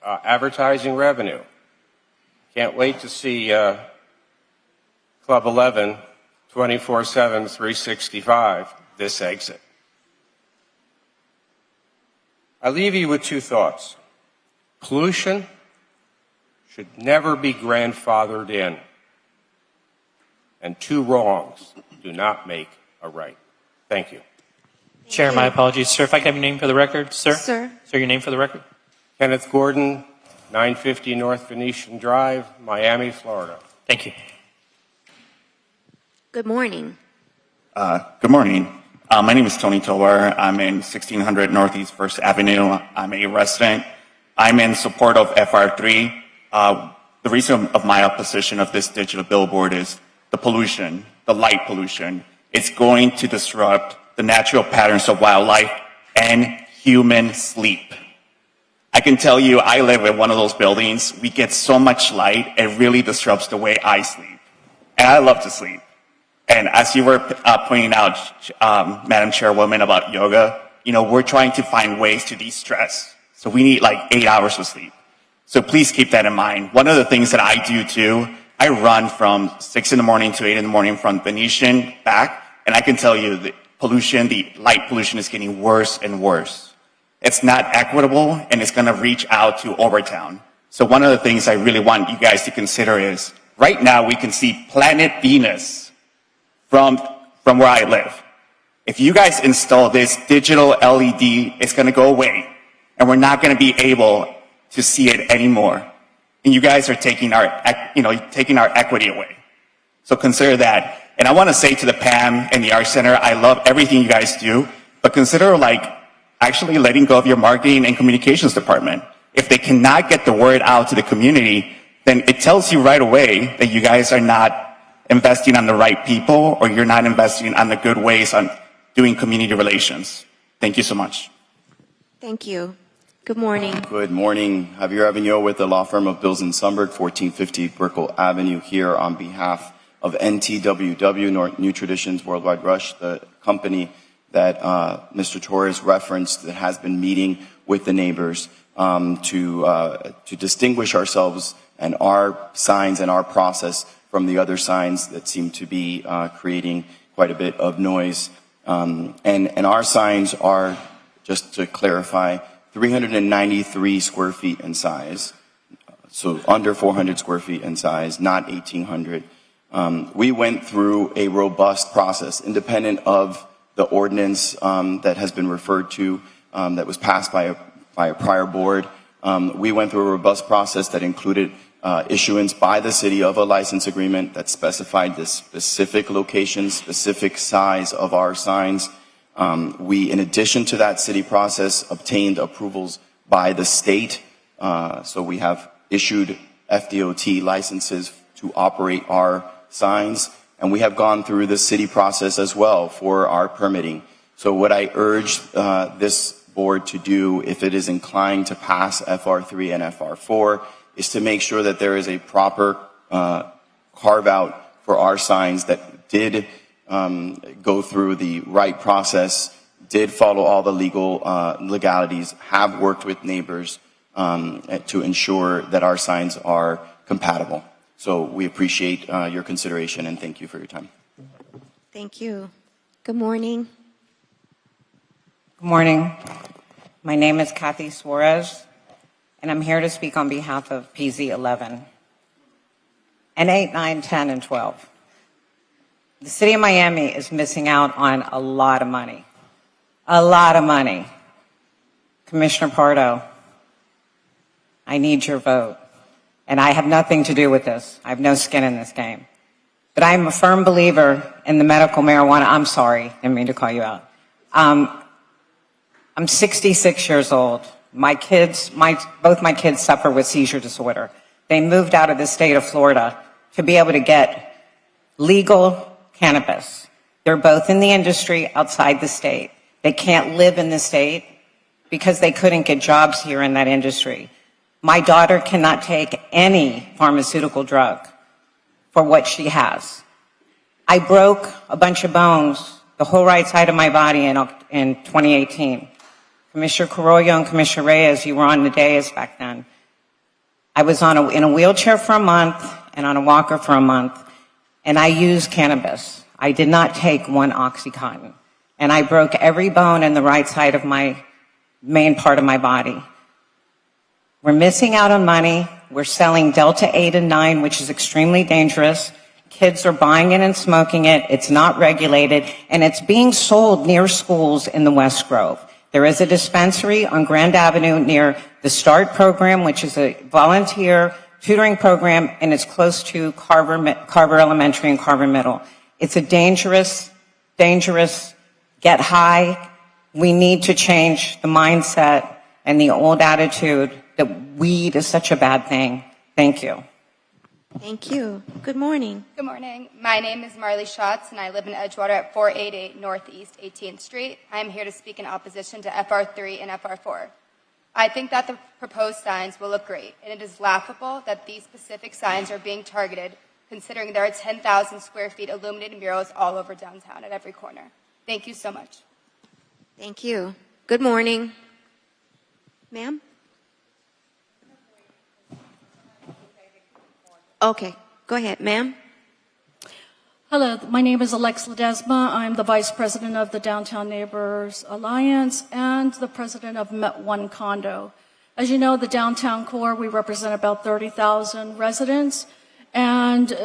S24: advertising revenue. Can't wait to see Club 11 24/7, 365 this exit. I leave you with two thoughts. Pollution should never be grandfathered in, and two wrongs do not make a right. Thank you.
S8: Chair, my apologies. Sir, if I could have your name for the record, sir?
S1: Sir.
S8: Sir, your name for the record?
S24: Kenneth Gordon, 950 North Venetian Drive, Miami, Florida.
S8: Thank you.
S1: Good morning.
S10: Good morning. My name is Tony Tovar. I'm in 1600 Northeast First Avenue. I'm a resident. I'm in support of FR3. The reason of my opposition of this digital billboard is the pollution, the light pollution. It's going to disrupt the natural patterns of wildlife and human sleep. I can tell you, I live in one of those buildings. We get so much light, it really disrupts the way I sleep. And I love to sleep. And as you were pointing out, Madam Chairwoman, about yoga, we're trying to find ways to de-stress. So we need like 8 hours of sleep. So please keep that in mind. One of the things that I do too, I run from 6 in the morning to 8 in the morning from Venetian back. And I can tell you the pollution, the light pollution is getting worse and worse. It's not equitable and it's going to reach out to Overtown. So one of the things I really want you guys to consider is right now we can see planet Venus from where I live. If you guys install this digital LED, it's going to go away, and we're not going to be able to see it anymore. And you guys are taking our equity away. So consider that. And I want to say to the PAM and the Arts Center, I love everything you guys do, but consider actually letting go of your marketing and communications department. If they cannot get the word out to the community, then it tells you right away that you guys are not investing on the right people, or you're not investing on the good ways on doing community relations. Thank you so much.
S1: Thank you. Good morning.
S11: Good morning. Javier Avignon with the law firm of Bills and Sundberg, 1450 Brickell Avenue, here on behalf of NTWW, New Traditions Worldwide Rush, the company that Mr. Torres referenced that has been meeting with the neighbors to distinguish ourselves and our signs and our process from the other signs that seem to be creating quite a bit of noise. And our signs are, just to clarify, 393 square feet in size, so under 400 square feet in size, not 1,800. We went through a robust process, independent of the ordinance that has been referred to, that was passed by a prior board. We went through a robust process that included issuance by the city of a license agreement that specified the specific location, specific size of our signs. We, in addition to that city process, obtained approvals by the state. So we have issued FDOT licenses to operate our signs, and we have gone through the city process as well for our permitting. So what I urge this board to do, if it is inclined to pass FR3 and FR4, is to make sure that there is a proper carve out for our signs that did go through the right process, did follow all the legalities, have worked with neighbors to ensure that our signs are compatible. So we appreciate your consideration and thank you for your time.
S1: Thank you. Good morning.
S13: Good morning. My name is Kathy Suarez, and I'm here to speak on behalf of PZ 11 and 8, 9, 10, and 12. The city of Miami is missing out on a lot of money. A lot of money. Commissioner Pardo, I need your vote. And I have nothing to do with this. I have no skin in this game. But I am a firm believer in the medical marijuana. I'm sorry, didn't mean to call you out. I'm 66 years old. Both my kids suffer with seizure disorder. They moved out of the state of Florida to be able to get legal cannabis. They're both in the industry outside the state. They can't live in the state because they couldn't get jobs here in that industry. My daughter cannot take any pharmaceutical drug for what she has. I broke a bunch of bones, the whole right side of my body in 2018. Commissioner Carollo and Commissioner Reyes, you were on the dais back then. I was in a wheelchair for a month and on a walker for a month, and I used cannabis. I did not take one Oxycontin, and I broke every bone in the right side of my main part of my body. We're missing out on money. We're selling Delta 8 and 9, which is extremely dangerous. Kids are buying it and smoking it. It's not regulated, and it's being sold near schools in the West Grove. There is a dispensary on Grand Avenue near the START program, which is a volunteer tutoring program, and it's close to Carver Elementary and Carver Middle. It's a dangerous, get high. We need to change the mindset and the old attitude that weed is such a bad thing. Thank you.
S1: Thank you. Good morning.
S9: Good morning. My name is Marley Schatz, and I live in Edgewater at 488 Northeast 18th Street. I am here to speak in opposition to FR3 and FR4. I think that the proposed signs will look great, and it is laughable that these specific signs are being targeted, considering there are 10,000 square feet illuminated murals all over downtown at every corner. Thank you so much.
S1: Thank you. Good morning. Ma'am? Okay, go ahead, ma'am.
S12: Hello, my name is Alex Ledesma. I'm the Vice President of the Downtown Neighbors Alliance and the President of Met One Condo. As you know, the downtown core, we represent about 30,000 residents, and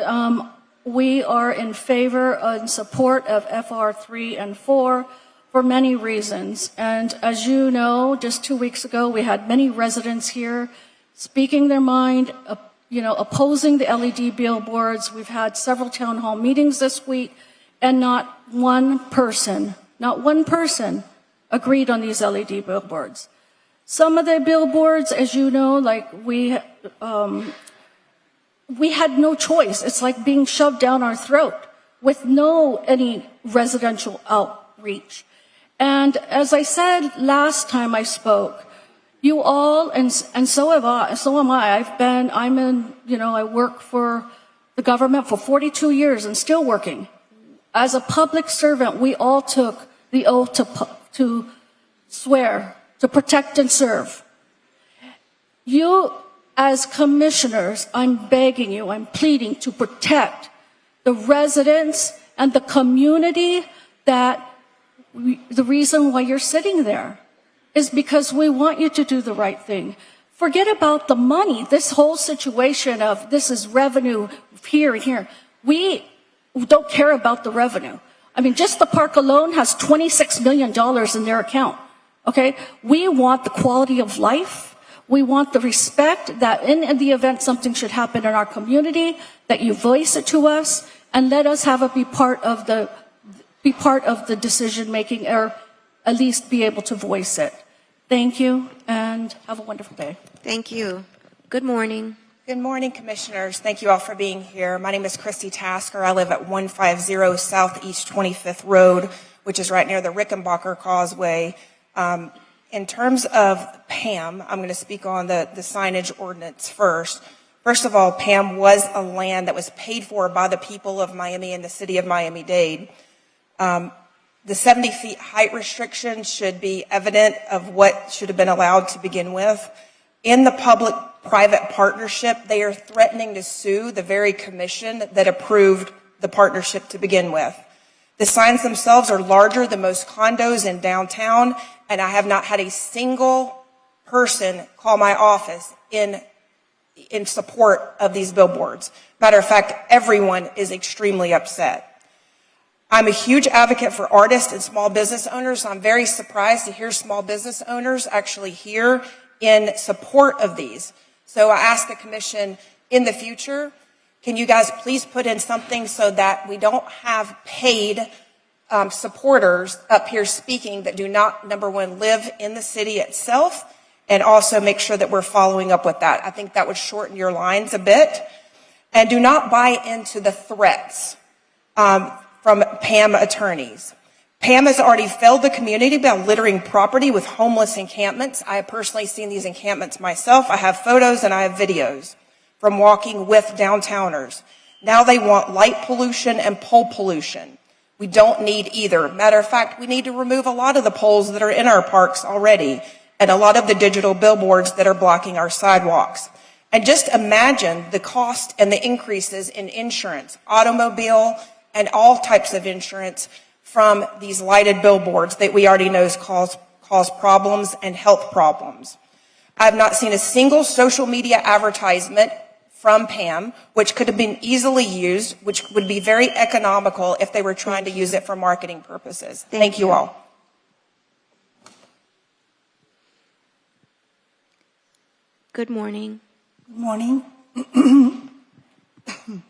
S12: we are in favor and support of FR3 and 4 for many reasons. And as you know, just 2 weeks ago, we had many residents here speaking their mind, opposing the LED billboards. We've had several town hall meetings this week, and not one person agreed on these LED billboards. Some of the billboards, as you know, like we had no choice. It's like being shoved down our throat with any residential outreach. And as I said last time I spoke, you all, and so am I. I work for the government for 42 years and still working. As a public servant, we all took the oath to swear, to protect and serve. You, as commissioners, I'm begging you, I'm pleading to protect the residents and the community the reason why you're sitting there is because we want you to do the right thing. Forget about the money. This whole situation of this is revenue here and here. We don't care about the revenue. I mean, just the park alone has $26 million in their account. Okay? We want the quality of life. We want the respect that in the event something should happen in our community, that you voice it to us and let us be part of the decision making, or at least be able to voice it. Thank you, and have a wonderful day.
S1: Thank you. Good morning.
S21: Good morning, Commissioners. Thank you all for being here. My name is Christy Tasker. I live at 150 Southeast 25th Road, which is right near the Rickenbacker Causeway. In terms of PAM, I'm going to speak on the signage ordinance first. First of all, PAM was a land that was paid for by the people of Miami and the city of Miami-Dade. The 70 feet height restriction should be evident of what should have been allowed to begin with. In the public-private partnership, they are threatening to sue the very commission that approved the partnership to begin with. The signs themselves are larger than most condos in downtown, and I have not had a single person call my office in support of these billboards. Matter of fact, everyone is extremely upset. I'm a huge advocate for artists and small business owners. I'm very surprised to hear small business owners actually here in support of these. So I ask the commission in the future, can you guys please put in something so that we don't have paid supporters up here speaking that do not, number one, live in the city itself, and also make sure that we're following up with that. I think that would shorten your lines a bit. And do not buy into the threats from PAM attorneys. PAM has already failed the community by littering property with homeless encampments. I have personally seen these encampments myself. I have photos and I have videos from walking with downtowners. Now they want light pollution and pole pollution. We don't need either. Matter of fact, we need to remove a lot of the poles that are in our parks already and a lot of the digital billboards that are blocking our sidewalks. And just imagine the cost and the increases in insurance, automobile, and all types of insurance from these lighted billboards that we already know cause problems and health problems. I have not seen a single social media advertisement from PAM, which could have been easily used, which would be very economical if they were trying to use it for marketing purposes. Thank you all.
S1: Good morning.
S14: Good morning.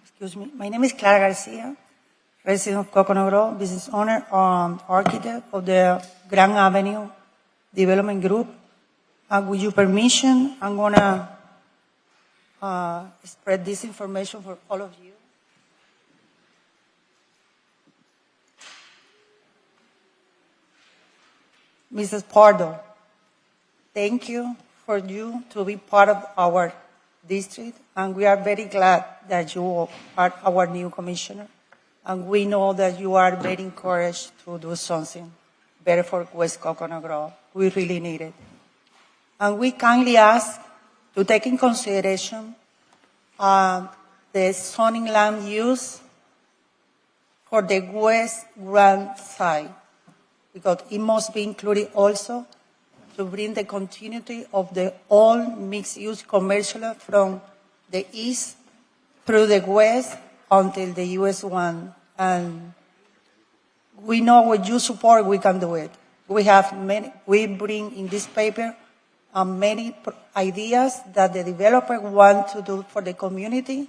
S14: Excuse me. My name is Clara Garcia, resident of Coconut Grove, business owner and architect of the Grand Avenue Development Group. With your permission, I'm going to spread this information for all of you. Mrs. Pardo, thank you for you to be part of our district, and we are very glad that you are our new commissioner. And we know that you are very encouraged to do something better for West Coconut Grove. We really need it. And we kindly ask to take in consideration the zoning land use for the West Grand side, because it must be included also to bring the continuity of the all mixed-use commercial from the east through the west until the US 1. And we know with your support we can do it. We bring in this paper many ideas that the developer want to do for the community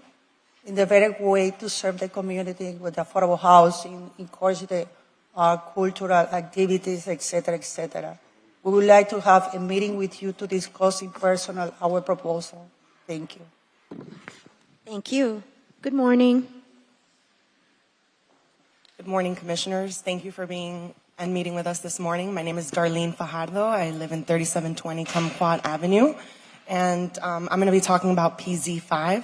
S14: in the very way to serve the community with affordable housing, encourage the cultural activities, etc., etc. We would like to have a meeting with you to discuss in person our proposal. Thank you.
S1: Thank you. Good morning.
S21: Good morning, commissioners. Thank you for being and meeting with us this morning. My name is Darlene Fajardo. I live in 3720 Kumquat Avenue, and I'm going to be talking about PZ5.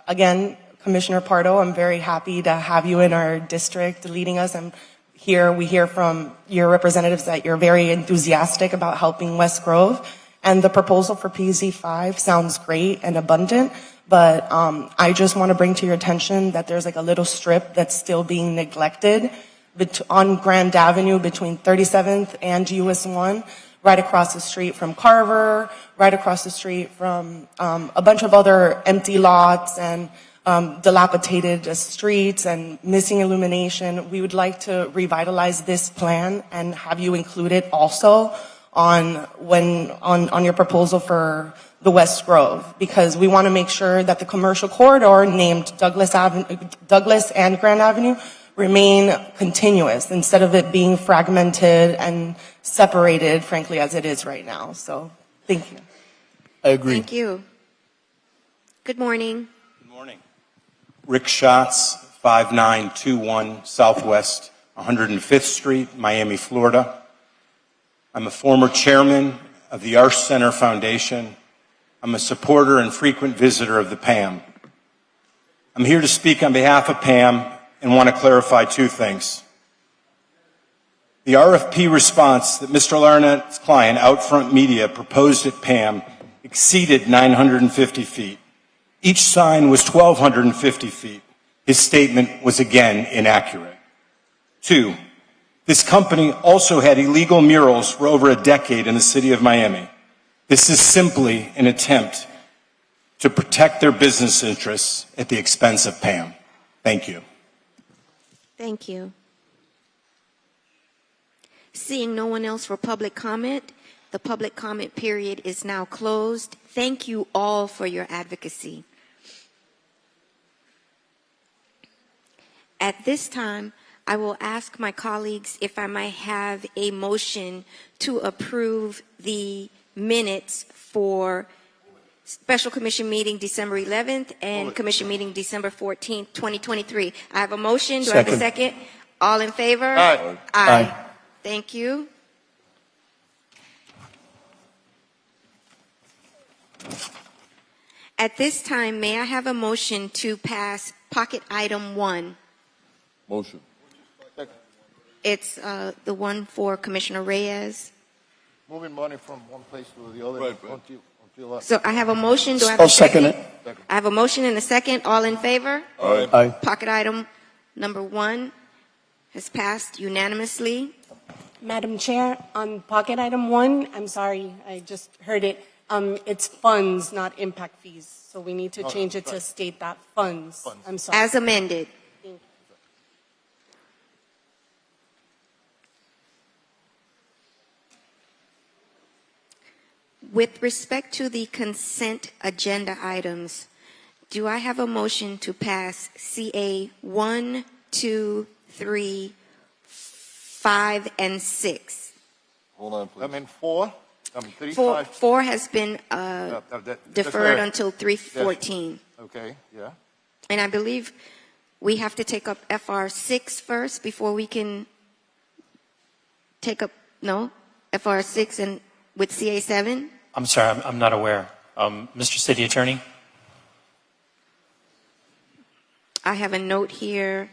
S21: Again, Commissioner Pardo, I'm very happy to have you in our district leading us. We hear from your representatives that you're very enthusiastic about helping West Grove, and the proposal for PZ5 sounds great and abundant, but I just want to bring to your attention that there's like a little strip that's still being neglected on Grand Avenue between 37th and US 1, right across the street from Carver, right across the street from a bunch of other empty lots and dilapidated streets and missing illumination. We would like to revitalize this plan and have you include it also on your proposal for the West Grove, because we want to make sure that the commercial corridor named Douglas and Grand Avenue remain continuous instead of it being fragmented and separated, frankly, as it is right now. So, thank you.
S15: I agree.
S1: Thank you. Good morning.
S15: Rick Schatz, 5921 Southwest 105th Street, Miami, Florida. I'm a former chairman of the Arch Center Foundation. I'm a supporter and frequent visitor of the PAM. I'm here to speak on behalf of PAM and want to clarify two things. The RFP response that Mr. Larnett's client, Outfront Media, proposed at PAM exceeded 950 feet. Each sign was 1,250 feet. His statement was again inaccurate. Two, this company also had illegal murals for over a decade in the city of Miami. This is simply an attempt to protect their business interests at the expense of PAM. Thank you.
S1: Thank you. Seeing no one else for public comment, the public comment period is now closed. Thank you all for your advocacy. At this time, I will ask my colleagues if I might have a motion to approve the minutes for Special Commission meeting December 11th and Commission meeting December 14th, 2023. I have a motion. Do I have a second? All in favor?
S15: Aye.
S1: Aye. Thank you. At this time, may I have a motion to pass pocket item 1?
S15: Motion.
S1: It's the one for Commissioner Reyes.
S7: Moving money from one place to the other until
S1: So I have a motion. Do I have
S7: I'll
S1: a second?
S7: second it.
S1: I have a motion and a second. All in favor?
S15: Aye.
S7: Aye.
S1: Pocket item number 1 has passed unanimously.
S16: Madam Chair, on pocket item 1, I'm sorry, I just heard it. It's funds, not impact fees. So we need to change it to state that funds. I'm sorry.
S1: As amended. With respect to the consent agenda items, do I have a motion to pass CA 1, 2, 3, 5, and 6?
S17: Hold on, please. I mean, 4. 3,
S1: 4,
S17: 5.
S1: 4 has been deferred until 3:14.
S17: Okay, yeah.
S1: And I believe we have to take up FR 6 first before we can take up, no? FR 6 and with CA 7?
S8: I'm sorry, I'm not aware. Mr. City Attorney?
S1: I have a note here,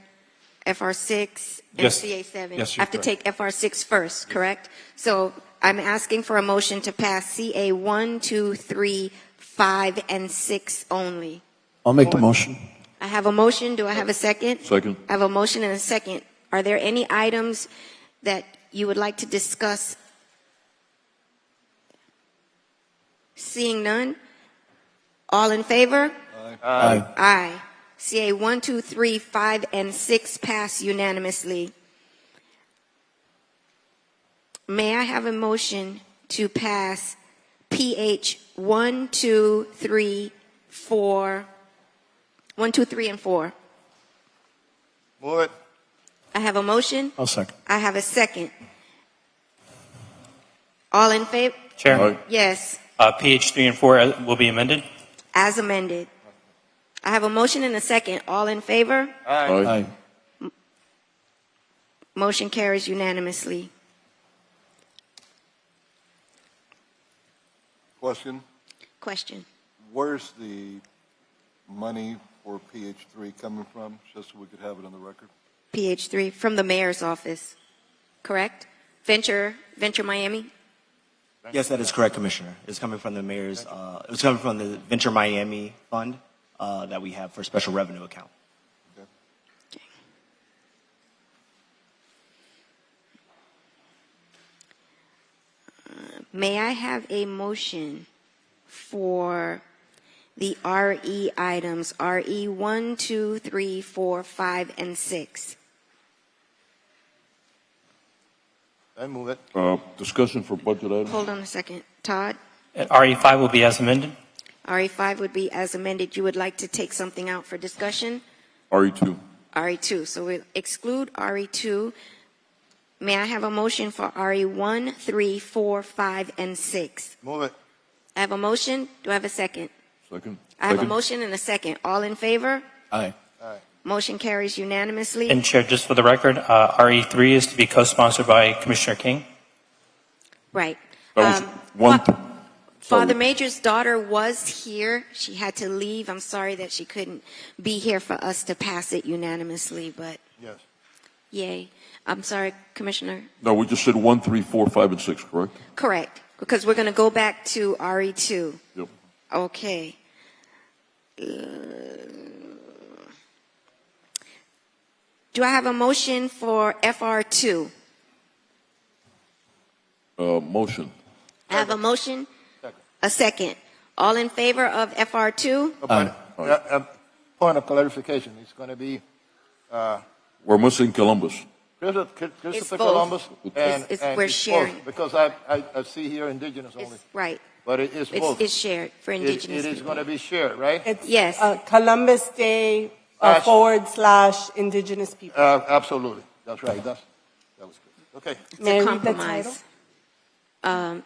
S1: FR 6 and
S15: Yes.
S1: CA 7.
S15: Yes,
S1: I have to take FR 6 first, correct? So I'm asking for a motion to pass CA 1, 2, 3, 5, and 6 only.
S18: I'll make the motion.
S1: I have a motion. Do I have a second?
S18: Second.
S1: I have a motion and a second. Are there any items that you would like to discuss? Seeing none? All in favor?
S18: Aye.
S1: Aye. CA 1, 2, 3, 5, and 6 pass unanimously. May I have a motion to pass PH 1, 2, 3, 4, 1, 2, 3, and 4?
S17: Move it.
S1: I have a motion.
S18: I'll second.
S1: I have a second. All in favor?
S8: Chair?
S18: Aye.
S1: Yes,
S8: PH 3 and 4 will be amended.
S1: as amended. I have a motion and a second. All in favor?
S18: Aye.
S1: Motion carries unanimously.
S17: Question.
S1: Question.
S17: Where's the money for PH3 coming from, just so we could have it on the record?
S1: PH 3 from the mayor's office, correct? Venture Miami?
S23: Yes, that is correct, Commissioner. It's coming from the mayor's, it's coming from the Venture Miami Fund that we have for special revenue account.
S1: May I have a motion for the RE items, RE 1, 2, 3, 4, 5, and 6?
S17: I move it.
S18: Discussion for budget items.
S1: Hold on a second. Todd?
S8: And RE5 will be as amended.
S1: RE5 would be as amended. You would like to take something out for discussion?
S18: RE2.
S1: RE2. So we'll exclude RE2. May I have a motion for RE1, 3, 4, 5, and 6?
S17: Move it.
S1: I have a motion. Do I have a second?
S18: Second.
S1: I have a motion and a second. All in favor?
S18: Aye.
S1: Motion carries unanimously.
S8: And Chair, just for the record, RE3 is to be co-sponsored by Commissioner King.
S1: Right.
S18: That was one.
S1: Father Major's daughter was here. She had to leave. I'm sorry that she couldn't be here for us to pass it unanimously, but
S17: Yes.
S1: yay. I'm sorry, Commissioner.
S18: No, we just said 1, 3, 4, 5, and 6, correct?
S1: Correct, because we're going to go back to RE2.
S18: Yep.
S1: Okay. Do I have a motion for FR2?
S18: Motion.
S1: I have a motion, a second. All in favor of FR2?
S17: Point of clarification. It's going to be
S18: We're missing Columbus.
S17: Christopher
S1: It's both.
S17: Columbus and,
S1: It's-
S17: and
S1: we're
S17: it's
S1: sharing.
S17: both, because I see here indigenous only.
S1: It's right.
S17: But it's both.
S1: It's shared for indigenous
S17: It is
S1: people.
S17: going to be shared, right?
S1: Yes.
S16: Columbus Day / Indigenous people.
S17: Absolutely. That's right. That was good. Okay.
S1: It's
S16: May I
S1: a
S16: read the
S1: compromise.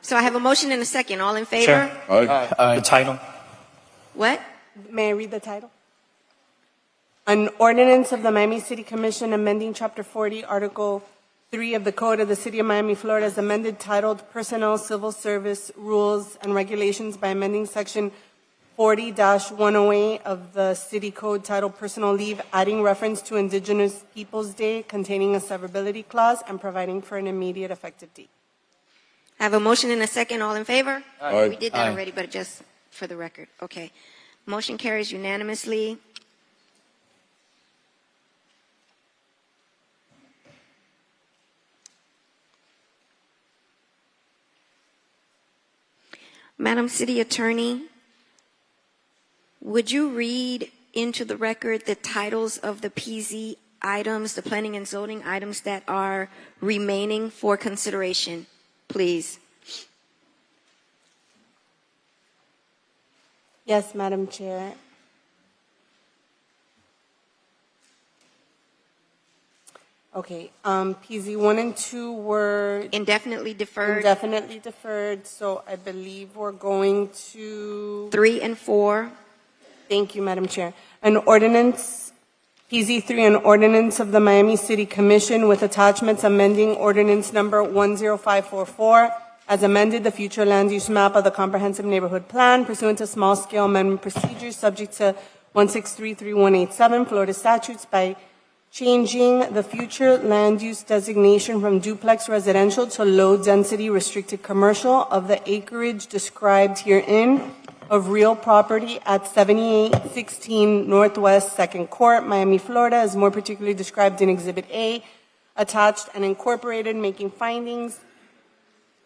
S1: So I have a motion and a second. All in favor?
S18: Aye.
S8: The title.
S1: What?
S16: May I read the title? An ordinance of the Miami City Commission amending Chapter 40, Article 3 of the Code of the City of Miami, Florida, as amended, titled Personnel Civil Service Rules and Regulations by amending Section 40-108 of the City Code titled Personal Leave, adding reference to Indigenous Peoples Day, containing a severability clause, and providing for an immediate effective date.
S1: I have a motion and a second. All in favor?
S18: Aye.
S1: We did that
S18: Aye.
S1: already, but just for the record. Okay. Motion carries unanimously. Madam City Attorney, would you read into the record the titles of the PZ items, the planning and zoning items that are remaining for consideration, please?
S16: Yes, Madam Chair. Okay, PZ 1 and 2 were
S1: Indefinitely deferred.
S16: indefinitely deferred, so I believe we're going to
S1: 3 and 4.
S16: Thank you, Madam Chair. An ordinance, PZ3, an ordinance of the Miami City Commission with attachments amending ordinance number 10544 as amended the future land use map of the comprehensive neighborhood plan pursuant to small scale amendment procedures subject to 1633187 Florida statutes by changing the future land use designation from duplex residential to low density restricted commercial of the acreage described herein of real property at 7816 Northwest 2nd Court, Miami, Florida, as more particularly described in Exhibit A, attached and incorporated, making findings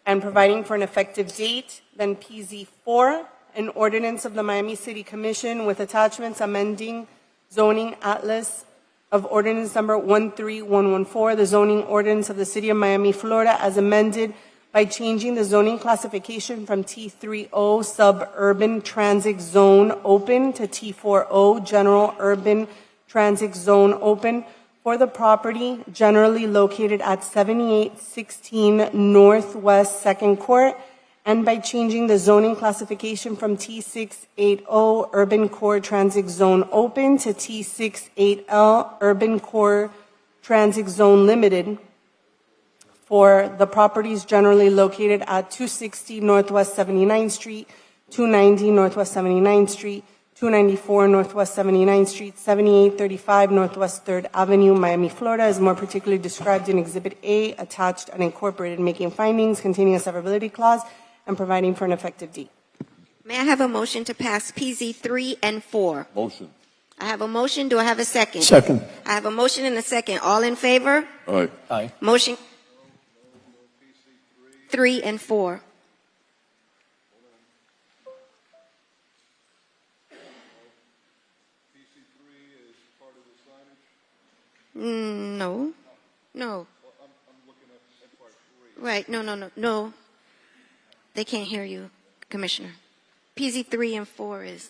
S16: and providing for an effective date. Then PZ4, an ordinance of the Miami City Commission with attachments amending zoning atlas of ordinance number 13114, the zoning ordinance of the City of Miami, Florida, as amended by changing the zoning classification from T30 suburban transit zone open to T40 general urban transit zone open for the property generally located at 7816 Northwest 2nd Court, and by changing the zoning classification from T680 urban core transit zone open to T68L urban core transit zone limited for the properties generally located at 260 Northwest 79th Street, 290 Northwest 79th Street, 294 Northwest 79th Street, 7835 Northwest 3rd Avenue, Miami, Florida, as more particularly described in Exhibit A, attached and incorporated, making findings containing a severability clause and providing for an effective date.
S1: May I have a motion to pass PZ 3 and 4?
S18: Motion.
S1: I have a motion. Do I have a second?
S7: Second.
S1: I have a motion and a second. All in favor?
S18: Aye.
S7: Aye.
S1: Motion 3 and 4. No. No. Right. No. They can't hear you, Commissioner. PZ 3 and 4 is.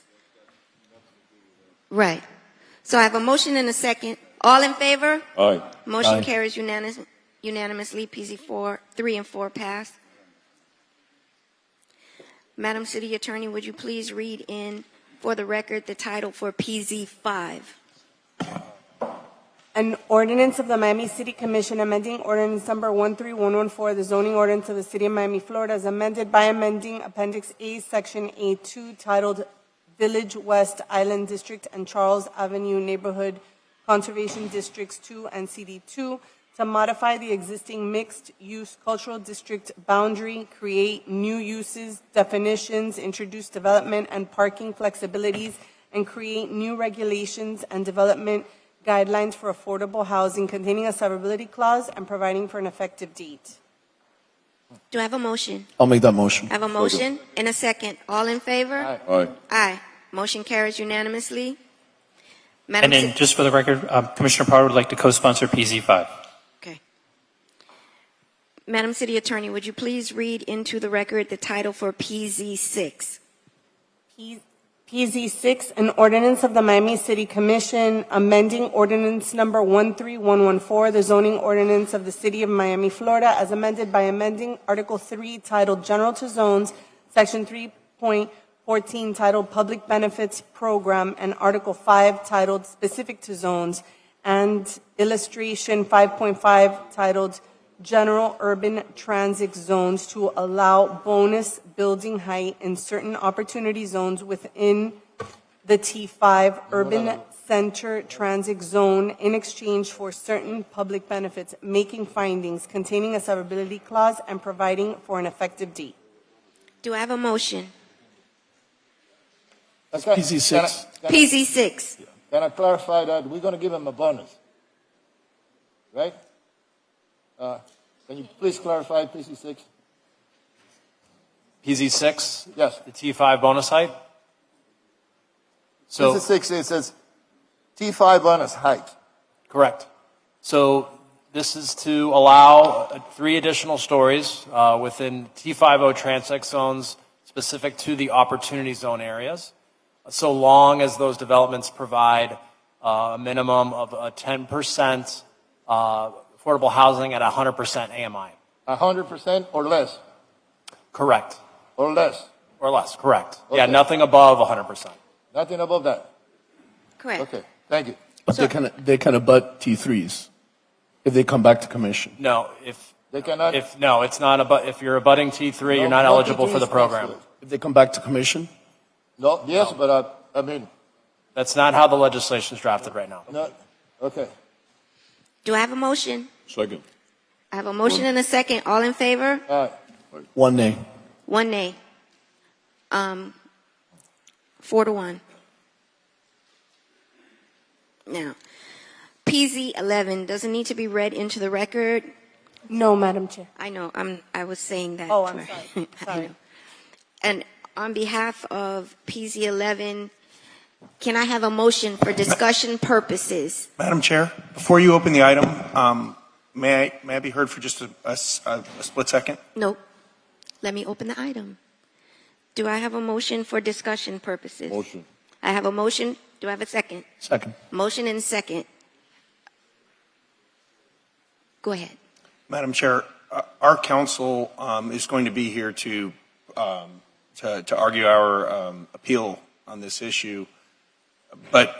S1: Right. So I have a motion and a second. All in favor?
S18: Aye.
S1: Motion
S7: Aye.
S1: carries unanimously. PZ 3 and 4 pass. Madam City Attorney, would you please read in for the record the title for PZ 5?
S16: An ordinance of the Miami City Commission amending ordinance number 13114, the zoning ordinance of the City of Miami, Florida, as amended by amending Appendix A, Section A2, titled Village West Island District and Charles Avenue Neighborhood Conservation Districts 2 and CD2 to modify the existing mixed-use cultural district boundary, create new uses, definitions, introduce development and parking flexibilities, and create new regulations and development guidelines for affordable housing containing a severability clause and providing for an effective date.
S1: Do I have a motion?
S7: I'll make that motion.
S1: I have a motion and a second. All in favor?
S18: Aye.
S1: Aye. Motion carries unanimously.
S8: And
S1: Madam
S8: then, just for the record, Commissioner Parr would like to co-sponsor PZ 5.
S1: Okay. Madam City Attorney, would you please read into the record the title for PZ 6?
S16: PZ6, an ordinance of the Miami City Commission amending ordinance number 13114, the zoning ordinance of the City of Miami, Florida, as amended by amending Article 3 titled General to Zones, Section 3.14 titled Public Benefits Program, and Article 5 titled Specific to Zones, and Illustration 5.5 titled General Urban Transit Zones to allow bonus building height in certain opportunity zones within the T5 Urban Center Transit Zone in exchange for certain public benefits, making findings containing a severability clause and providing for an effective date.
S1: Do I have a motion?
S7: PZ 6.
S1: PZ 6.
S3: Can I clarify that we're going to give him a bonus? Right? Can you please clarify PZ 6?
S5: PZ6?
S3: Yes.
S5: The T5 bonus height? So,
S3: This is 6, it says T5 bonus height.
S5: correct. So this is to allow 3 additional stories within T50 transect zones specific to the opportunity zone areas, so long as those developments provide a minimum of a 10% affordable housing at 100% AMI.
S3: 100% or less?
S5: Correct.
S3: Or less?
S5: Or less, correct. Yeah,
S3: Okay.
S5: nothing above 100%.
S3: Nothing above that?
S1: Correct.
S3: Okay, thank you.
S19: But they can abut T3s if they come back to commission.
S5: No, if
S3: They cannot?
S5: no, it's not if you're abutting T3, you're not
S3: No,
S5: eligible for the
S3: T3s
S5: program.
S19: If they come back to commission?
S3: No, yes, but I mean,
S5: That's not how the legislation is drafted right now.
S3: no, okay.
S1: Do I have a motion?
S18: Second.
S1: I have a motion and a second. All in favor?
S3: All right.
S19: One nay.
S1: 1 nay. 4-1. Now, PZ11 doesn't need to be read into the record.
S16: No, Madam Chair.
S1: I know. I was saying that.
S16: Oh, I'm
S1: for-
S16: sorry.
S1: I
S16: Sorry.
S1: know. And on behalf of PZ11, can I have a motion for discussion purposes?
S20: Madam Chair, before you open the item, may I be heard for just a split second?
S1: Nope. Let me open the item. Do I have a motion for discussion purposes?
S18: Motion.
S1: I have a motion. Do I have a second?
S19: Second.
S1: Motion and second. Go ahead.
S20: Madam Chair, our council is going to be here to argue our appeal on this issue, but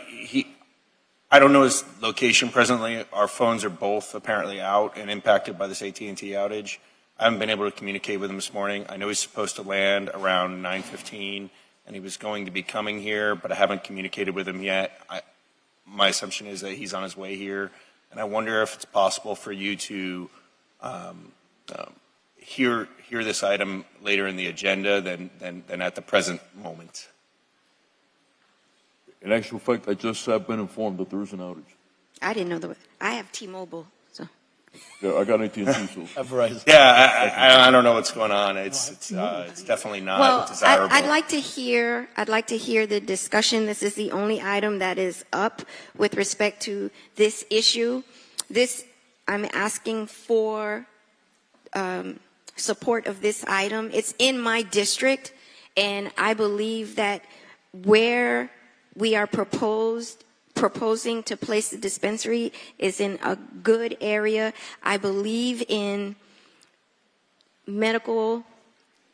S20: I don't know his location presently. Our phones are both apparently out and impacted by this AT&T outage. I haven't been able to communicate with him this morning. I know he's supposed to land around 9:15, and he was going to be coming here, but I haven't communicated with him yet. My assumption is that he's on his way here, and I wonder if it's possible for you to hear this item later in the agenda than at the present moment.
S18: In actual fact, I just have been informed that there is an outage.
S1: I didn't know I have T-Mobile, so.
S18: Yeah, I got AT&T, so.
S19: Verizon.
S20: Yeah, I don't know what's going on. It's definitely not
S1: Well,
S20: desirable.
S1: I'd like to hear the discussion. This is the only item that is up with respect to this issue. I'm asking for support of this item. It's in my district, and I believe that where we are proposing to place the dispensary is in a good area. I believe in medical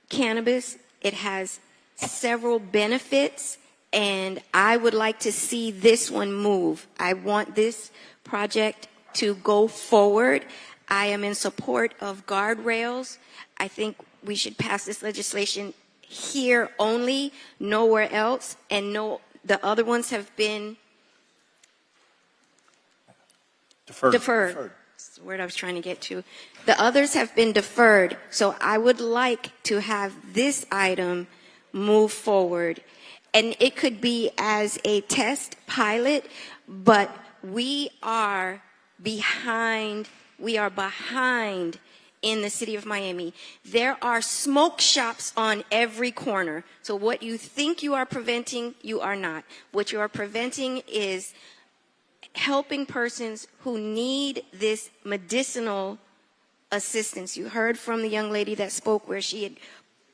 S1: cannabis. It has several benefits, and I would like to see this one move. I want this project to go forward. I am in support of guardrails. I think we should pass this legislation here only, nowhere else, and no, the other ones have been deferred. That's the word I was trying to get to. The others have been deferred. So I would like to have this item move forward. And it could be as a test pilot, but we are behind in the city of Miami. There are smoke shops on every corner. So what you think you are preventing, you are not. What you are preventing is helping persons who need this medicinal assistance. You heard from the young lady that spoke where she had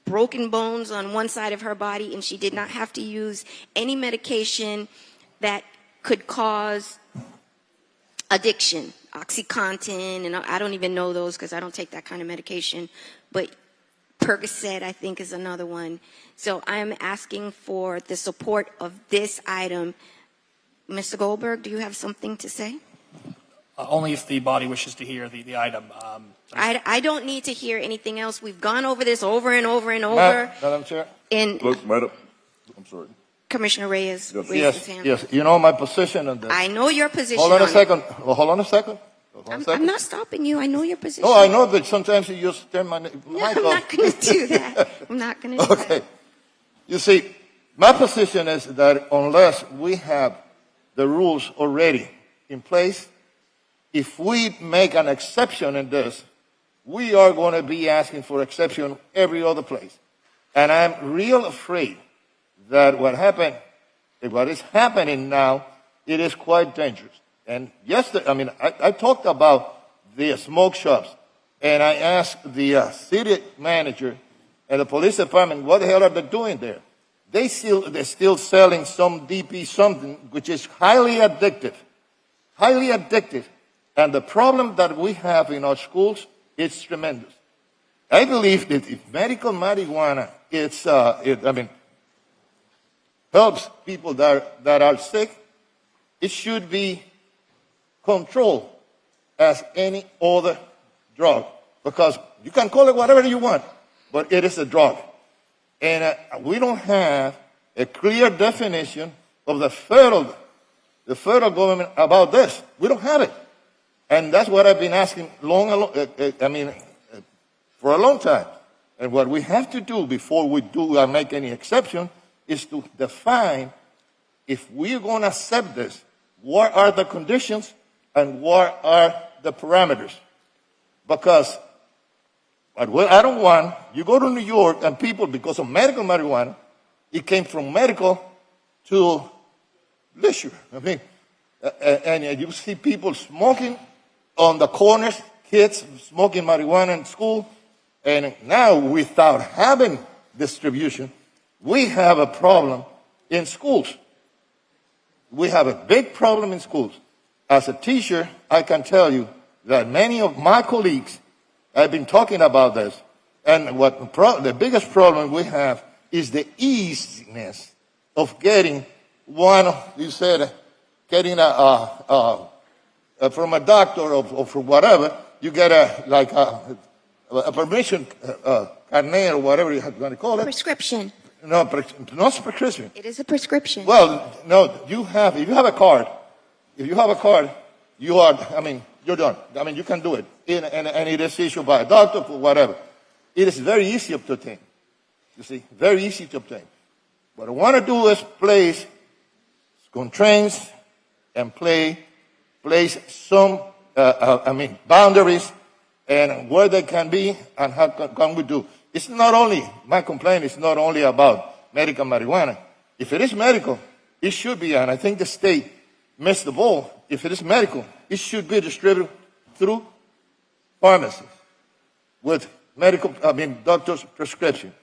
S1: broken bones on one side of her body and she did not have to use any medication that could cause addiction, OxyContin, and I don't even know those because I don't take that kind of medication, but Percocet, I think, is another one. So I'm asking for the support of this item. Mr. Goldberg, do you have something to say?
S5: Only if the body wishes to hear the item.
S1: I don't need to hear anything else. We've gone over this over and over and over.
S3: Madam Chair?
S18: Look, Madam, I'm sorry.
S1: Commissioner Reyes raised his
S3: Yes,
S1: hand.
S3: yes. You know my position on this.
S1: I know your position.
S3: Hold on a
S1: on it.
S3: second. Well, hold on a second.
S1: I'm not stopping you. I know your position.
S3: No, I know, but sometimes you just turn my mic
S1: No,
S3: off.
S1: I'm not going to do that. I'm not going to do
S3: Okay. You see, my position is that unless we have the rules already in place, if we make an exception in this, we are going to be asking for exception every other place. And I'm real afraid that what is happening now, it is quite dangerous. And yesterday, I talked about the smoke shops, and I asked the city manager and the police department, what the hell are they doing there? They're still selling some DP something, which is highly addictive. Highly addictive. And the problem that we have in our schools is tremendous. I believe that if medical marijuana helps people that are sick, it should be controlled as any other drug. Because you can call it whatever you want, but it is a drug. And we don't have a clear definition of the federal government about this. We don't have it. And that's what I've been asking for a long time. And what we have to do before we do make any exception is to define, if we're going to accept this, what are the conditions and what are the parameters? Because what I don't want, you go to New York and people, because of medical marijuana, it came from medical to leisure. And you see people smoking on the corners, kids smoking marijuana in school. And now, without having distribution, we have a problem in schools. We have a big problem in schools. As a teacher, I can tell you that many of my colleagues have been talking about this. And the biggest problem we have is the easiness of getting getting from a doctor or from whatever, you get a permission carnet or whatever you're going to call it.
S1: Prescription.
S3: No, not prescription.
S1: It is a prescription.
S3: Well, no, if you have a card, you're done. You can do it. And it is issued by a doctor or whatever. It is very easy to obtain. You see, very easy to obtain. What I want to do is place constraints and place some, boundaries and where they can be and how can we do. It's not only, my complaint is not only about medical marijuana. If it is medical, it should be, and I think the state missed the ball. If it is medical, it should be distributed through pharmacies with doctor's prescription.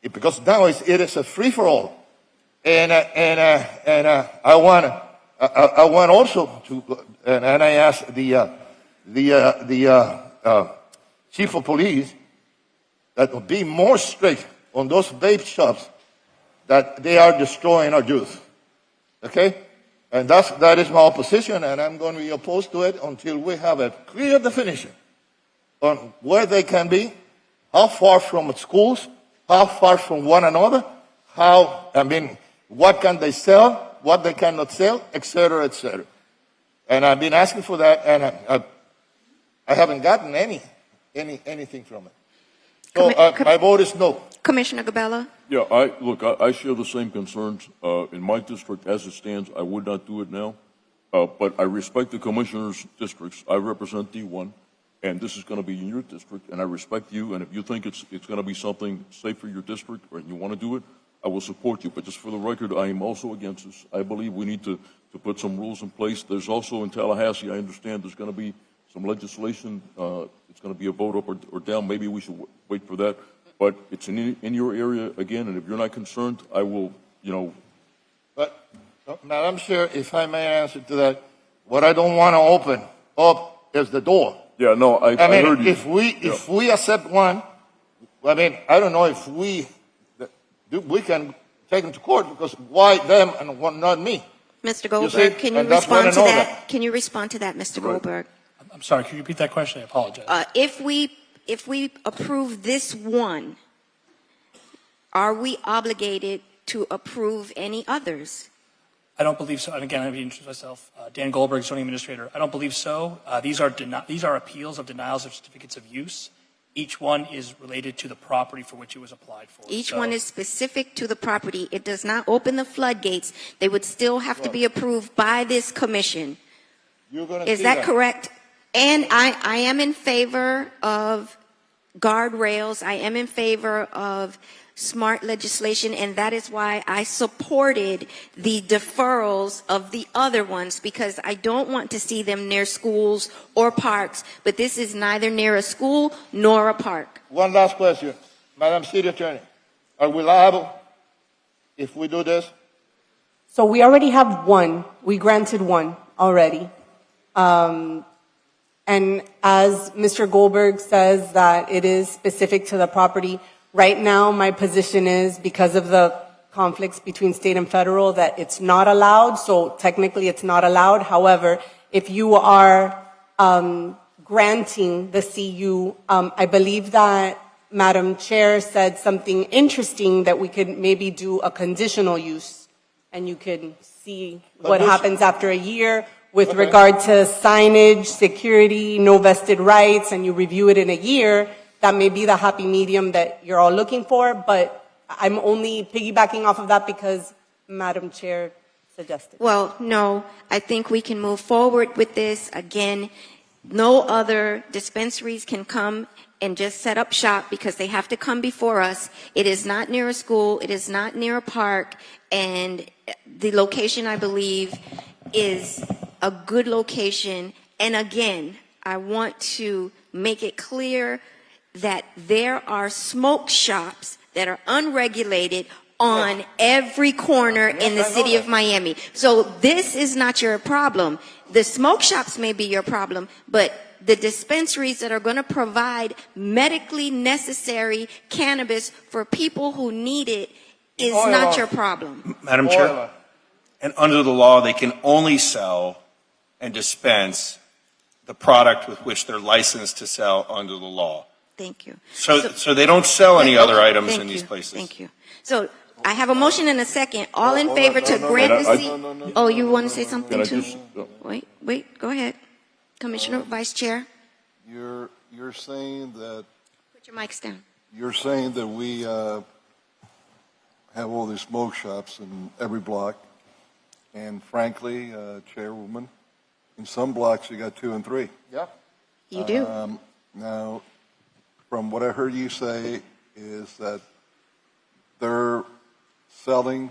S3: Because now it is a free-for-all. And I want also to, and I asked the chief of police that will be more strict on those vape shops that they are destroying our youth. Okay? And that is my opposition, and I'm going to be opposed to it until we have a clear definition on where they can be, how far from schools, how far from one another, what can they sell, what they cannot sell, etc., etc. And I've been asking for that, and I haven't gotten anything from it. So my vote is no.
S1: Commissioner Gabella?
S18: Yeah, I share the same concerns. In my district, as it stands, I would not do it now. But I respect the commissioners' districts. I represent D1, and this is going to be in your district, and I respect you. And if you think it's going to be something safe for your district, or you want to do it, I will support you. But just for the record, I am also against this. I believe we need to put some rules in place. There's also in Tallahassee, I understand there's going to be some legislation. It's going to be a vote up or down. Maybe we should wait for that. But it's in your area again, and if you're not concerned, I will,
S3: But, Madam Chair, if I may answer to that, what I don't want to open up is the door.
S18: Yeah, no, I heard you.
S3: If we accept one, I don't know if we can take them to court, because why them and not me?
S1: Mr. Goldberg, can you respond to that? Can you respond to that, Mr. Goldberg?
S2: I'm sorry, can you repeat that question? I apologize.
S1: If we approve this one, are we obligated to approve any others?
S2: I don't believe so. And again, I'm introduce myself, Dan Goldberg, zoning administrator. I don't believe so. These are appeals of denials of certificates of use. Each one is related to the property for which it was applied for.
S1: Each one is specific to the property. It does not open the floodgates. They would still have to be approved by this commission. Is that correct? And I am in favor of guardrails. I am in favor of smart legislation, and that is why I supported the deferrals of the other ones, because I don't want to see them near schools or parks, but this is neither near a school nor a park.
S3: One last question. Madam City Attorney, are we liable if we do this?
S16: So we already have one. We granted one already. And as Mr. Goldberg says that it is specific to the property, right now my position is, because of the conflicts between state and federal, that it's not allowed. So technically it's not allowed. However, if you are granting the CU, I believe that Madam Chair said something interesting, that we could maybe do a conditional use, and you could see what happens after a year with regard to signage, security, no vested rights, and you review it in a year. That may be the happy medium that you're all looking for, but I'm only piggybacking off of that because Madam Chair suggested.
S1: Well, no, I think we can move forward with this. Again, no other dispensaries can come and just set up shop, because they have to come before us. It is not near a school. It is not near a park. And the location, I believe, is a good location. And again, I want to make it clear that there are smoke shops that are unregulated on every corner in the city of Miami. So this is not your problem. The smoke shops may be your problem, but the dispensaries that are going to provide medically necessary cannabis for people who need it is not your problem.
S20: Madam Chair, and under the law, they can only sell and dispense the product with which they're licensed to sell under the law.
S1: Thank you.
S20: So they don't sell any other items in these places.
S1: Thank you. So I have a motion and a second. All in favor to grant the C? Oh, you want to say something too? Wait, go ahead. Commissioner, Vice Chair.
S17: You're saying that.
S1: Put your mics down.
S17: You're saying that we have all these smoke shops in every block, and frankly, Chairwoman, in some blocks you got 2 and 3.
S3: Yeah.
S1: You do.
S17: Now, from what I heard you say is that they're selling,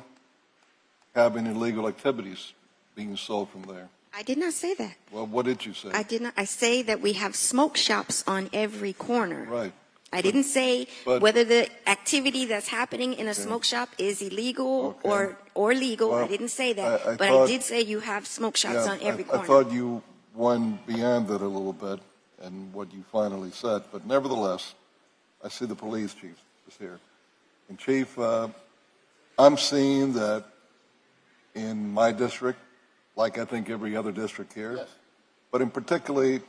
S17: having illegal activities being sold from there.
S1: I did not say that.
S17: Well, what did you say?
S1: I did not. I say that we have smoke shops on every corner.
S17: Right.
S1: I didn't say whether the activity that's happening in a smoke shop is illegal or legal.
S17: Well,
S1: I didn't say that.
S17: I
S1: but
S17: thought,
S1: I did say you have smoke shops on every corner.
S17: I thought you went beyond that a little bit and what you finally said. But nevertheless, I see the police chief is here. And Chief, I'm seeing that in my district, like I think every other district here, but in particularly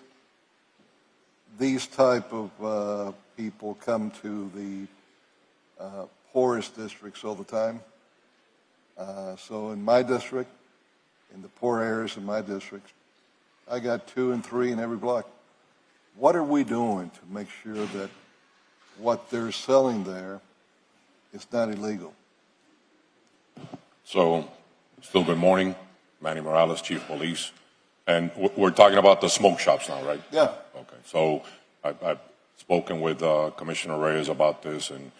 S17: these type of people come to the poorest districts all the time. So in my district, in the poor areas in my district, I got 2 and 3 in every block. What are we doing to make sure that what they're selling there is not illegal?
S18: So, still good morning. Manny Morales, Chief of Police. And we're talking about the smoke shops now, right?
S17: Yeah.
S18: Okay. So I've spoken with Commissioner Reyes about this, and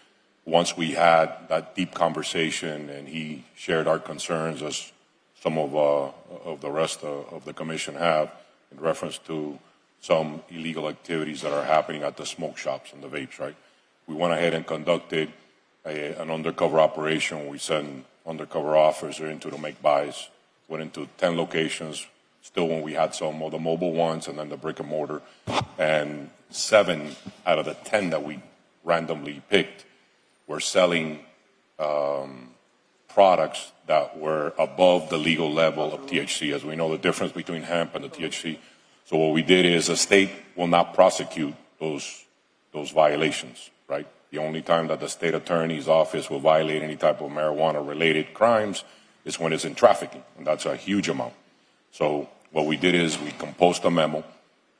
S18: once we had that deep conversation and he shared our concerns, as some of the rest of the commission have, in reference to some illegal activities that are happening at the smoke shops and the vapes, right? We went ahead and conducted an undercover operation. We sent undercover officers into to make buys, went into 10 locations, still when we had some of the mobile ones and then the brick and mortar, and 7 out of the 10 that we randomly picked were selling products that were above the legal level of THC. As we know, the difference between hemp and the THC. So what we did is the state will not prosecute those violations, right? The only time that the state attorney's office will violate any type of marijuana-related crimes is when it's in trafficking, and that's a huge amount. So what we did is we composed a memo,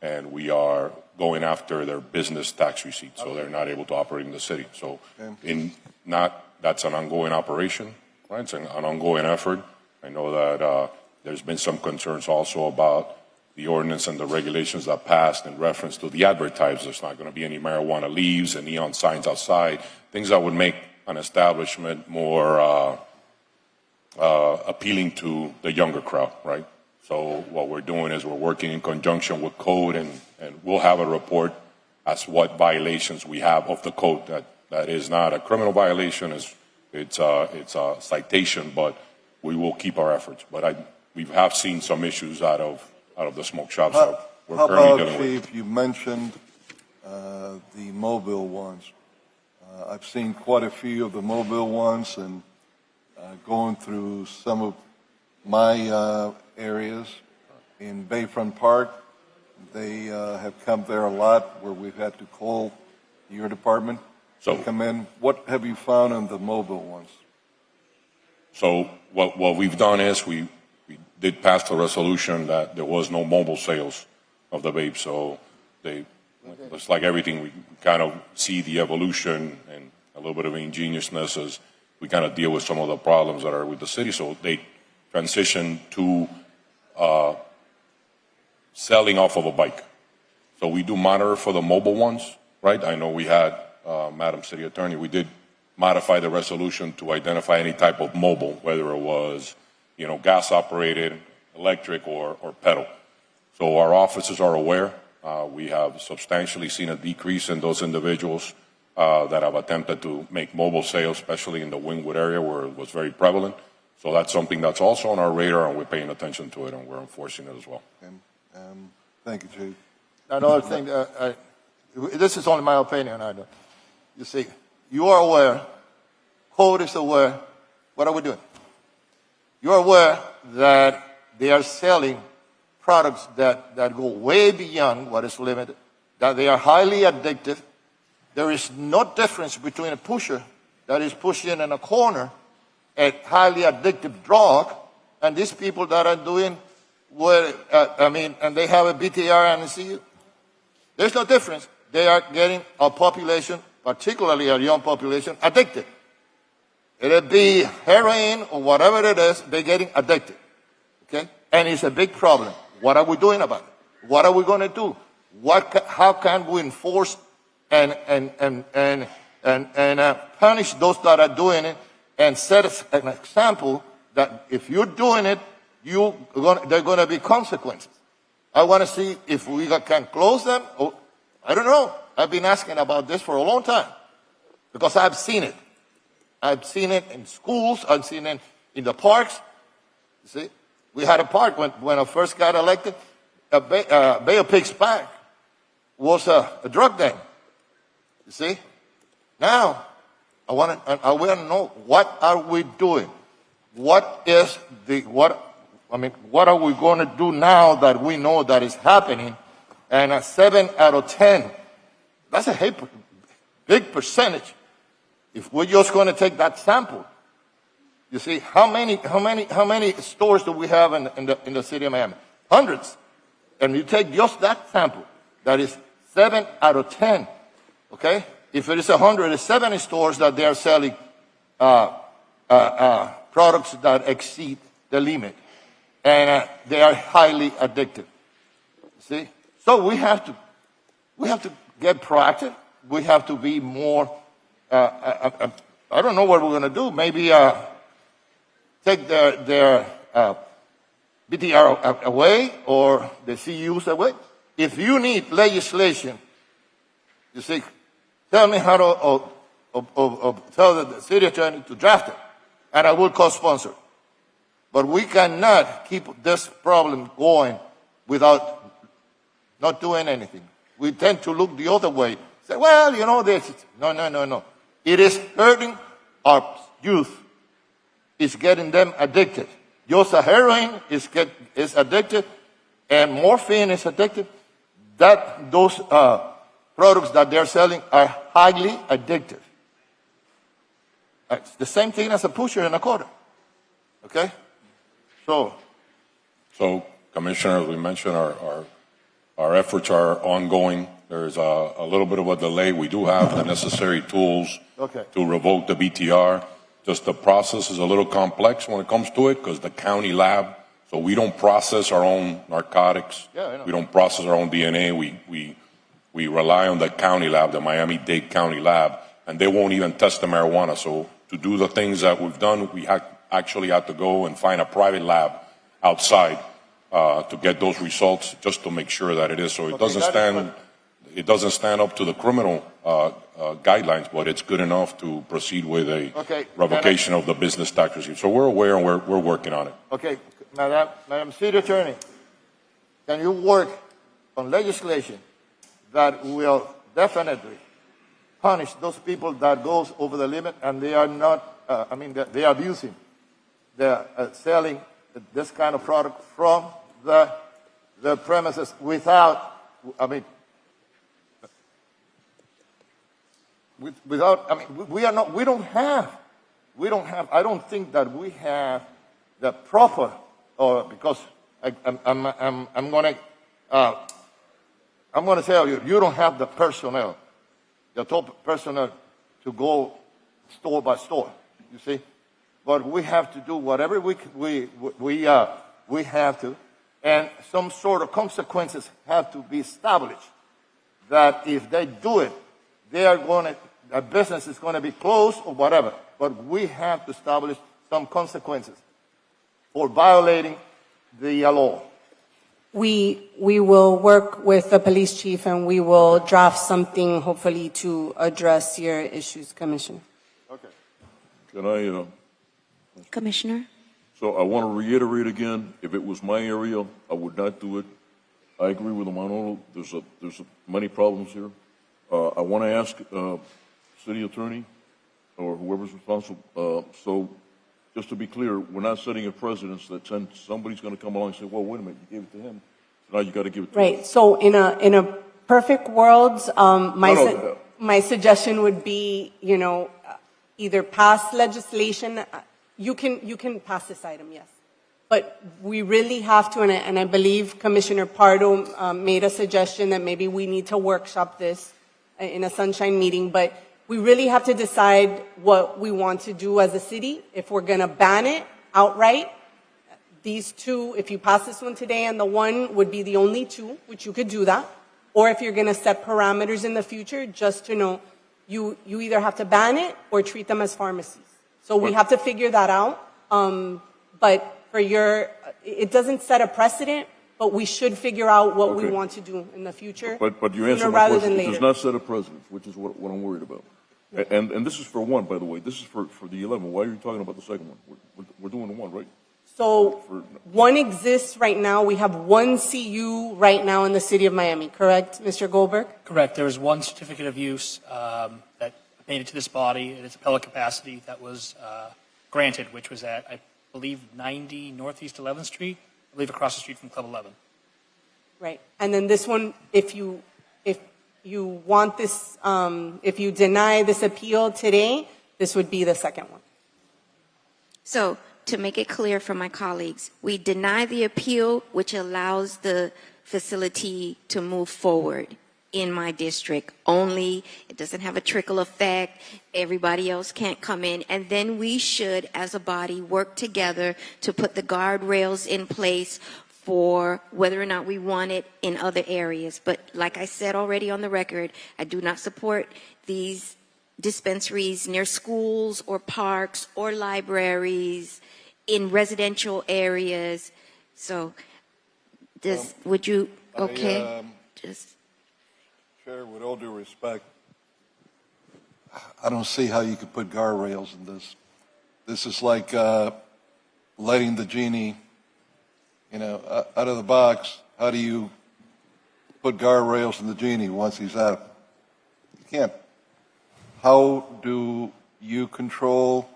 S18: and we are going after their business tax receipts, so they're not able to operate in the city. So that's an ongoing operation, right? It's an ongoing effort. I know that there's been some concerns also about the ordinance and the regulations that passed in reference to the advertisers. There's not going to be any marijuana leaves and neon signs outside, things that would make an establishment more appealing to the younger crowd, right? So what we're doing is we're working in conjunction with code, and we'll have a report as what violations we have of the code. That is not a criminal violation; it's a citation, but we will keep our efforts. But we have seen some issues out of the smoke shops that we're
S17: How
S18: currently
S17: about,
S18: dealing with.
S17: Chief, you mentioned the mobile ones. I've seen quite a few of the mobile ones, and going through some of my areas in Bayfront Park, they have come there a lot where we've had to call your department to come in. What have you found on the mobile ones?
S18: So what we've done is we did pass a resolution that there was no mobile sales of the vape. So it's like everything, we kind of see the evolution and a little bit of ingeniousness as we kind of deal with some of the problems that are with the city. So they transitioned to selling off of a bike. So we do monitor for the mobile ones, right? I know we had, Madam City Attorney, we did modify the resolution to identify any type of mobile, whether it was, gas operated, electric, or pedal. So our officers are aware. We have substantially seen a decrease in those individuals that have attempted to make mobile sales, especially in the Wynwood area where it was very prevalent. So that's something that's also on our radar, and we're paying attention to it, and we're enforcing it as well.
S17: Thank you, Chief.
S3: Another thing, this is only my opinion. I know. You see, you are aware, code is aware. What are we doing? You are aware that they are selling products that go way beyond what is limited, that they are highly addictive. There is no difference between a pusher that is pushing in a corner a highly addictive drug and these people that are doing and they have a BTR and a CU. There's no difference. They are getting our population, particularly our young population, addicted. It'll be heroin or whatever it is, they're getting addicted. Okay? And it's a big problem. What are we doing about it? What are we going to do? How can we enforce and punish those that are doing it and set an example that if you're doing it, there are going to be consequences. I want to see if we can close them. Or, I don't know. I've been asking about this for a long time because I've seen it. I've seen it in schools. I've seen it in the parks. You see, we had a park when I first got elected. Bay of Pigs Park was a drug den. You see, now I want to know what are we doing? What are we going to do now that we know that is happening? And a 7 out of 10, that's a big percentage. If we're just going to take that sample, you see, how many stores do we have in the city of Miami? Hundreds. And you take just that sample, that is 7 out of 10. Okay? If it is 100, it's 70 stores that they are selling products that exceed the limit. And they are highly addictive. See? So we have to get proactive. We have to be more, I don't know what we're going to do. Maybe take their BTR away or the CUs away. If you need legislation, you see, tell me how to tell the city attorney to draft it, and I will co-sponsor. But we cannot keep this problem going without not doing anything. We tend to look the other way. Say, well, this. No. It is hurting our youth. It's getting them addicted. Just heroin is addictive, and morphine is addictive. Those products that they're selling are highly addictive. It's the same thing as a pusher in a quarter. Okay?
S18: So, Commissioner, as we mentioned, our efforts are ongoing. There's a little bit of a delay. We do have the necessary tools to revoke the BTR. Just the process is a little complex when it comes to it because the county lab, so we don't process our own narcotics. We don't process our own DNA. We rely on the county lab, the Miami-Dade County lab, and they won't even test the marijuana. So to do the things that we've done, we actually had to go and find a private lab outside to get those results, just to make sure that it is. So it doesn't stand up to the criminal guidelines, but it's good enough to proceed with a revocation of the business tax regime. So we're aware and we're working on it.
S3: Okay, Madam City Attorney, can you work on legislation that will definitely punish those people that goes over the limit and they are not, they are abusing, they're selling this kind of product from the premises without, I don't think that we have the proper, because I'm going to tell you, you don't have the personnel, the top personnel to go store by store, you see. But we have to do whatever we have to, and some sort of consequences have to be established. That if they do it, a business is going to be closed or whatever. But we have to establish some consequences for violating the law.
S16: We will work with the police chief and we will draft something hopefully to address your issues, Commissioner.
S3: Okay.
S18: Can I?
S1: Commissioner?
S18: So I want to reiterate again, if it was my area, I would not do it. I agree with Manolo. There's many problems here. I want to ask city attorney or whoever's responsible. So just to be clear, we're not setting a precedence that somebody's going to come along and say, well, wait a minute, you gave it to him. So now you got to give it to him.
S16: Right. So in a perfect world, my suggestion would be, either pass legislation. You can pass this item, yes. But we really have to, and I believe Commissioner Pardo made a suggestion that maybe we need to workshop this in a sunshine meeting, but we really have to decide what we want to do as a city. If we're going to ban it outright, these two, if you pass this one today and the one would be the only two, which you could do that, or if you're going to set parameters in the future, just to know, you either have to ban it or treat them as pharmacies. So we have to figure that out. But it doesn't set a precedent, but we should figure out what we want to do in the future.
S18: But you answered my question. It does not set a precedent, which is what I'm worried about. And this is for one, by the way. This is for the 11. Why are you talking about the second one? We're doing the one, right?
S16: So one exists right now. We have one CU right now in the city of Miami, correct, Mr. Goldberg?
S2: Correct. There was one certificate of use that made it to this body in its appellate capacity that was granted, which was at, I believe, 90 Northeast 11th Street, I believe across the street from Club 11.
S16: Right. And then this one, if you want this, if you deny this appeal today, this would be the second one.
S1: So, to make it clear for my colleagues, we deny the appeal, which allows the facility to move forward in my district. Only, it doesn't have a trickle effect. Everybody else can't come in. And then we should, as a body, work together to put the guardrails in place for whether or not we want it in other areas. But like I said already on the record, I do not support these dispensaries near schools or parks or libraries in residential areas. So, would you, okay?
S17: Chair, with all due respect, I don't see how you could put guardrails in this. This is like letting the genie, out of the box. How do you put guardrails in the genie once he's out? You can't. How do you control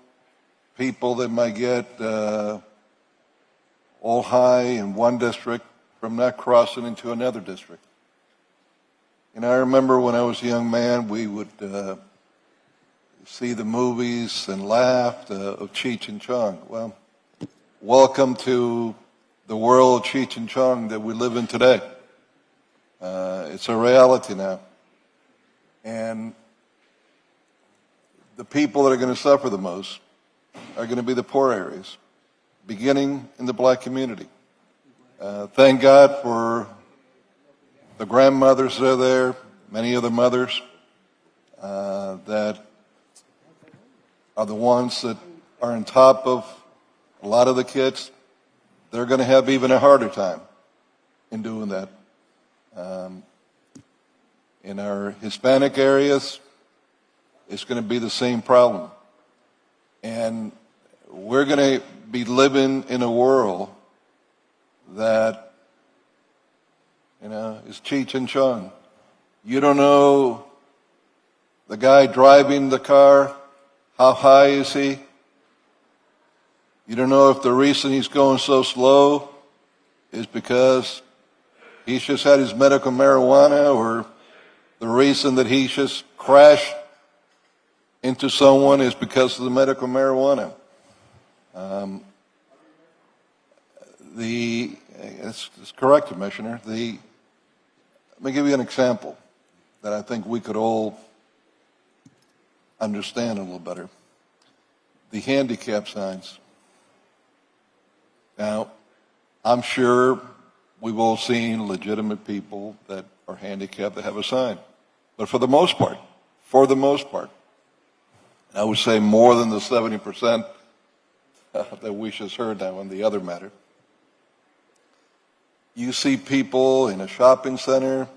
S17: people that might get all high in one district from not crossing into another district? I remember when I was a young man, we would see the movies and laugh of Cheech and Chong. Well, welcome to the world of Cheech and Chong that we live in today. It's a reality now. And the people that are going to suffer the most are going to be the poor areas, beginning in the black community. Thank God for the grandmothers that are there, many other mothers, that are the ones that are on top of a lot of the kids. They're going to have even a harder time in doing that. In our Hispanic areas, it's going to be the same problem. And we're going to be living in a world that, is Cheech and Chong. You don't know the guy driving the car, how high is he? You don't know if the reason he's going so slow is because he's just had his medical marijuana, or the reason that he just crashed into someone is because of the medical marijuana. It's correct, Commissioner. Let me give you an example that I think we could all understand a little better. The handicap signs. Now, I'm sure we've all seen legitimate people that are handicapped that have a sign. But for the most part, I would say more than the 70% that we just heard now on the other matter. You see people in a shopping center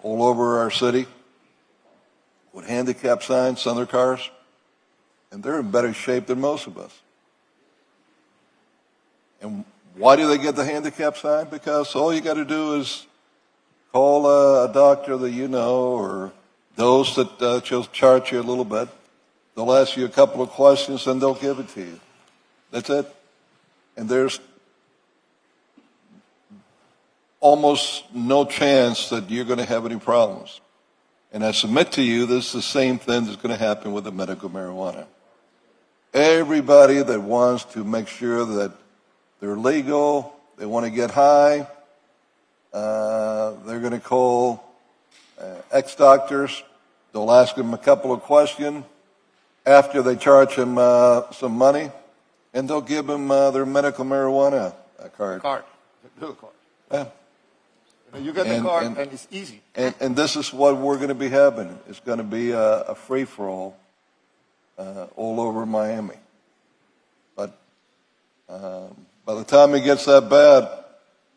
S17: all over our city with handicap signs on their cars, and they're in better shape than most of us. And why do they get the handicap sign? Because all you got to do is call a doctor that you know, or those that just charge you a little bit. They'll ask you a couple of questions and they'll give it to you. That's it. And there's almost no chance that you're going to have any problems. And I submit to you, this is the same thing that's going to happen with the medical marijuana. Everybody that wants to make sure that they're legal, they want to get high, they're going to call ex-doctors. They'll ask them a couple of questions after they charge them some money, and they'll give them their medical marijuana card. Yeah.
S3: You get the card, and it's easy.
S17: And this is what we're going to be having. It's going to be a free-for-all all over Miami. But by the time it gets that bad,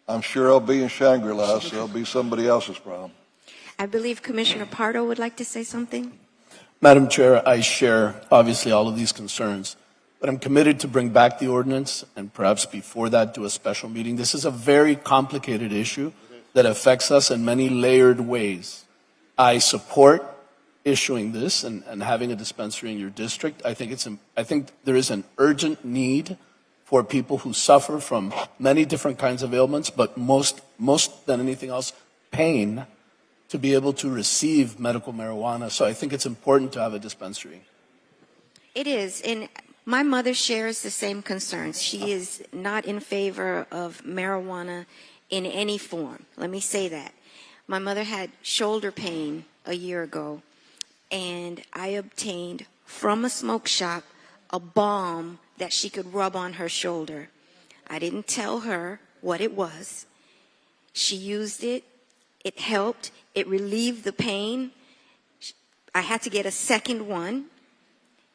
S17: I'm sure I'll be in Shangri-La, so it'll be somebody else's problem.
S1: I believe Commissioner Pardo would like to say something.
S19: Madam Chair, I share obviously all of these concerns, but I'm committed to bring back the ordinance and perhaps before that do a special meeting. This is a very complicated issue that affects us in many layered ways. I support issuing this and having a dispensary in your district. I think there is an urgent need for people who suffer from many different kinds of ailments, but most than anything else, pain, to be able to receive medical marijuana. So I think it's important to have a dispensary.
S1: It is, and my mother shares the same concerns. She is not in favor of marijuana in any form. Let me say that. My mother had shoulder pain a year ago, and I obtained from a smoke shop a balm that she could rub on her shoulder. I didn't tell her what it was. She used it. It helped. It relieved the pain. I had to get a second one.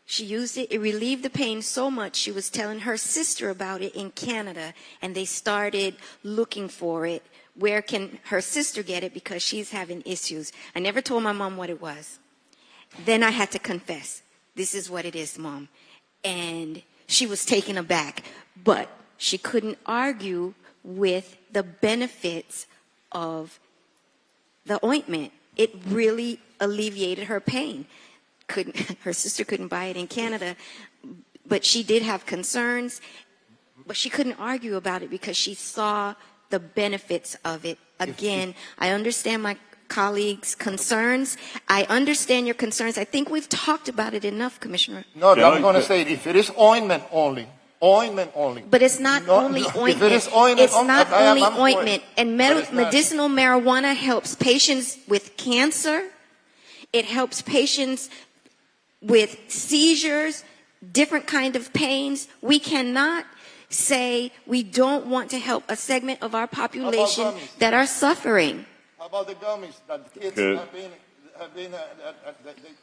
S1: She used it. It relieved the pain so much, she was telling her sister about it in Canada, and they started looking for it. Where can her sister get it? Because she's having issues. I never told my mom what it was. Then I had to confess, this is what it is, Mom. And she was taken aback, but she couldn't argue with the benefits of the ointment. It really alleviated her pain. Her sister couldn't buy it in Canada, but she did have concerns, but she couldn't argue about it because she saw the benefits of it. Again, I understand my colleagues' concerns. I understand your concerns. I think we've talked about it enough, Commissioner.
S3: No, I'm going to say it. If it is ointment only.
S1: But it's not only ointment.
S3: If it is ointment,
S1: it's not only
S3: I'm for it.
S1: ointment. And
S3: But it's not.
S1: medicinal marijuana helps patients with cancer. It helps patients with seizures, different kind of pains. We cannot say we don't want to help a segment of our population
S3: gummies?
S1: that are suffering.
S3: How about the gummies that the kids have been,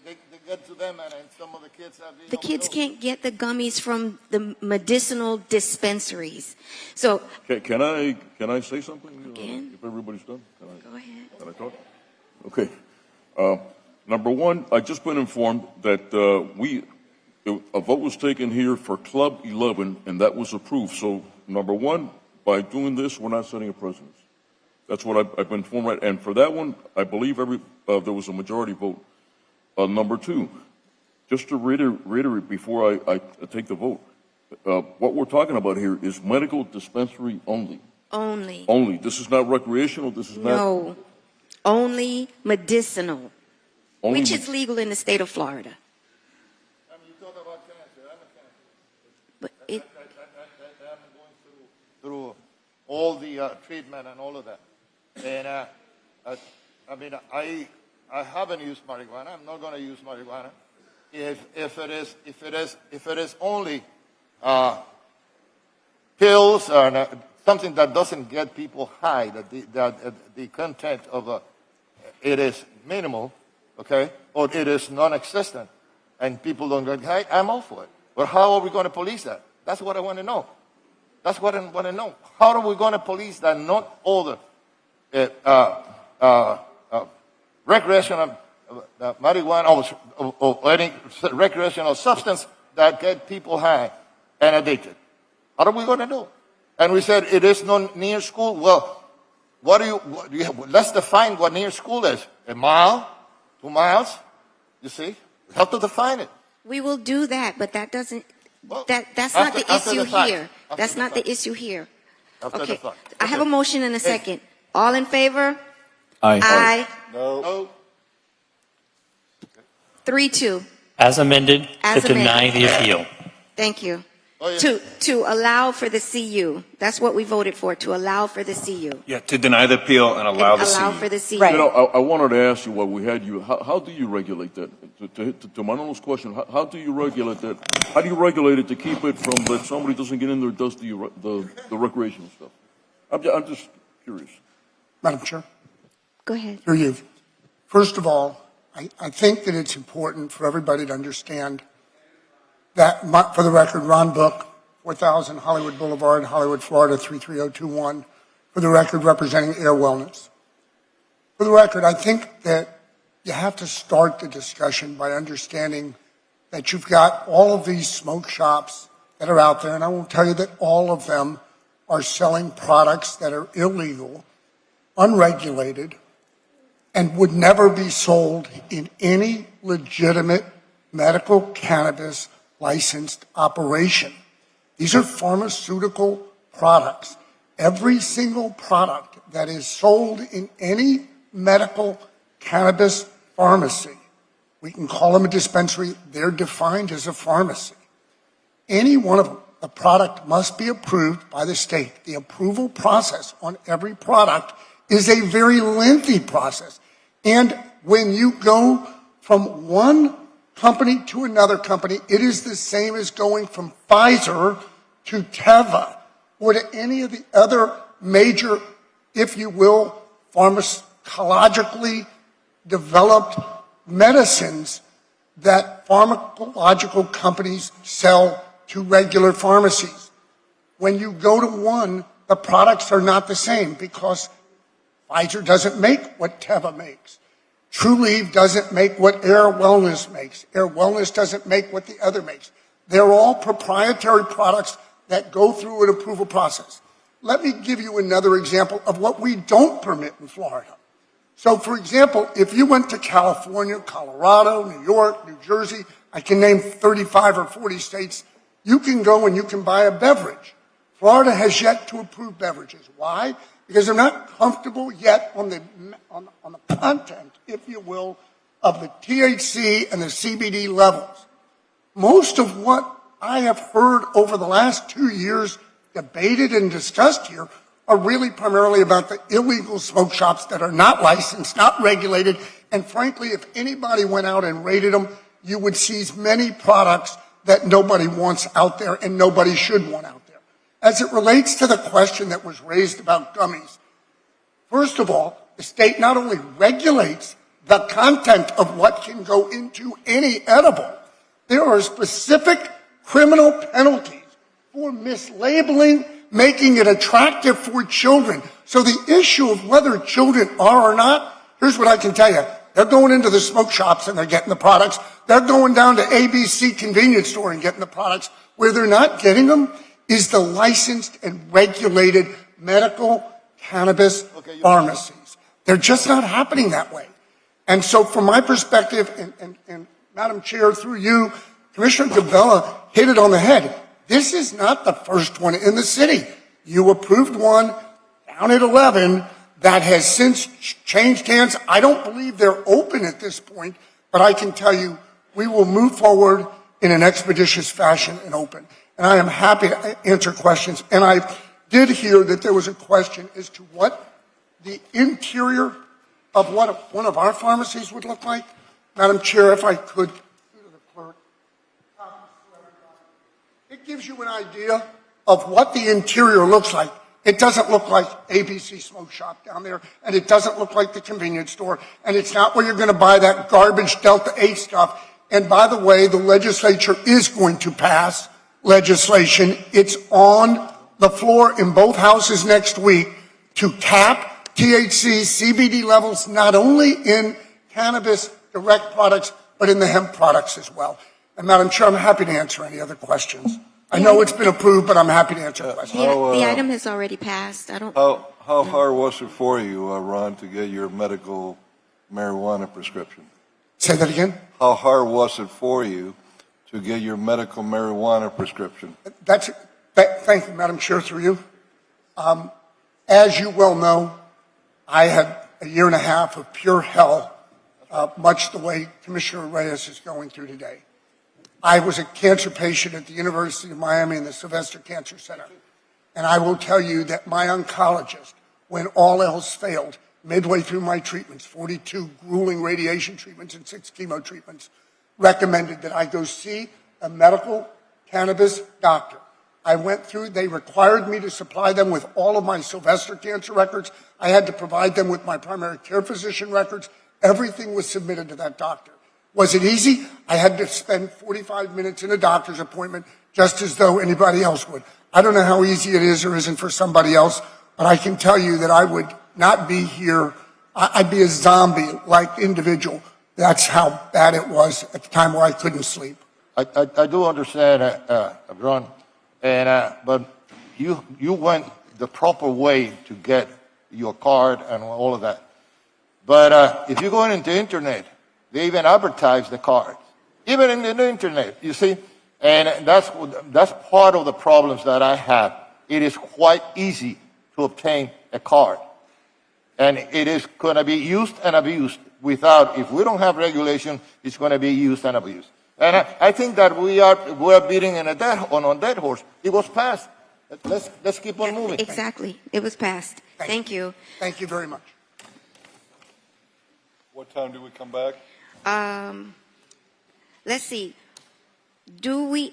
S3: they get to them, and some of the kids have been.
S1: The kids can't get the gummies from the medicinal dispensaries. So,
S18: Can I say something?
S1: Again?
S18: If everybody's done?
S1: go ahead.
S18: Can I talk? Okay. Number one, I've just been informed that a vote was taken here for Club 11, and that was approved. So, number one, by doing this, we're not setting a precedent. That's what I've been informed, right? And for that one, I believe there was a majority vote. Number two, just to reiterate before I take the vote, what we're talking about here is medical dispensary only.
S1: Only.
S18: Only. This is not recreational. This is not.
S1: No. Only medicinal,
S18: Only
S1: which is legal in the state of Florida. But it,
S3: I'm going through all the treatment and all of that. And I mean, I haven't used marijuana. I'm not going to use marijuana. If it is only pills or something that doesn't get people high, that the content of it is minimal, okay, or it is non-existent, and people don't get high, I'm all for it. But how are we going to police that? That's what I want to know. That's what I want to know. How are we going to police that not all the recreational marijuana or any recreational substance that get people high and addicted? How are we going to do? And we said it is not near school. Well, let's define what near school is. A mile, 2 miles. You see, we have to define it.
S1: we will do that, but that doesn't. That's not the issue here. That's not the issue here. Okay. I have a motion and a second. All in favor?
S19: Aye.
S1: Aye.
S3: No.
S1: 3-2.
S8: As amended,
S1: As
S8: to deny
S1: amended.
S8: the appeal.
S1: Thank you.
S3: Oh, yeah.
S1: To allow for the CU. That's what we voted for, to allow for the CU.
S20: Yeah, to deny the appeal and allow the
S1: Allow
S20: CU.
S1: for the CU.
S18: You know, I wanted to ask you while we had you, how do you regulate that? To Manolo's question, how do you regulate that? How do you regulate it to keep it from that somebody doesn't get in there and does the recreational stuff? I'm just curious.
S4: Madam Chair,
S1: Go ahead.
S4: through you. First of all, I think that it's important for everybody to understand that, for the record, Ron Book, 4000 Hollywood Boulevard, Hollywood, Florida, 33021, for the record, representing Air Wellness. For the record, I think that you have to start the discussion by understanding that you've got all of these smoke shops that are out there, and I will tell you that all of them are selling products that are illegal, unregulated, and would never be sold in any legitimate medical cannabis licensed operation. These are pharmaceutical products. Every single product that is sold in any medical cannabis pharmacy, we can call them a dispensary, they're defined as a pharmacy. Any one of them, the product must be approved by the state. The approval process on every product is a very lengthy process. And when you go from one company to another company, it is the same as going from Pfizer to Teva or to any of the other major, if you will, pharmacologically developed medicines that pharmacological companies sell to regular pharmacies. When you go to one, the products are not the same because Pfizer doesn't make what Teva makes. Trulieve doesn't make what Air Wellness makes. Air Wellness doesn't make what the other makes. They're all proprietary products that go through an approval process. Let me give you another example of what we don't permit in Florida. So, for example, if you went to California, Colorado, New York, New Jersey, I can name 35 or 40 states, you can go and you can buy a beverage. Florida has yet to approve beverages. Why? Because they're not comfortable yet on the content, if you will, of the THC and the CBD levels. Most of what I have heard over the last 2 years debated and discussed here are really primarily about the illegal smoke shops that are not licensed, not regulated, and frankly, if anybody went out and raided them, you would seize many products that nobody wants out there and nobody should want out there. As it relates to the question that was raised about gummies, first of all, the state not only regulates the content of what can go into any edible. There are specific criminal penalties for mislabeling, making it attractive for children. So the issue of whether children are or not, here's what I can tell you. They're going into the smoke shops and they're getting the products. They're going down to ABC convenience store and getting the products. Where they're not getting them is the licensed and regulated medical cannabis pharmacies. They're just not happening that way. And so from my perspective, and Madam Chair, through you, Commissioner Gabella hit it on the head. This is not the first one in the city. You approved one down at 11 that has since changed hands. I don't believe they're open at this point, but I can tell you we will move forward in an expeditious fashion and open. And I am happy to answer questions. And I did hear that there was a question as to what the interior of what one of our pharmacies would look like. Madam Chair, if I could, it gives you an idea of what the interior looks like. It doesn't look like ABC Smoke Shop down there, and it doesn't look like the convenience store, and it's not where you're going to buy that garbage Delta 8 stuff. And by the way, the legislature is going to pass legislation. It's on the floor in both houses next week to cap THC, CBD levels, not only in cannabis direct products, but in the hemp products as well. And Madam Chair, I'm happy to answer any other questions. I know it's been approved, but I'm happy to answer questions.
S1: The item has already passed. I don't.
S17: How hard was it for you, Ron, to get your medical marijuana prescription?
S4: Say that again?
S17: How hard was it for you to get your medical marijuana prescription?
S4: Thank you, Madam Chair, through you. As you well know, I had a year and a half of pure hell, much the way Commissioner Reyes is going through today. I was a cancer patient at the University of Miami in the Sylvester Cancer Center. And I will tell you that my oncologist, when all else failed, midway through my treatments, 42 grueling radiation treatments and 6 chemo treatments, recommended that I go see a medical cannabis doctor. I went through, they required me to supply them with all of my Sylvester cancer records. I had to provide them with my primary care physician records. Everything was submitted to that doctor. Was it easy? I had to spend 45 minutes in a doctor's appointment just as though anybody else would. I don't know how easy it is or isn't for somebody else, but I can tell you that I would not be here. I'd be a zombie-like individual. That's how bad it was at the time where I couldn't sleep.
S3: I do understand, Ron, and but you went the proper way to get your card and all of that. But if you go into the internet, they even advertise the cards, even in the internet, you see? And that's part of the problems that I have. It is quite easy to obtain a card. And it is going to be used and abused without, if we don't have regulation, it's going to be used and abused. And I think that we are beating on a dead horse. It was passed. Let's keep on moving.
S1: Exactly. It was passed. Thank you.
S4: Thank you very much.
S17: What time do we come back?
S1: Let's see. The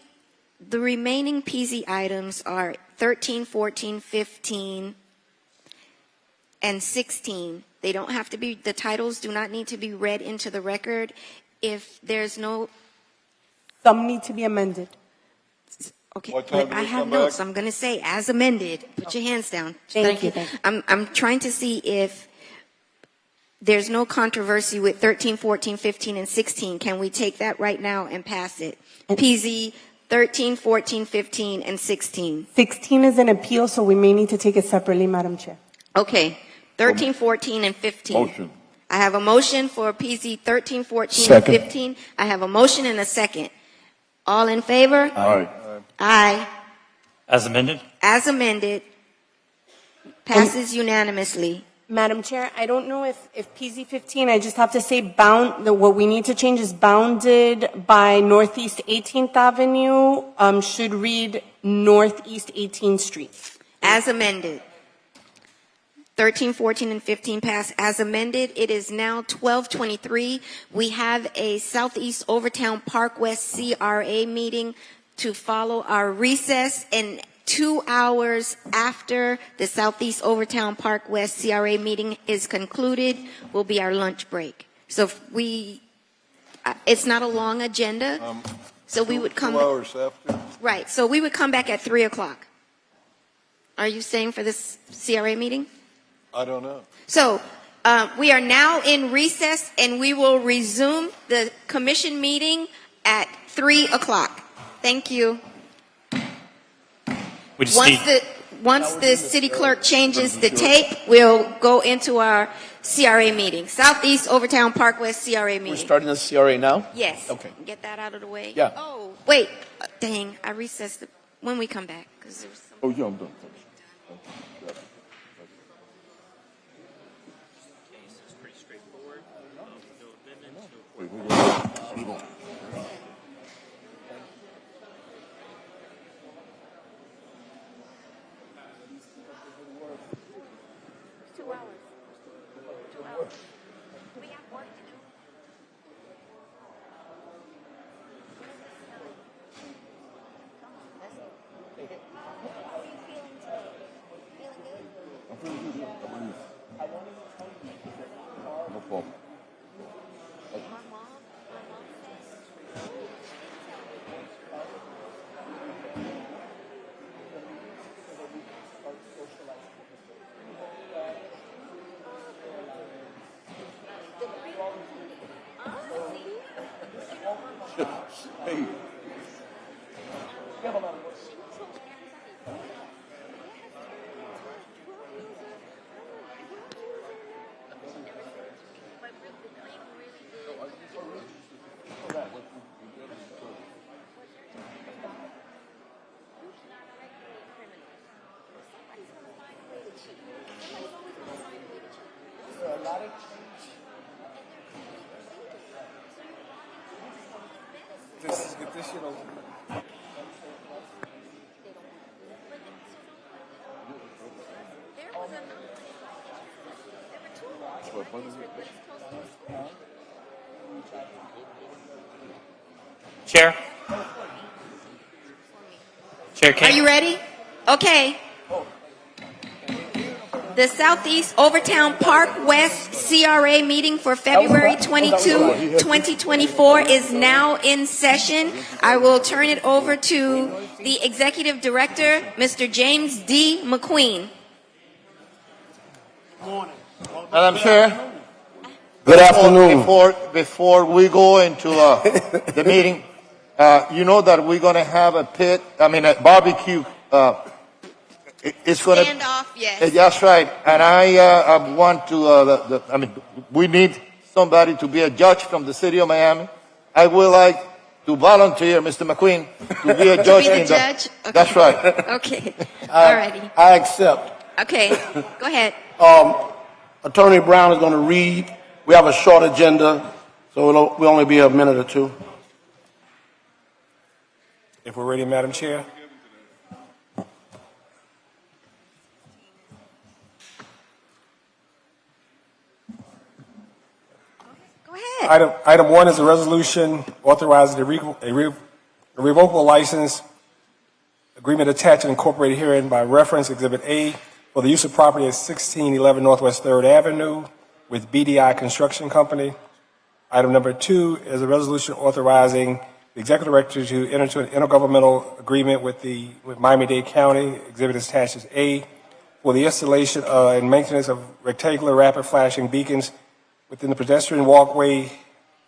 S1: remaining PZ items are 13, 14, 15, and 16. They don't have to be, the titles do not need to be read into the record. If there's no.
S16: Some need to be amended.
S1: Okay,
S17: What time
S1: but
S17: do
S1: I
S17: we
S1: have
S17: come
S1: notes.
S17: back?
S1: I'm going to say as amended. Put your hands down.
S16: Thank you.
S1: I'm trying to see if there's no controversy with 13, 14, 15, and 16. Can we take that right now and pass it? PZ 13, 14, 15, and 16.
S16: 16 is an appeal, so we may need to take it separately, Madam Chair.
S1: Okay, 13, 14, and 15.
S18: Motion.
S1: I have a motion for PZ 13, 14,
S19: Second.
S1: and 15. I have a motion and a second. All in favor?
S18: Aye.
S1: Aye.
S8: As amended?
S1: As amended, passes unanimously.
S16: Madam Chair, I don't know if PZ 15, I just have to say what we need to change is bounded by Northeast 18th Avenue, should read Northeast 18th Street.
S1: As amended. 13, 14, and 15 pass as amended. It is now 12:23. We have a Southeast Overtown Park West CRA meeting to follow our recess, and 2 hours after the Southeast Overtown Park West CRA meeting is concluded will be our lunch break. So if it's not a long agenda, so we would come.
S17: 2 hours after.
S1: Right, so we would come back at 3 o'clock. Are you saying for this CRA meeting?
S17: I don't know.
S1: So we are now in recess, and we will resume the commission meeting at 3 o'clock. Thank you.
S8: We just need,
S1: Once the city clerk changes the tape, we'll go into our CRA meeting. Southeast Overtown Park West CRA meeting.
S19: We're starting the CRA now?
S1: Yes.
S19: Okay.
S1: Get that out of the way.
S19: Yeah.
S1: Oh, wait. Dang, I recessed it when we come back. 'Cause there's some...
S18: Oh, yeah, I'm done. Wait, wait, wait. Hold on. No problem. Hey.
S20: Get this shit over.
S8: Chair? Chair,
S1: Are you ready? Okay. The Southeast Overtown Park West CRA meeting for February 22, 2024 is now in session. I will turn it over to the Executive Director, Mr. James D. McQueen.
S3: Madam Chair.
S6: Good afternoon.
S3: Before we go into the meeting, you know that we're going to have a barbecue. It's going to
S1: Stand off, yes.
S3: That's right. And I want to. We need somebody to be a judge from the city of Miami. I would like to volunteer, Mr. McQueen, to be a judge.
S1: To be the judge? Okay.
S3: That's right.
S1: Okay. All righty.
S6: I accept.
S1: Okay. Go ahead.
S6: Attorney Brown is going to read. We have a short agenda, so we'll only be a minute or two.
S20: If we're ready, Madam Chair.
S1: Go ahead.
S20: Item 1 is a resolution authorizing a revocable license agreement attached and incorporated herein by reference Exhibit A for the use of property at 1611 Northwest 3rd Avenue with BDI Construction Company. Item number 2 is a resolution authorizing the Executive Director to enter into an intergovernmental agreement with Miami-Dade County. Exhibit is attached as A for the installation and maintenance of rectangular rapid flashing beacons within the pedestrian walkway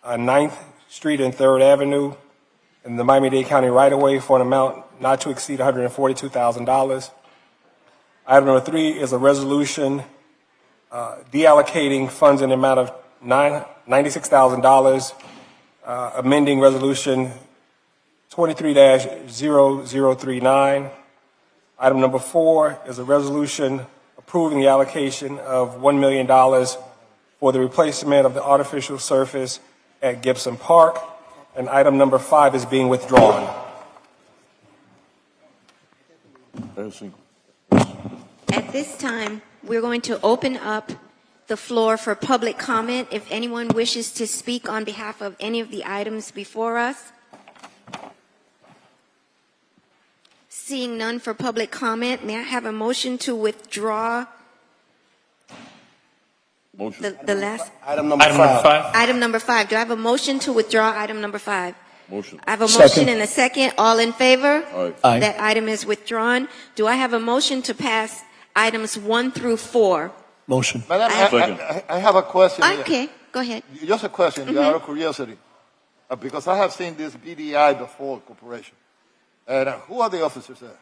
S20: on 9th Street and 3rd Avenue in the Miami-Dade County right-of-way for an amount not to exceed $142,000. Item number 3 is a resolution deallocating funds in the amount of $96,000, amending resolution 23-0039. Item number 4 is a resolution approving the allocation of $1 million for the replacement of the artificial surface at Gibson Park. And item number 5 is being withdrawn.
S1: At this time, we're going to open up the floor for public comment. If anyone wishes to speak on behalf of any of the items before us. Seeing none for public comment, may I have a motion to withdraw
S18: Motion.
S1: The last,
S6: Item number
S8: Item number
S6: five.
S8: five.
S1: item number 5. Do I have a motion to withdraw item number 5?
S18: Motion.
S1: I have a
S19: Second.
S1: motion and a second. All in favor?
S18: Aye.
S19: Aye.
S1: That item is withdrawn. Do I have a motion to pass items 1 through 4?
S19: Motion.
S3: Madam,
S18: Second.
S3: I have a question here.
S1: Okay, go ahead.
S3: Just a question, out of curiosity, because I have seen this BDI before corporation. And who are the officers there?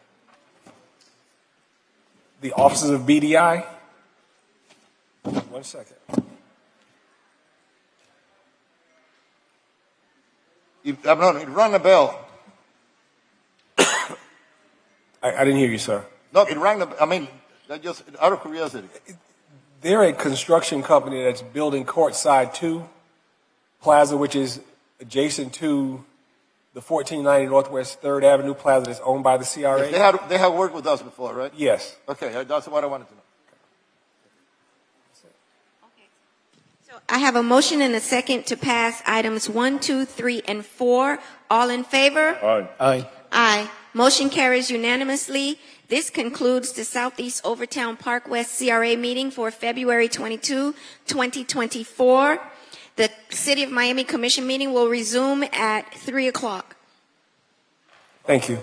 S10: The officers of BDI? 1 second.
S3: Run a bell.
S10: I didn't hear you, sir.
S3: No, it rang the. I mean, that just out of curiosity.
S10: They're a construction company that's building Courtside 2 Plaza, which is adjacent to the 1490 Northwest 3rd Avenue Plaza that's owned by the CRA.
S3: They have worked with us before, right?
S10: Yes.
S3: Okay, that's what I wanted to know.
S1: I have a motion and a second to pass items 1, 2, 3, and 4. All in favor?
S18: Aye.
S19: Aye.
S1: Aye. Motion carries unanimously. This concludes the Southeast Overtown Park West CRA meeting for February 22, 2024. The City of Miami Commission meeting will resume at 3 o'clock.
S10: Thank you.